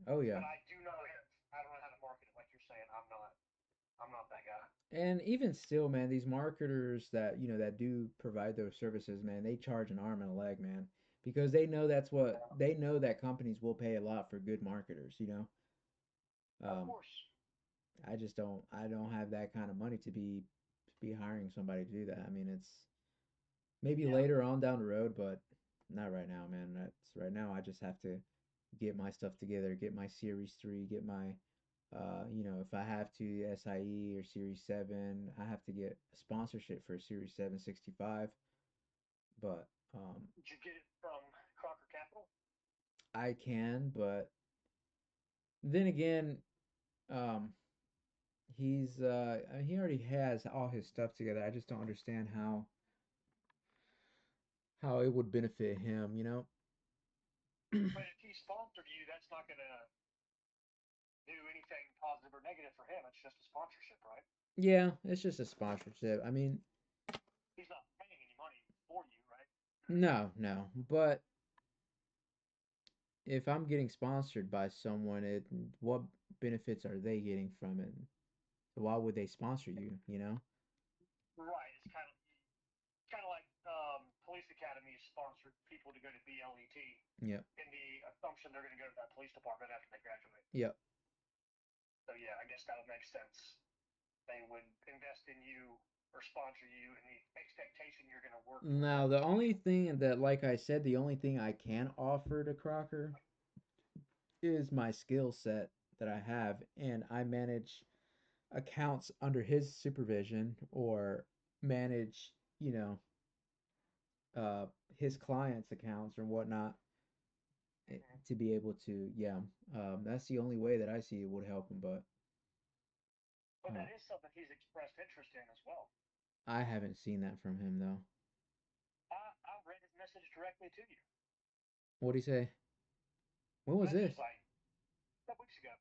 [SPEAKER 1] Oh yeah.
[SPEAKER 2] But I don't know how to market it like you're saying. I'm not that guy.
[SPEAKER 1] And even still, man, these marketers that do provide those services, man, they charge an arm and a leg, man, because they know that companies will pay a lot for good marketers.
[SPEAKER 2] Of
[SPEAKER 1] Um,
[SPEAKER 2] course.
[SPEAKER 1] I don't have that kind of money to be hiring somebody to do that. I mean, it's maybe
[SPEAKER 2] Yeah.
[SPEAKER 1] later on down the road, but not right now, man. That's right now. I just have to get my stuff together, get my Series 3, get my if I have to SIE or Series 7, I have to get a sponsorship for a Series 765. But
[SPEAKER 2] Did you get it from Crocker Capital?
[SPEAKER 1] I can, but then again, um, he already has all his stuff together. I just don't understand how it would benefit him.
[SPEAKER 2] But if he sponsored you, that's not going to do anything positive or negative for him. It's just a sponsorship, right?
[SPEAKER 1] Yeah, it's just a sponsorship. I mean,
[SPEAKER 2] He's not paying any money for you, right?
[SPEAKER 1] no, no, but if I'm getting sponsored by someone, what benefits are they getting from it? Why would they sponsor you?
[SPEAKER 2] Right. It's kind of like police academies sponsored people to go to BLET
[SPEAKER 1] Yep.
[SPEAKER 2] in the assumption they're going to go to that police department after they graduate.
[SPEAKER 1] Yep.
[SPEAKER 2] So yeah, I guess that would make sense. They would invest in you or sponsor you in the expectation you're going to work for
[SPEAKER 1] Now,
[SPEAKER 2] them in
[SPEAKER 1] the
[SPEAKER 2] the
[SPEAKER 1] only
[SPEAKER 2] future.
[SPEAKER 1] thing that, like I said, the only thing I can offer to Crocker is my skill set that I have, and I manage accounts under his supervision or manage, uh, his clients' accounts or whatnot
[SPEAKER 2] Mm-hmm.
[SPEAKER 1] to be able to, yeah, that's the only way that I see it would help him, but
[SPEAKER 2] But
[SPEAKER 1] uh,
[SPEAKER 2] that is something he's expressed interest in as well.
[SPEAKER 1] I haven't seen that from him though.
[SPEAKER 2] I read his message directly to you.
[SPEAKER 1] What'd he say? When
[SPEAKER 2] The
[SPEAKER 1] was
[SPEAKER 2] message was
[SPEAKER 1] this?
[SPEAKER 2] like a couple weeks ago.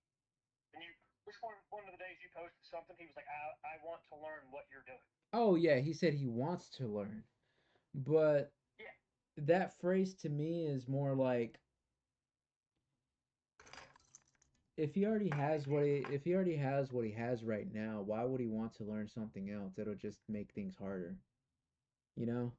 [SPEAKER 2] And which one of the days you posted something, he was like, I want to learn what you're doing.
[SPEAKER 1] Oh yeah, he said he wants to learn, but
[SPEAKER 2] Yeah.
[SPEAKER 1] that phrase to me is more like if he already has what he has right now, why would he want to learn something else? It'll just make things harder, you know?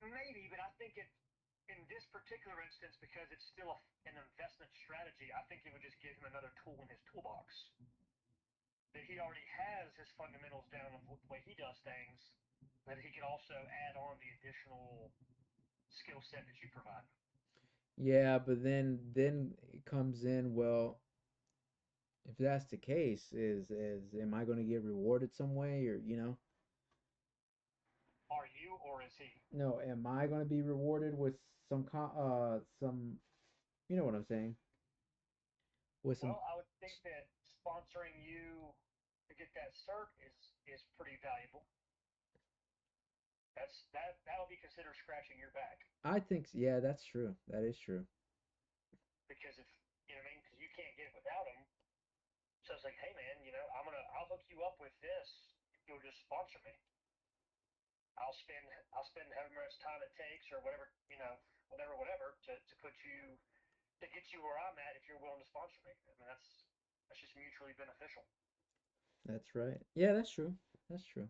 [SPEAKER 2] Maybe, but I think in this particular instance, because it's still an investment strategy, I think it would just give him another tool in his toolbox. That he already has his fundamentals down of the way he does things, that he could also add on the additional skill set that you provide.
[SPEAKER 1] Yeah, but then it comes in, well, if that's the case, is am I going to get rewarded some way, or
[SPEAKER 2] Are you or is he?
[SPEAKER 1] no, am I going to be rewarded with some you know what I'm saying? With some
[SPEAKER 2] Well, I would think that sponsoring you to get that cert is pretty valuable. That'll be considered scratching your back
[SPEAKER 1] I think yeah, that's true. That is true.
[SPEAKER 2] because if you know what I mean, because you can't get it without him. So it's like, hey man, I'll hook you up with this if you'll just sponsor me. I'll spend however much time it takes or whatever whatever to put you to get you where I'm at if you're willing to sponsor me. I mean that's just mutually beneficial.
[SPEAKER 1] That's right. Yeah, that's true. That's true.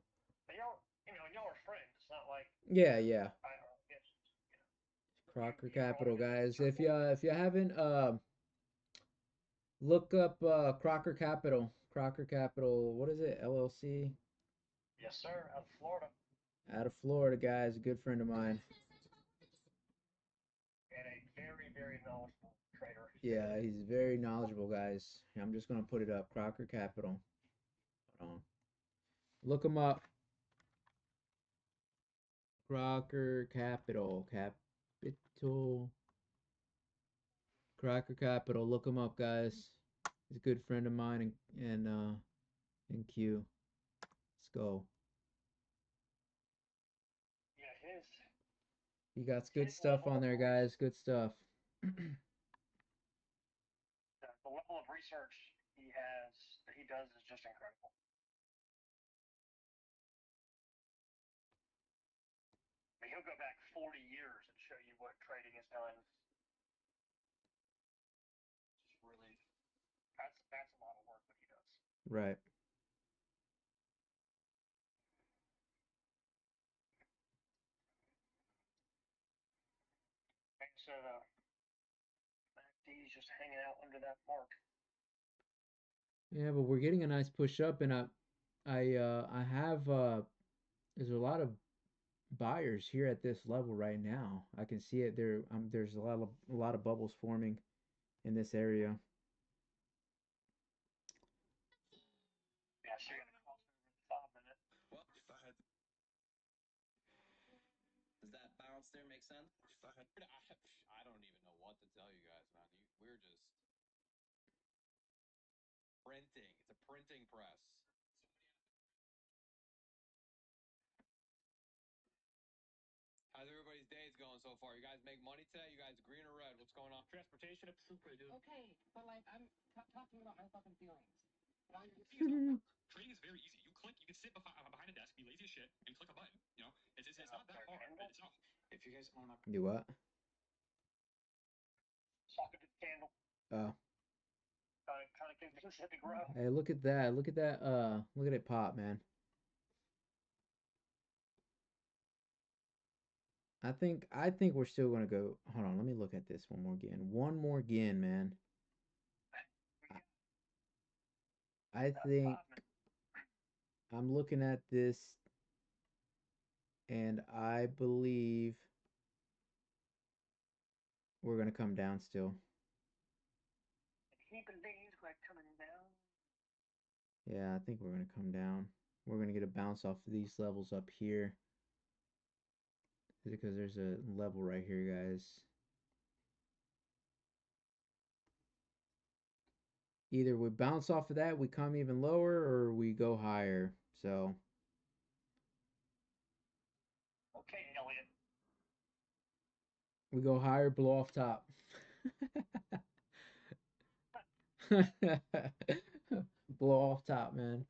[SPEAKER 2] And y'all are friends. It's not like
[SPEAKER 1] Yeah, yeah.
[SPEAKER 2] I guess
[SPEAKER 1] Crocker
[SPEAKER 2] you are
[SPEAKER 1] Capital
[SPEAKER 2] in a good
[SPEAKER 1] guys.
[SPEAKER 2] circle.
[SPEAKER 1] If you haven't look up Crocker Capital. Crocker Capital, what is it? LLC
[SPEAKER 2] Yes, sir. Out of Florida,
[SPEAKER 1] out of Florida, guys. A good friend of mine.
[SPEAKER 2] and a very very knowledgeable trader.
[SPEAKER 1] Yeah, he's very knowledgeable, guys. I'm just gonna put it up. Crocker Capital. Hold on. Look him up. Crocker Capital. Capital. Crocker Capital. Look him up, guys. He's a good friend of mine and Q. Let's go.
[SPEAKER 2] Yeah,
[SPEAKER 1] He got good
[SPEAKER 2] his
[SPEAKER 1] stuff
[SPEAKER 2] level
[SPEAKER 1] on
[SPEAKER 2] of
[SPEAKER 1] there, guys. Good stuff.
[SPEAKER 2] the level of research he does is just incredible. I mean, he'll go back 40 years and show you what trading has done. Just really, that's a lot of work what he does.
[SPEAKER 1] Right.
[SPEAKER 2] And so MACD's just hanging out under that mark.
[SPEAKER 1] Yeah, but we're getting a nice push up, and I have there's a lot of buyers here at this level right now. I can see it there. There's a lot of bubbles forming in this area.
[SPEAKER 2] Yeah, so you're gonna cross over the 5 minute.
[SPEAKER 1] Do what?
[SPEAKER 2] Socket to the candle,
[SPEAKER 1] Uh,
[SPEAKER 2] trying to convince it to grow.
[SPEAKER 1] hey, look at that. Look at that. Look at it pop, man. I think we're still gonna go. Hold on, let me look at this one more again. One more again, man. I, I think
[SPEAKER 2] 5 minutes.
[SPEAKER 1] I'm looking at this, and I believe we're gonna come down still.
[SPEAKER 2] He believes we're coming down.
[SPEAKER 1] Yeah, I think we're gonna come down. We're gonna get a bounce off of these levels up here because there's a level right here, guys. Either we bounce off of that, we come even lower, or we go higher. So
[SPEAKER 2] Okay, Elliot.
[SPEAKER 1] we go higher, blow off top. Blow off top, man.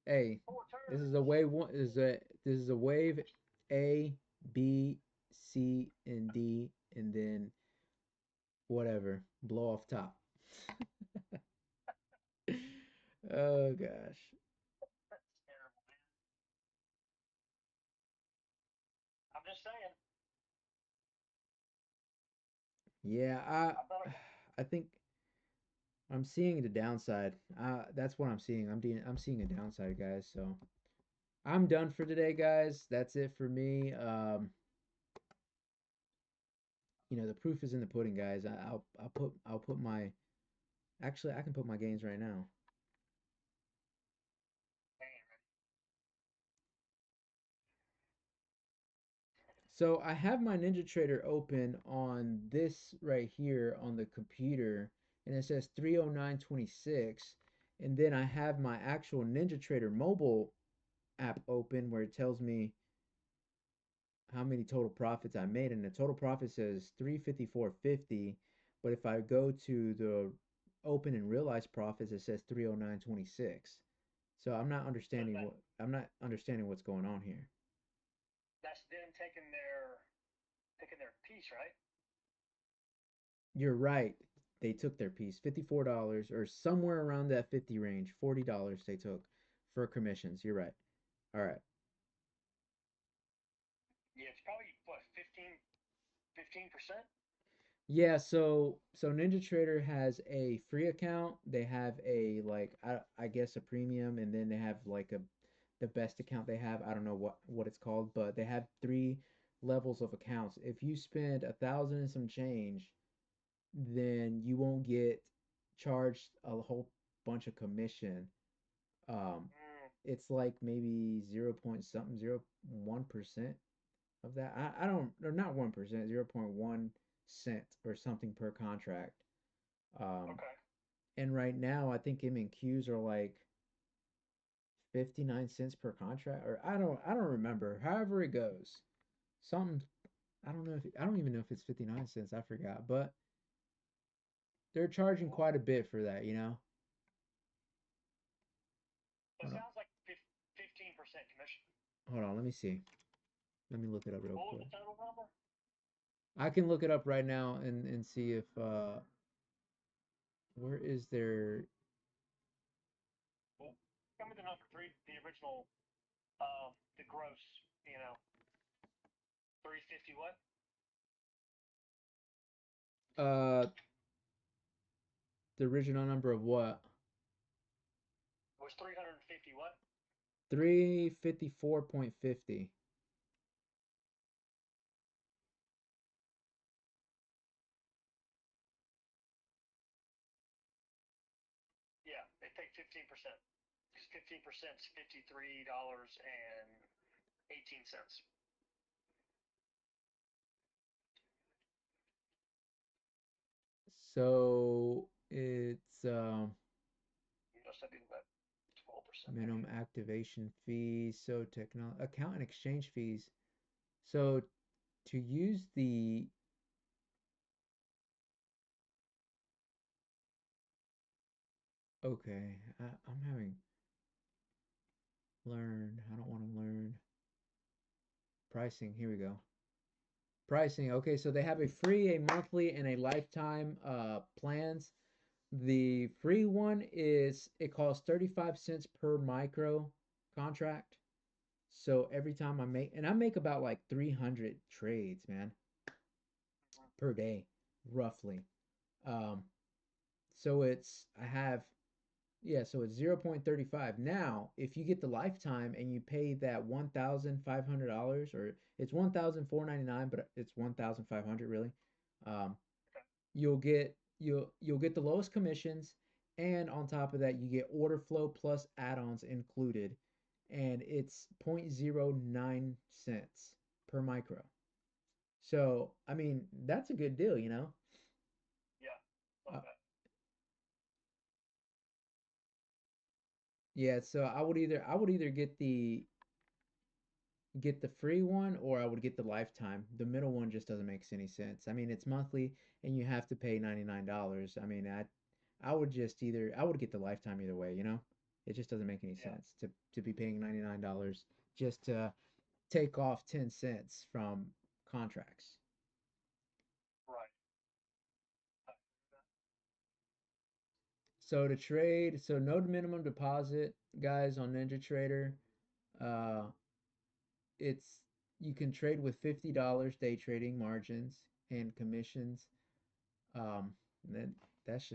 [SPEAKER 1] Hey,
[SPEAKER 2] Four
[SPEAKER 1] this is a
[SPEAKER 2] turns.
[SPEAKER 1] wave one. This is a wave A, B, C, and D, and then whatever. Blow off top. Oh gosh.
[SPEAKER 2] That's terrible, man. I'm just saying.
[SPEAKER 1] Yeah,
[SPEAKER 2] I thought
[SPEAKER 1] I think I'm seeing the downside. That's what I'm seeing. I'm seeing a downside, guys. So I'm done for today, guys. That's it for me. The proof is in the pudding, guys. I'll put Actually, I can put my gains right now. So I have my Ninja Trader open on this right here on the computer, and it says 309.26. And then I have my actual Ninja Trader mobile app open where it tells me how many total profits I made, and the total profit says 354.50. But if I go to the open and realized profits, it says 309.26. So
[SPEAKER 2] So that
[SPEAKER 1] I'm not understanding what's going on here.
[SPEAKER 2] that's them taking their piece, right?
[SPEAKER 1] You're right. They took their piece, $54 or somewhere around that 50 range, $40 they took for commissions. You're right. All right.
[SPEAKER 2] Yeah, it's probably what 15%.
[SPEAKER 1] Yeah, so Ninja Trader has a free account. They have a like I guess a premium, and then they have like a the best account they have. I don't know what it's called, but they have three levels of accounts. If you spend 1,000 and some change, then you won't get charged a whole bunch of commission. Um,
[SPEAKER 2] Mm,
[SPEAKER 1] it's like maybe 0 point something, 0.1% of that. I don't, or not 1%, 0.1 cent or something per contract. Um,
[SPEAKER 2] okay.
[SPEAKER 1] and right now, I think M and Qs are like 59 cents per contract, or I don't remember. However it goes, something, I don't know if, I don't even know if it's 59 cents. I forgot, but they're charging
[SPEAKER 2] Well,
[SPEAKER 1] quite a bit for that, you know?
[SPEAKER 2] it
[SPEAKER 1] Hold on,
[SPEAKER 2] sounds like 15% commission.
[SPEAKER 1] hold on, let me see. Let me look it up real
[SPEAKER 2] What was
[SPEAKER 1] quick.
[SPEAKER 2] the total number?
[SPEAKER 1] I can look it up right now and see if where is their
[SPEAKER 2] Well, come with the number three, the original, the gross, you know, 350 what?
[SPEAKER 1] uh the original number of what?
[SPEAKER 2] Was 350 what?
[SPEAKER 1] 354.50.
[SPEAKER 2] Yeah, they take 15%. Because 15% is $53.18.
[SPEAKER 1] So it's
[SPEAKER 2] You must have been about 12% maybe.
[SPEAKER 1] minimum activation fees, so techno account and exchange fees. So to use the okay, I'm having learn. I don't want to learn pricing. Here we go. Pricing. Okay, so they have a free, a monthly, and a lifetime plans. The free one is it costs 35 cents per micro contract. So every time I make about like 300 trades, man,
[SPEAKER 2] Mhm.
[SPEAKER 1] per day, roughly. Um, so I have, yeah, so it's 0.35. Now, if you get the lifetime and you pay that $1,500, or it's 1,499, but it's 1,500 really, um,
[SPEAKER 2] Okay.
[SPEAKER 1] you'll get the lowest commissions, and on top of that, you get order flow plus add-ons included, and it's 0.09 cents per micro. So, I mean, that's a good deal, you know?
[SPEAKER 2] Yeah. Not
[SPEAKER 1] Uh,
[SPEAKER 2] bad.
[SPEAKER 1] yeah, so I would either get the free one or I would get the lifetime. The middle one just doesn't make any sense. I mean, it's monthly and you have to pay $99. I mean, I would just either I would get the lifetime either way, you know? It just doesn't make any
[SPEAKER 2] Yeah.
[SPEAKER 1] sense to be paying $99 just to take off 10 cents from contracts.
[SPEAKER 2] Right.
[SPEAKER 1] So to trade, so no minimum deposit, guys, on Ninja Trader. Uh, it's you can trade with $50 day trading margins and commissions. Um, that that's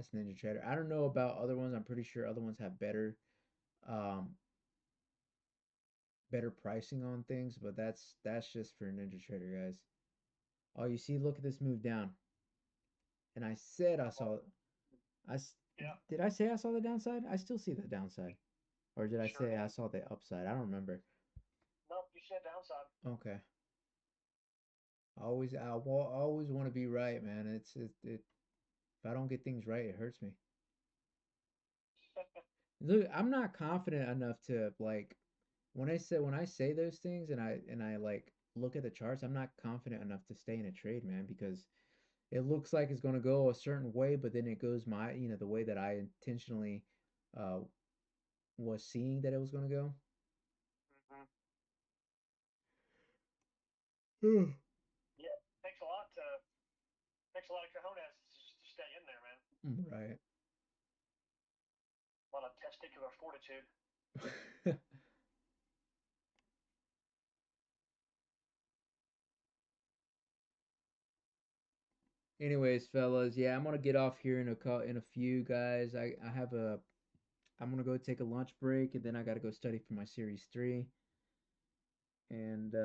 [SPEAKER 1] Ninja Trader. I don't know about other ones. I'm pretty sure other ones have um better pricing on things, but that's just for Ninja Trader, guys. Oh, you see, look at this move down. And I said I
[SPEAKER 2] Well,
[SPEAKER 1] saw I s-
[SPEAKER 2] Yeah,
[SPEAKER 1] did I say I saw the downside? I still see the downside. Or did
[SPEAKER 2] you
[SPEAKER 1] I
[SPEAKER 2] sure
[SPEAKER 1] say I
[SPEAKER 2] did.
[SPEAKER 1] saw the upside? I don't remember.
[SPEAKER 2] Nope, you said downside.
[SPEAKER 1] Okay. I always want to be right, man. If I don't get things right, it hurts me. Look, I'm not confident enough to like when I say those things and I like look at the charts, I'm not confident enough to stay in a trade, man, because it looks like it's going to go a certain way, but then it goes the way that I intentionally uh was seeing that it was going to
[SPEAKER 2] hmm
[SPEAKER 1] go.
[SPEAKER 2] Yeah, takes a lot of cojones to stay in there, man.
[SPEAKER 1] Right.
[SPEAKER 2] A lot of testicular fortitude.
[SPEAKER 1] Anyways, fellas, yeah, I'm gonna get off here in a few, guys. I'm gonna go take a lunch break, and then I gotta go study for my series 3, and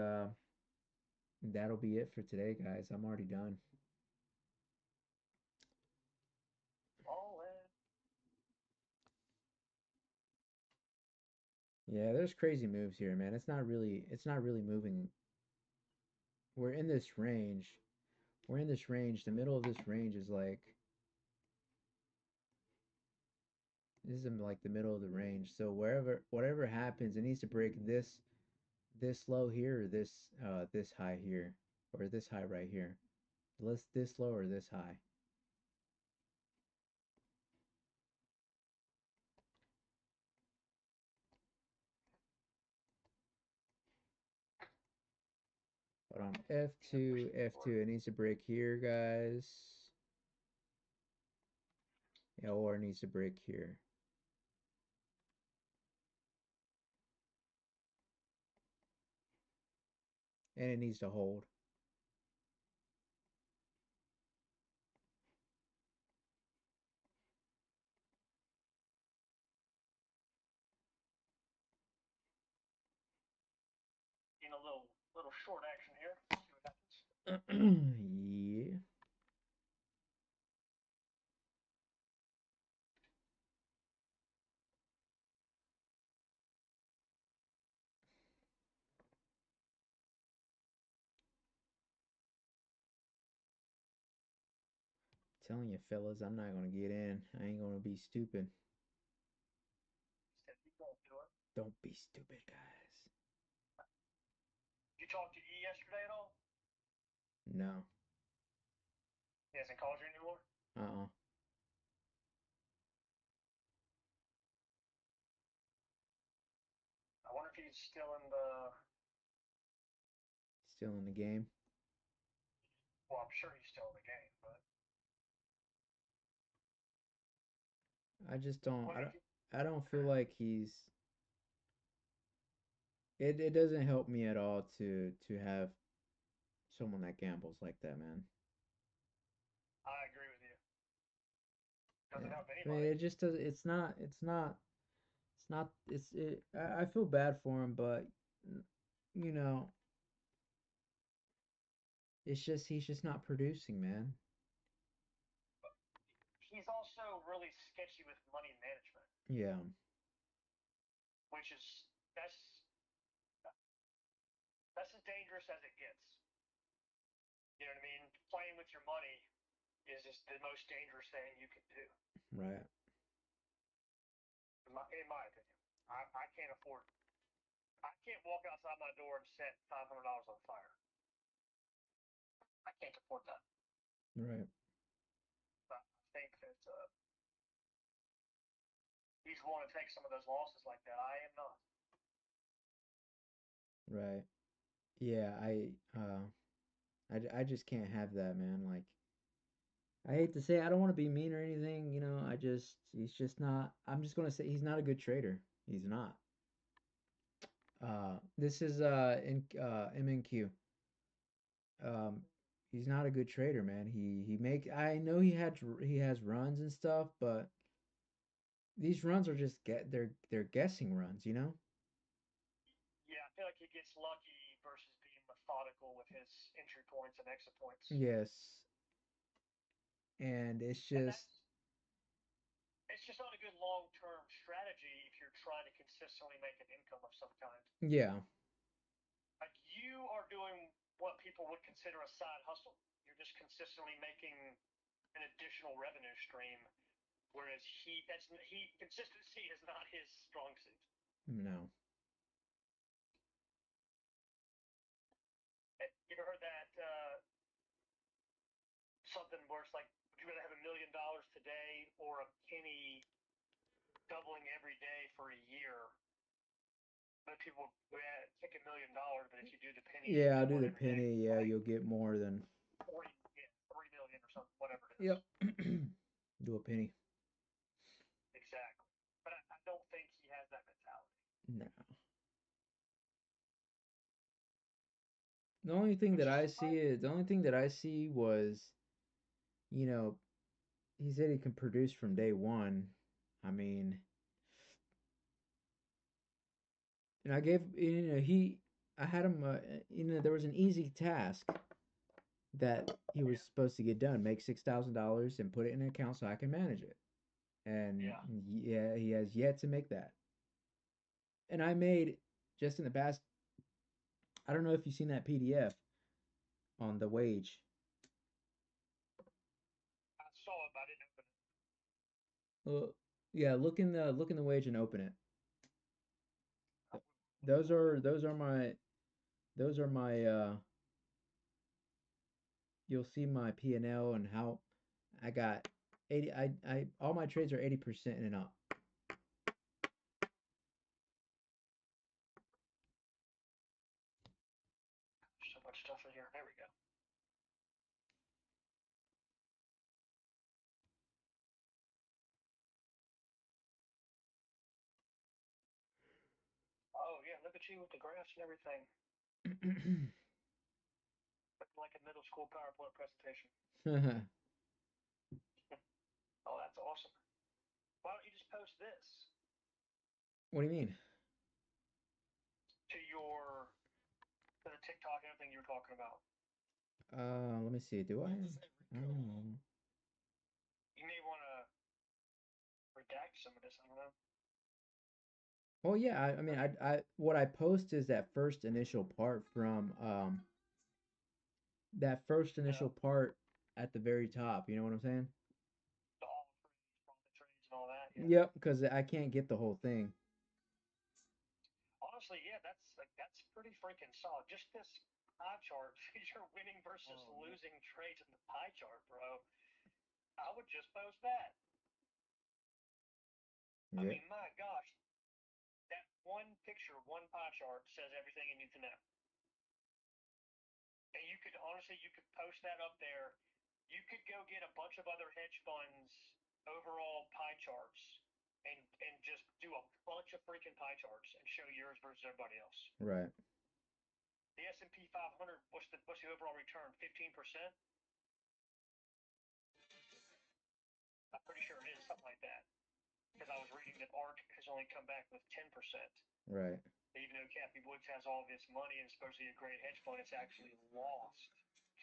[SPEAKER 1] that'll be it for today, guys. I'm already done.
[SPEAKER 2] All in.
[SPEAKER 1] Yeah, there's crazy moves here, man. It's not really moving. We're in this range. We're in this range. The middle of this range is like this is in like the middle of the range. So whatever happens, it needs to break this low here or this high here or this high right here. Let's this low or this high. Hold on.
[SPEAKER 2] Yeah, push
[SPEAKER 1] F2,
[SPEAKER 2] it forward.
[SPEAKER 1] F2. It needs to break here, guys. Yeah, or it needs to break here. And it needs to hold.
[SPEAKER 2] In a little short action here. See what happens.
[SPEAKER 1] Yeah. Telling you, fellas, I'm not gonna get in. I ain't gonna be stupid.
[SPEAKER 2] Instead, you don't do it.
[SPEAKER 1] Don't be stupid, guys.
[SPEAKER 2] Did you talk to E yesterday at all?
[SPEAKER 1] No.
[SPEAKER 2] He hasn't called you anymore.
[SPEAKER 1] Uh-uh.
[SPEAKER 2] I wonder if he's still in the.
[SPEAKER 1] Still in the game.
[SPEAKER 2] Well, I'm sure he's still in the game, but
[SPEAKER 1] I just don't.
[SPEAKER 2] what
[SPEAKER 1] I
[SPEAKER 2] if
[SPEAKER 1] don't. I don't feel like It doesn't help me at all to have someone that gambles like that, man.
[SPEAKER 2] I agree with you. Doesn't
[SPEAKER 1] Yeah.
[SPEAKER 2] help
[SPEAKER 1] I mean,
[SPEAKER 2] anybody.
[SPEAKER 1] it just does. It's not. It's not. It's not. It's. It. I feel bad for him, but you know, it's just he's just not producing, man.
[SPEAKER 2] He's also really sketchy with money management,
[SPEAKER 1] Yeah.
[SPEAKER 2] which is that's that's as dangerous as it gets. You know what I mean? Playing with your money is just the most dangerous thing you can do,
[SPEAKER 1] Right.
[SPEAKER 2] in my opinion. I can't afford. I can't walk outside my door and set $500 on fire. I can't afford that.
[SPEAKER 1] Right.
[SPEAKER 2] But I think that he's willing to take some of those losses like that. I am not.
[SPEAKER 1] Right. Yeah. I just can't have that, man. Like I hate to say I don't want to be mean or anything, he's just not. I'm just gonna say he's not a good trader. He's not. This is in MNQ. Um, he's not a good trader, man. He make. I know he has runs and stuff, but these runs are just they're guessing runs, you know?
[SPEAKER 2] Yeah, I feel like he gets lucky versus being methodical with his entry points and exit points.
[SPEAKER 1] Yes, and it's
[SPEAKER 2] And
[SPEAKER 1] just
[SPEAKER 2] that's just not a good long term strategy if you're trying to consistently make an income of some kind.
[SPEAKER 1] Yeah.
[SPEAKER 2] Like you are doing what people would consider a side hustle. You're just consistently making an additional revenue stream, whereas he consistency is not his strong suit.
[SPEAKER 1] No.
[SPEAKER 2] You ever heard that something where it's like, would you rather have $1 million today or a penny doubling every day for a year? But people would take $1 million, but if you do the penny
[SPEAKER 1] Yeah, I'll do
[SPEAKER 2] doubling
[SPEAKER 1] the
[SPEAKER 2] every day,
[SPEAKER 1] penny. Yeah,
[SPEAKER 2] like
[SPEAKER 1] you'll get more than.
[SPEAKER 2] 40, yeah, 3 million or something, whatever it is.
[SPEAKER 1] Yep. Do a penny.
[SPEAKER 2] Exactly. But I don't think he has that mentality.
[SPEAKER 1] No. The only thing
[SPEAKER 2] Which
[SPEAKER 1] that
[SPEAKER 2] is
[SPEAKER 1] I see is the only thing that I see was, you know, he said he can produce from day one. I mean, and I gave I had him, there was an easy task that he was
[SPEAKER 2] yeah,
[SPEAKER 1] supposed to get done, make $6,000 and put it in an account so I can manage it. And
[SPEAKER 2] yeah.
[SPEAKER 1] yeah, he has yet to make that. And I made just in the past, I don't know if you've seen that PDF on the wage.
[SPEAKER 2] I saw it, but I didn't open it.
[SPEAKER 1] Well, yeah, look in the wage and open it.
[SPEAKER 2] I will look in
[SPEAKER 1] Those
[SPEAKER 2] there right
[SPEAKER 1] are
[SPEAKER 2] now.
[SPEAKER 1] those are my those are my you'll see my P&L and how I got 80 I all my trades are 80% and up.
[SPEAKER 2] There's so much stuff in here. There we go. Oh yeah, look at you with the graphs and everything. Looking like a middle school PowerPoint presentation.
[SPEAKER 1] What
[SPEAKER 2] Oh, that's awesome. Why don't you just post this
[SPEAKER 1] do you mean?
[SPEAKER 2] to your to the TikTok and everything you were talking about?
[SPEAKER 1] Let me see. Do I? I don't know.
[SPEAKER 2] You may want to redact some of this. I don't know.
[SPEAKER 1] Well, yeah. I mean, I what I post is that first
[SPEAKER 2] Yeah,
[SPEAKER 1] initial part at the very top. You know what I'm saying?
[SPEAKER 2] the all trades, profit trades, and all that. Yeah.
[SPEAKER 1] Yep. Because I can't get the whole thing.
[SPEAKER 2] Honestly, yeah, that's pretty freaking solid. Just this pie chart, your winning versus losing trades in the pie chart, bro. I would just post that. I
[SPEAKER 1] Yeah.
[SPEAKER 2] mean, my gosh, that one picture, one pie chart says everything you need to know. And you could honestly, you could post that up there. You could go get a bunch of other hedge funds overall pie charts and just do a bunch of freaking pie charts and show yours versus everybody else.
[SPEAKER 1] Right.
[SPEAKER 2] The S&P 500, what's the overall return? 15%. I'm pretty sure it is something like that because I was reading that ARK has only come back with 10%.
[SPEAKER 1] Right.
[SPEAKER 2] Even though Cathie Woods has all this money and is supposed to be a great hedge fund, it's actually lost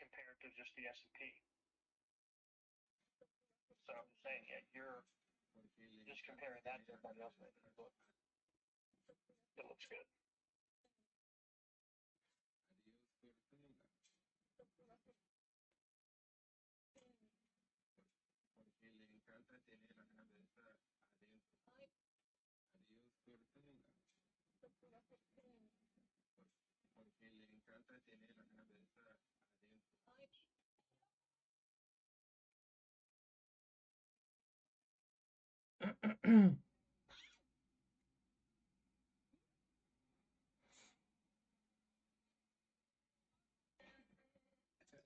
[SPEAKER 2] compared to just the S&P. So I'm just saying, yeah, you're just comparing that to everybody else. It looks good.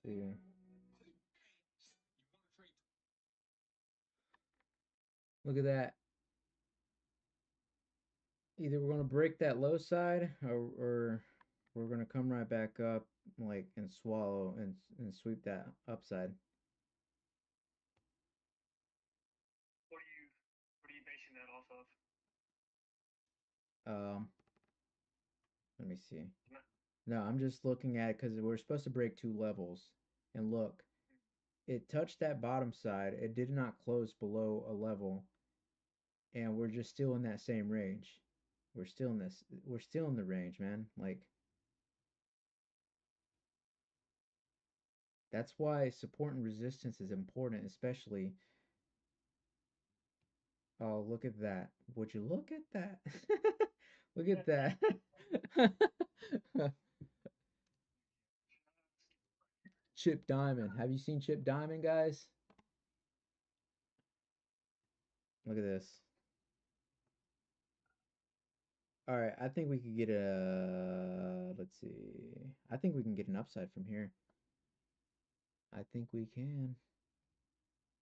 [SPEAKER 1] See. Look at that. Either we're gonna break that low side, or we're gonna come right back up, like and swallow and sweep that upside.
[SPEAKER 2] What are you what are you basing that off of?
[SPEAKER 1] Um, Let me see. No, I'm just looking at it because we're supposed to break two levels. And look, it touched that bottom side. It did not close below a level. and we're just still in that same range. We're still in the range, man. Like that's why support and resistance is important, especially. Oh, look at that. Would you look at that? Look at that. Chip Diamond. Have you seen Chip Diamond, guys? Look at this. All right, I think we could get a. Let's see. I think we can get an upside from here. I think we can.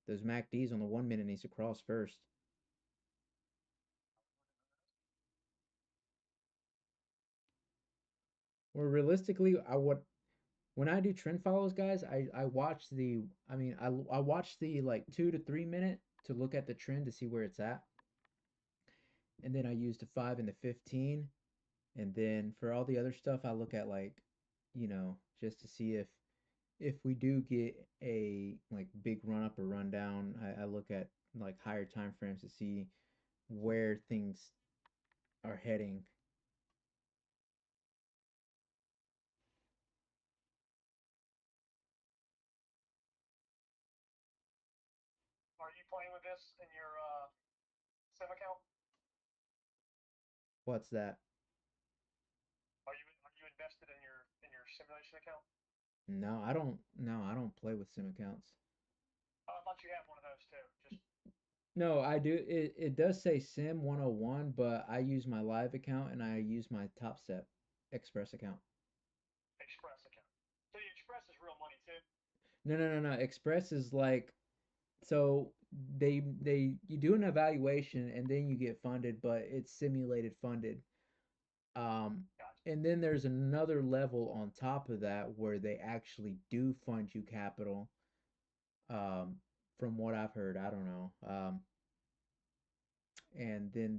[SPEAKER 1] Those MACDs on the 1 minute needs to cross first. Well, realistically, I would when I do trend follows, guys. I watch the. I watch the like 2 to 3 minute to look at the trend to see where it's at, and then I use the 5 and the 15, and then for all the other stuff, I look at like, just to see if we do get a like big run up or run down. I look at like higher time frames to see where things are heading.
[SPEAKER 2] Are you playing with this in your sim account?
[SPEAKER 1] What's that?
[SPEAKER 2] Are you invested in your simulation account?
[SPEAKER 1] No, I don't. No, I don't play with sim accounts.
[SPEAKER 2] I thought you had one of those too. Just
[SPEAKER 1] No, I do. It does say Sim 101, but I use my live account and I use my Top Step Express account.
[SPEAKER 2] Express account. So the Express is real money too.
[SPEAKER 1] No, no, no, no. Express is like so they you do an evaluation and then you get funded, but it's simulated funded. Um,
[SPEAKER 2] Gotcha.
[SPEAKER 1] and then there's another level on top of that where they actually do fund you capital. Um, from what I've heard, I don't know. And then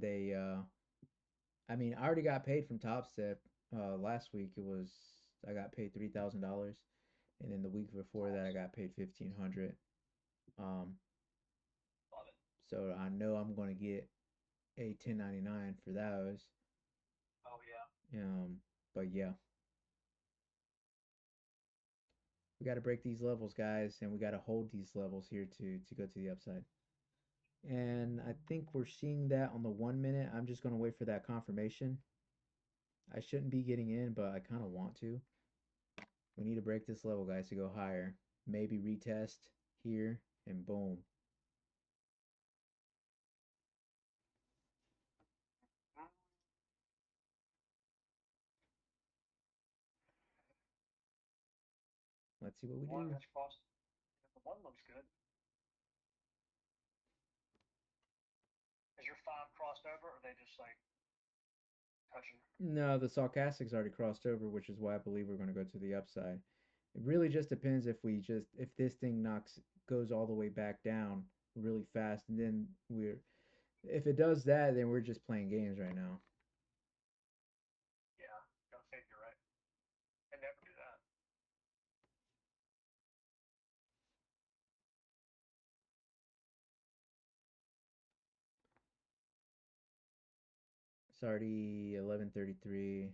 [SPEAKER 1] I already got paid from Top Step. Last week I got paid $3,000, and then the week before that I
[SPEAKER 2] Awesome.
[SPEAKER 1] got paid 1,500. Um,
[SPEAKER 2] Love it.
[SPEAKER 1] so I know I'm gonna get a 1099 for those.
[SPEAKER 2] Oh yeah.
[SPEAKER 1] Um, but yeah, we got to break these levels, guys, and we got to hold these levels here to go to the upside. And I think we're seeing that on the 1 minute. I'm just gonna wait for that confirmation. I shouldn't be getting in, but I kind of want to. We need to break this level, guys, to go higher. Maybe retest here, and boom.
[SPEAKER 2] Mm,
[SPEAKER 1] Let's see what we
[SPEAKER 2] one
[SPEAKER 1] do.
[SPEAKER 2] that's cost. The one looks good. Is your five crossed over, or are they just like touching?
[SPEAKER 1] No, the Sarcastic's already crossed over, which is why I believe we're going to go to the upside. It really just depends if this thing knocks goes all the way back down really fast, and then if it does that, then we're just playing games right now.
[SPEAKER 2] Yeah, gotta figure right. I never do that.
[SPEAKER 1] It's already 11:33.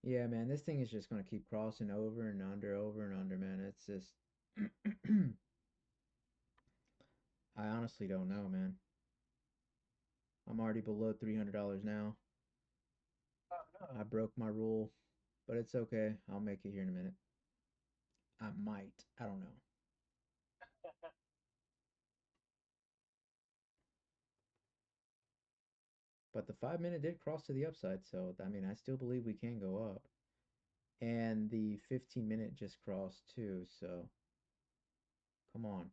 [SPEAKER 1] Yeah, man, this thing is just going to keep crossing over and under, man. It's just I honestly don't know, man. I'm already below $300 now.
[SPEAKER 2] Oh no.
[SPEAKER 1] I broke my rule, but it's okay. I'll make it here in a minute. I might. I don't know. But the 5 minute did cross to the upside, so I still believe we can go up. And the 15 minute just crossed too, so come on.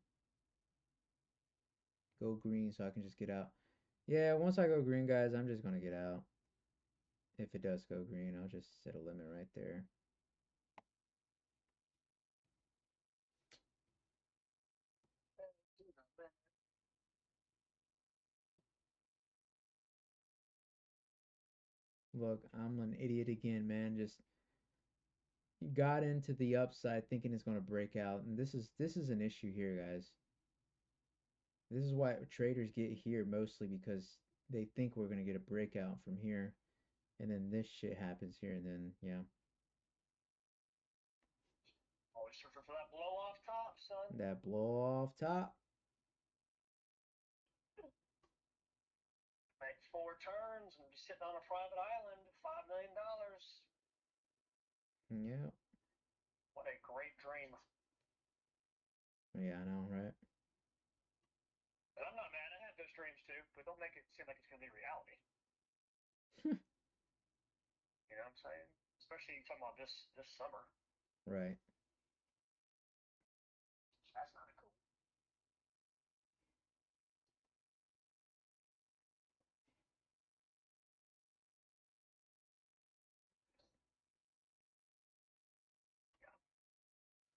[SPEAKER 1] Go green so I can just get out. Yeah, once I go green, guys, I'm just gonna get out. If it does go green, I'll just set a limit right there. Look, I'm an idiot again, man. Just got into the upside thinking it's going to break out, and this is an issue here, guys. This is why traders get here mostly because they think we're going to get a breakout from here, and then this shit happens here, and then yeah,
[SPEAKER 2] Always searching for that blow off top, son.
[SPEAKER 1] that blow off top.
[SPEAKER 2] Make 4 turns and be sitting on a private island, $5 million.
[SPEAKER 1] Yeah,
[SPEAKER 2] What a great dream.
[SPEAKER 1] yeah, I know, right?
[SPEAKER 2] And I'm not mad. I have those dreams too, but don't make it seem like it's going to be reality. You know what I'm saying? Especially talking about this summer.
[SPEAKER 1] Right.
[SPEAKER 2] That's not cool. Yeah.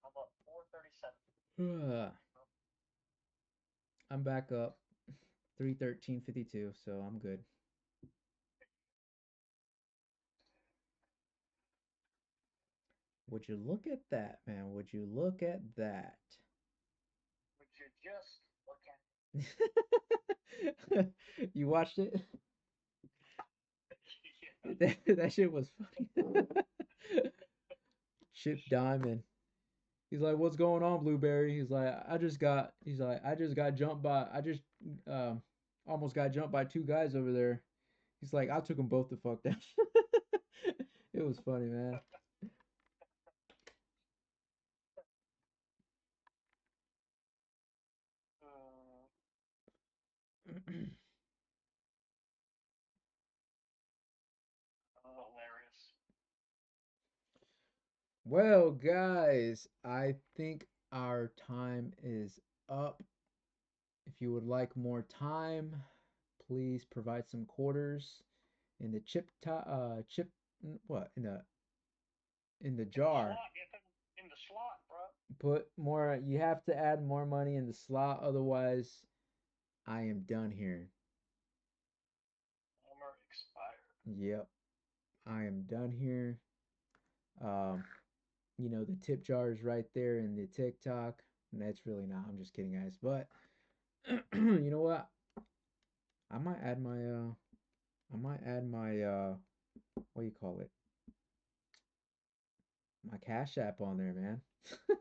[SPEAKER 2] I'm up 437.
[SPEAKER 1] I'm back up 313.52, so I'm good. Would you look at that, man? Would you look at that?
[SPEAKER 2] Would you just look at
[SPEAKER 1] You watched it?
[SPEAKER 2] it? Yeah.
[SPEAKER 1] That shit was funny. Chip Diamond. He's like, "What's going on, Blueberry?" He's like, I just got jumped by, I just um, almost got jumped by two guys over there." He's like, "I took them both the fuck down." It was funny, man.
[SPEAKER 2] Uh, hilarious.
[SPEAKER 1] Well, guys, I think our time is up. If you would like more time, please provide some quarters in the chip what in the
[SPEAKER 2] In the
[SPEAKER 1] jar.
[SPEAKER 2] slot, get them in the slot, bro.
[SPEAKER 1] Put more. You have to add more money in the slot, otherwise I am done here.
[SPEAKER 2] Armor expired.
[SPEAKER 1] Yep, I am done here. Um, the tip jar is right there in the TikTok. And that's really not. I'm just kidding, guys. But you know what? I might add my what do you call it? My Cash App on there, man.
[SPEAKER 2] Oh,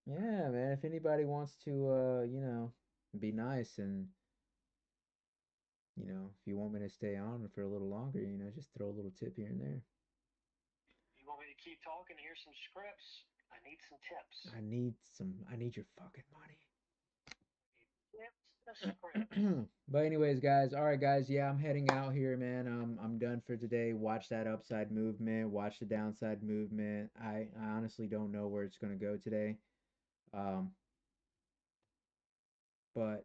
[SPEAKER 2] there you go.
[SPEAKER 1] Yeah, man. If anybody wants to, be nice and if you want me to stay on for a little longer, just throw a little tip here and there.
[SPEAKER 2] You want me to keep talking? Here's some scripts. I need some tips.
[SPEAKER 1] I need your fucking money.
[SPEAKER 2] Tips the scripts.
[SPEAKER 1] But anyways, guys, all right, guys, yeah, I'm heading out here, man. I'm done for today. Watch that upside movement, watch the downside movement. I honestly don't know where it's gonna go today. Um, but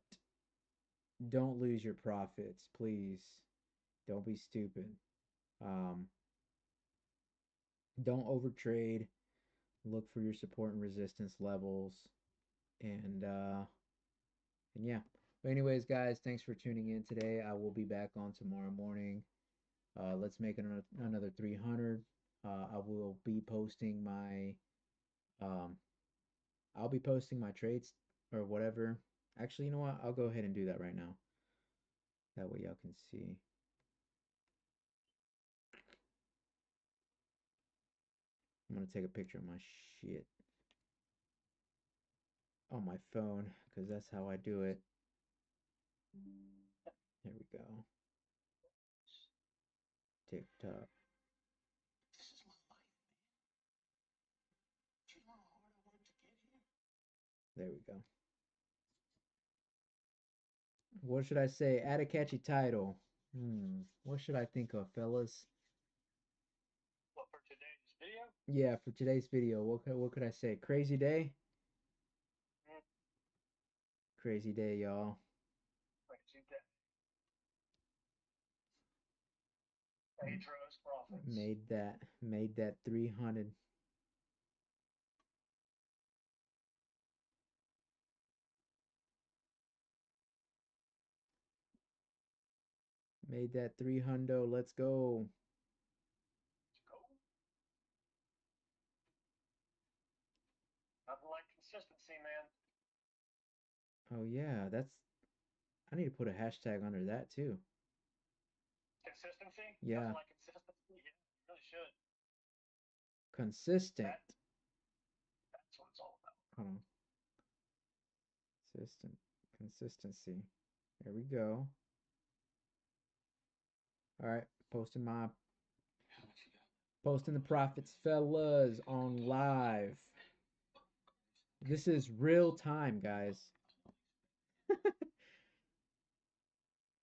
[SPEAKER 1] don't lose your profits, please. Don't be stupid. Um, don't overtrade. Look for your support and resistance levels, and yeah. But anyways, guys, thanks for tuning in today. I will be back on tomorrow morning. Let's make it another 300. I will be posting my um, I'll be posting my trades or whatever. Actually, you know what? I'll go ahead and do that right now. That way y'all can see. I'm gonna take a picture of my shit on my phone because that's how I do it. Here we go. TikTok.
[SPEAKER 2] This is my life. Do you know how hard I worked to get here?
[SPEAKER 1] There we go. What should I say? Add a catchy title. What should I think of, fellas?
[SPEAKER 2] What, for today's video?
[SPEAKER 1] Yeah, for today's video, what could I say? Crazy day?
[SPEAKER 2] Mm,
[SPEAKER 1] Crazy day, y'all.
[SPEAKER 2] crazy day. Tradez profits.
[SPEAKER 1] Made that 300. Made that 3 hundo. Let's go.
[SPEAKER 2] Let's go. Nothing like consistency, man.
[SPEAKER 1] Oh yeah, that's I need to put a hashtag under that too.
[SPEAKER 2] Consistency?
[SPEAKER 1] Yeah,
[SPEAKER 2] Nothing like consistency? Yeah, you really should.
[SPEAKER 1] consistent.
[SPEAKER 2] That that's what it's all about.
[SPEAKER 1] Hold on. Consistent. Consistency. There we go. All right, posting the profits, fellas, on live. This is real time, guys.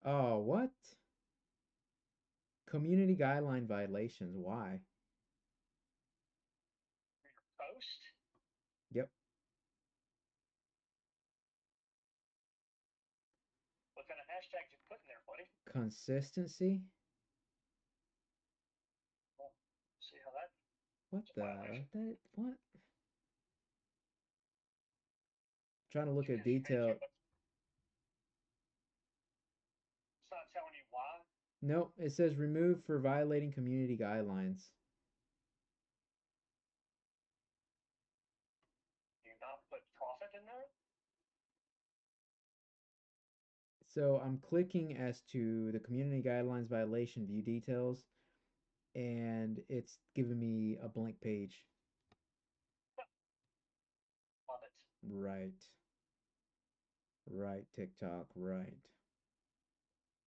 [SPEAKER 1] Oh, what? Community guideline violations. Why?
[SPEAKER 2] For your post?
[SPEAKER 1] Yep.
[SPEAKER 2] What kind of hashtag you put in there, buddy?
[SPEAKER 1] Consistency?
[SPEAKER 2] We'll see how that's
[SPEAKER 1] What
[SPEAKER 2] a
[SPEAKER 1] the?
[SPEAKER 2] violation.
[SPEAKER 1] What? Trying to look
[SPEAKER 2] Should
[SPEAKER 1] at
[SPEAKER 2] be educated,
[SPEAKER 1] detail.
[SPEAKER 2] but it's not telling you why.
[SPEAKER 1] Nope, it says removed for violating community guidelines.
[SPEAKER 2] Do you not put profit in there?
[SPEAKER 1] So I'm clicking as to the community guidelines violation view details, and it's giving me a blank page.
[SPEAKER 2] Love it.
[SPEAKER 1] Right. Right, TikTok, right.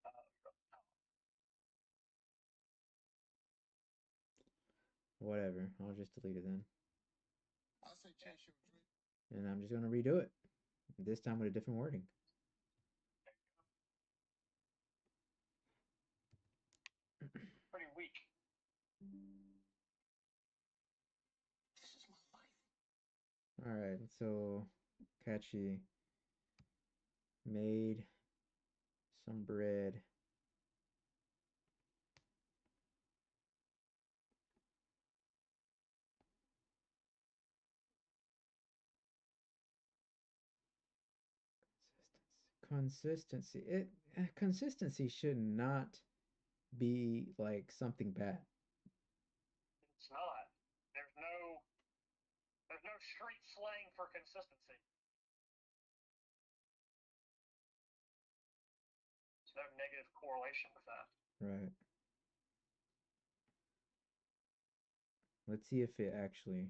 [SPEAKER 2] Uh,
[SPEAKER 1] Whatever. I'll just delete it then.
[SPEAKER 2] yeah,
[SPEAKER 1] And I'm just going to redo it. This time with a different wording.
[SPEAKER 2] pretty weak.
[SPEAKER 1] All right, so catchy. Made some bread. Consistency. Consistency should not be like something bad.
[SPEAKER 2] It's not. There's no there's no street slang for consistency. There's no negative correlation with that.
[SPEAKER 1] Right. Let's see if it actually.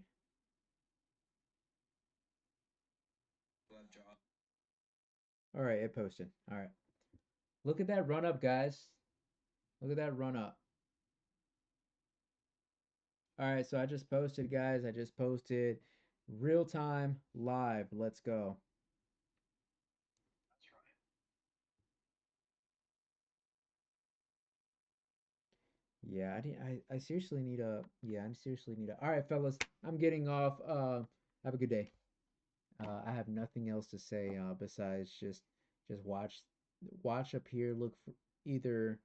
[SPEAKER 1] All right, it posted. All right. Look at that run up, guys. Look at that run up. All right, so I just posted, guys. I just posted real time live. Let's go.
[SPEAKER 2] That's right.
[SPEAKER 1] Yeah, I seriously need a yeah, I seriously need a all right, fellas. I'm getting off. Have a good day. I have nothing else to say besides just watch up here. Look for either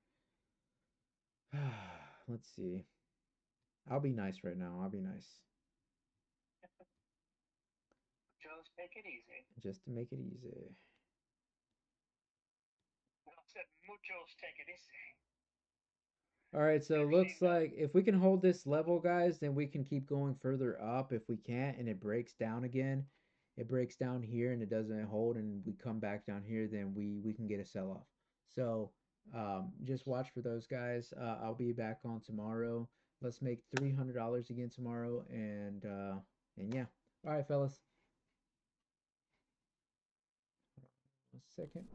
[SPEAKER 1] let's see. I'll be nice right now. I'll be nice.
[SPEAKER 2] Just take it easy.
[SPEAKER 1] Just to make it easy.
[SPEAKER 2] I said muchos take it easy.
[SPEAKER 1] All right, so
[SPEAKER 2] Never
[SPEAKER 1] looks
[SPEAKER 2] seen
[SPEAKER 1] like if we can hold this level, guys, then we can keep going further up. If we can't and it breaks down again, it breaks down here and it doesn't hold and we come back down here, then we can get a sell off. So just watch for those guys. I'll be back on tomorrow. Let's make $300 again tomorrow and yeah. All right, fellas. 1 second.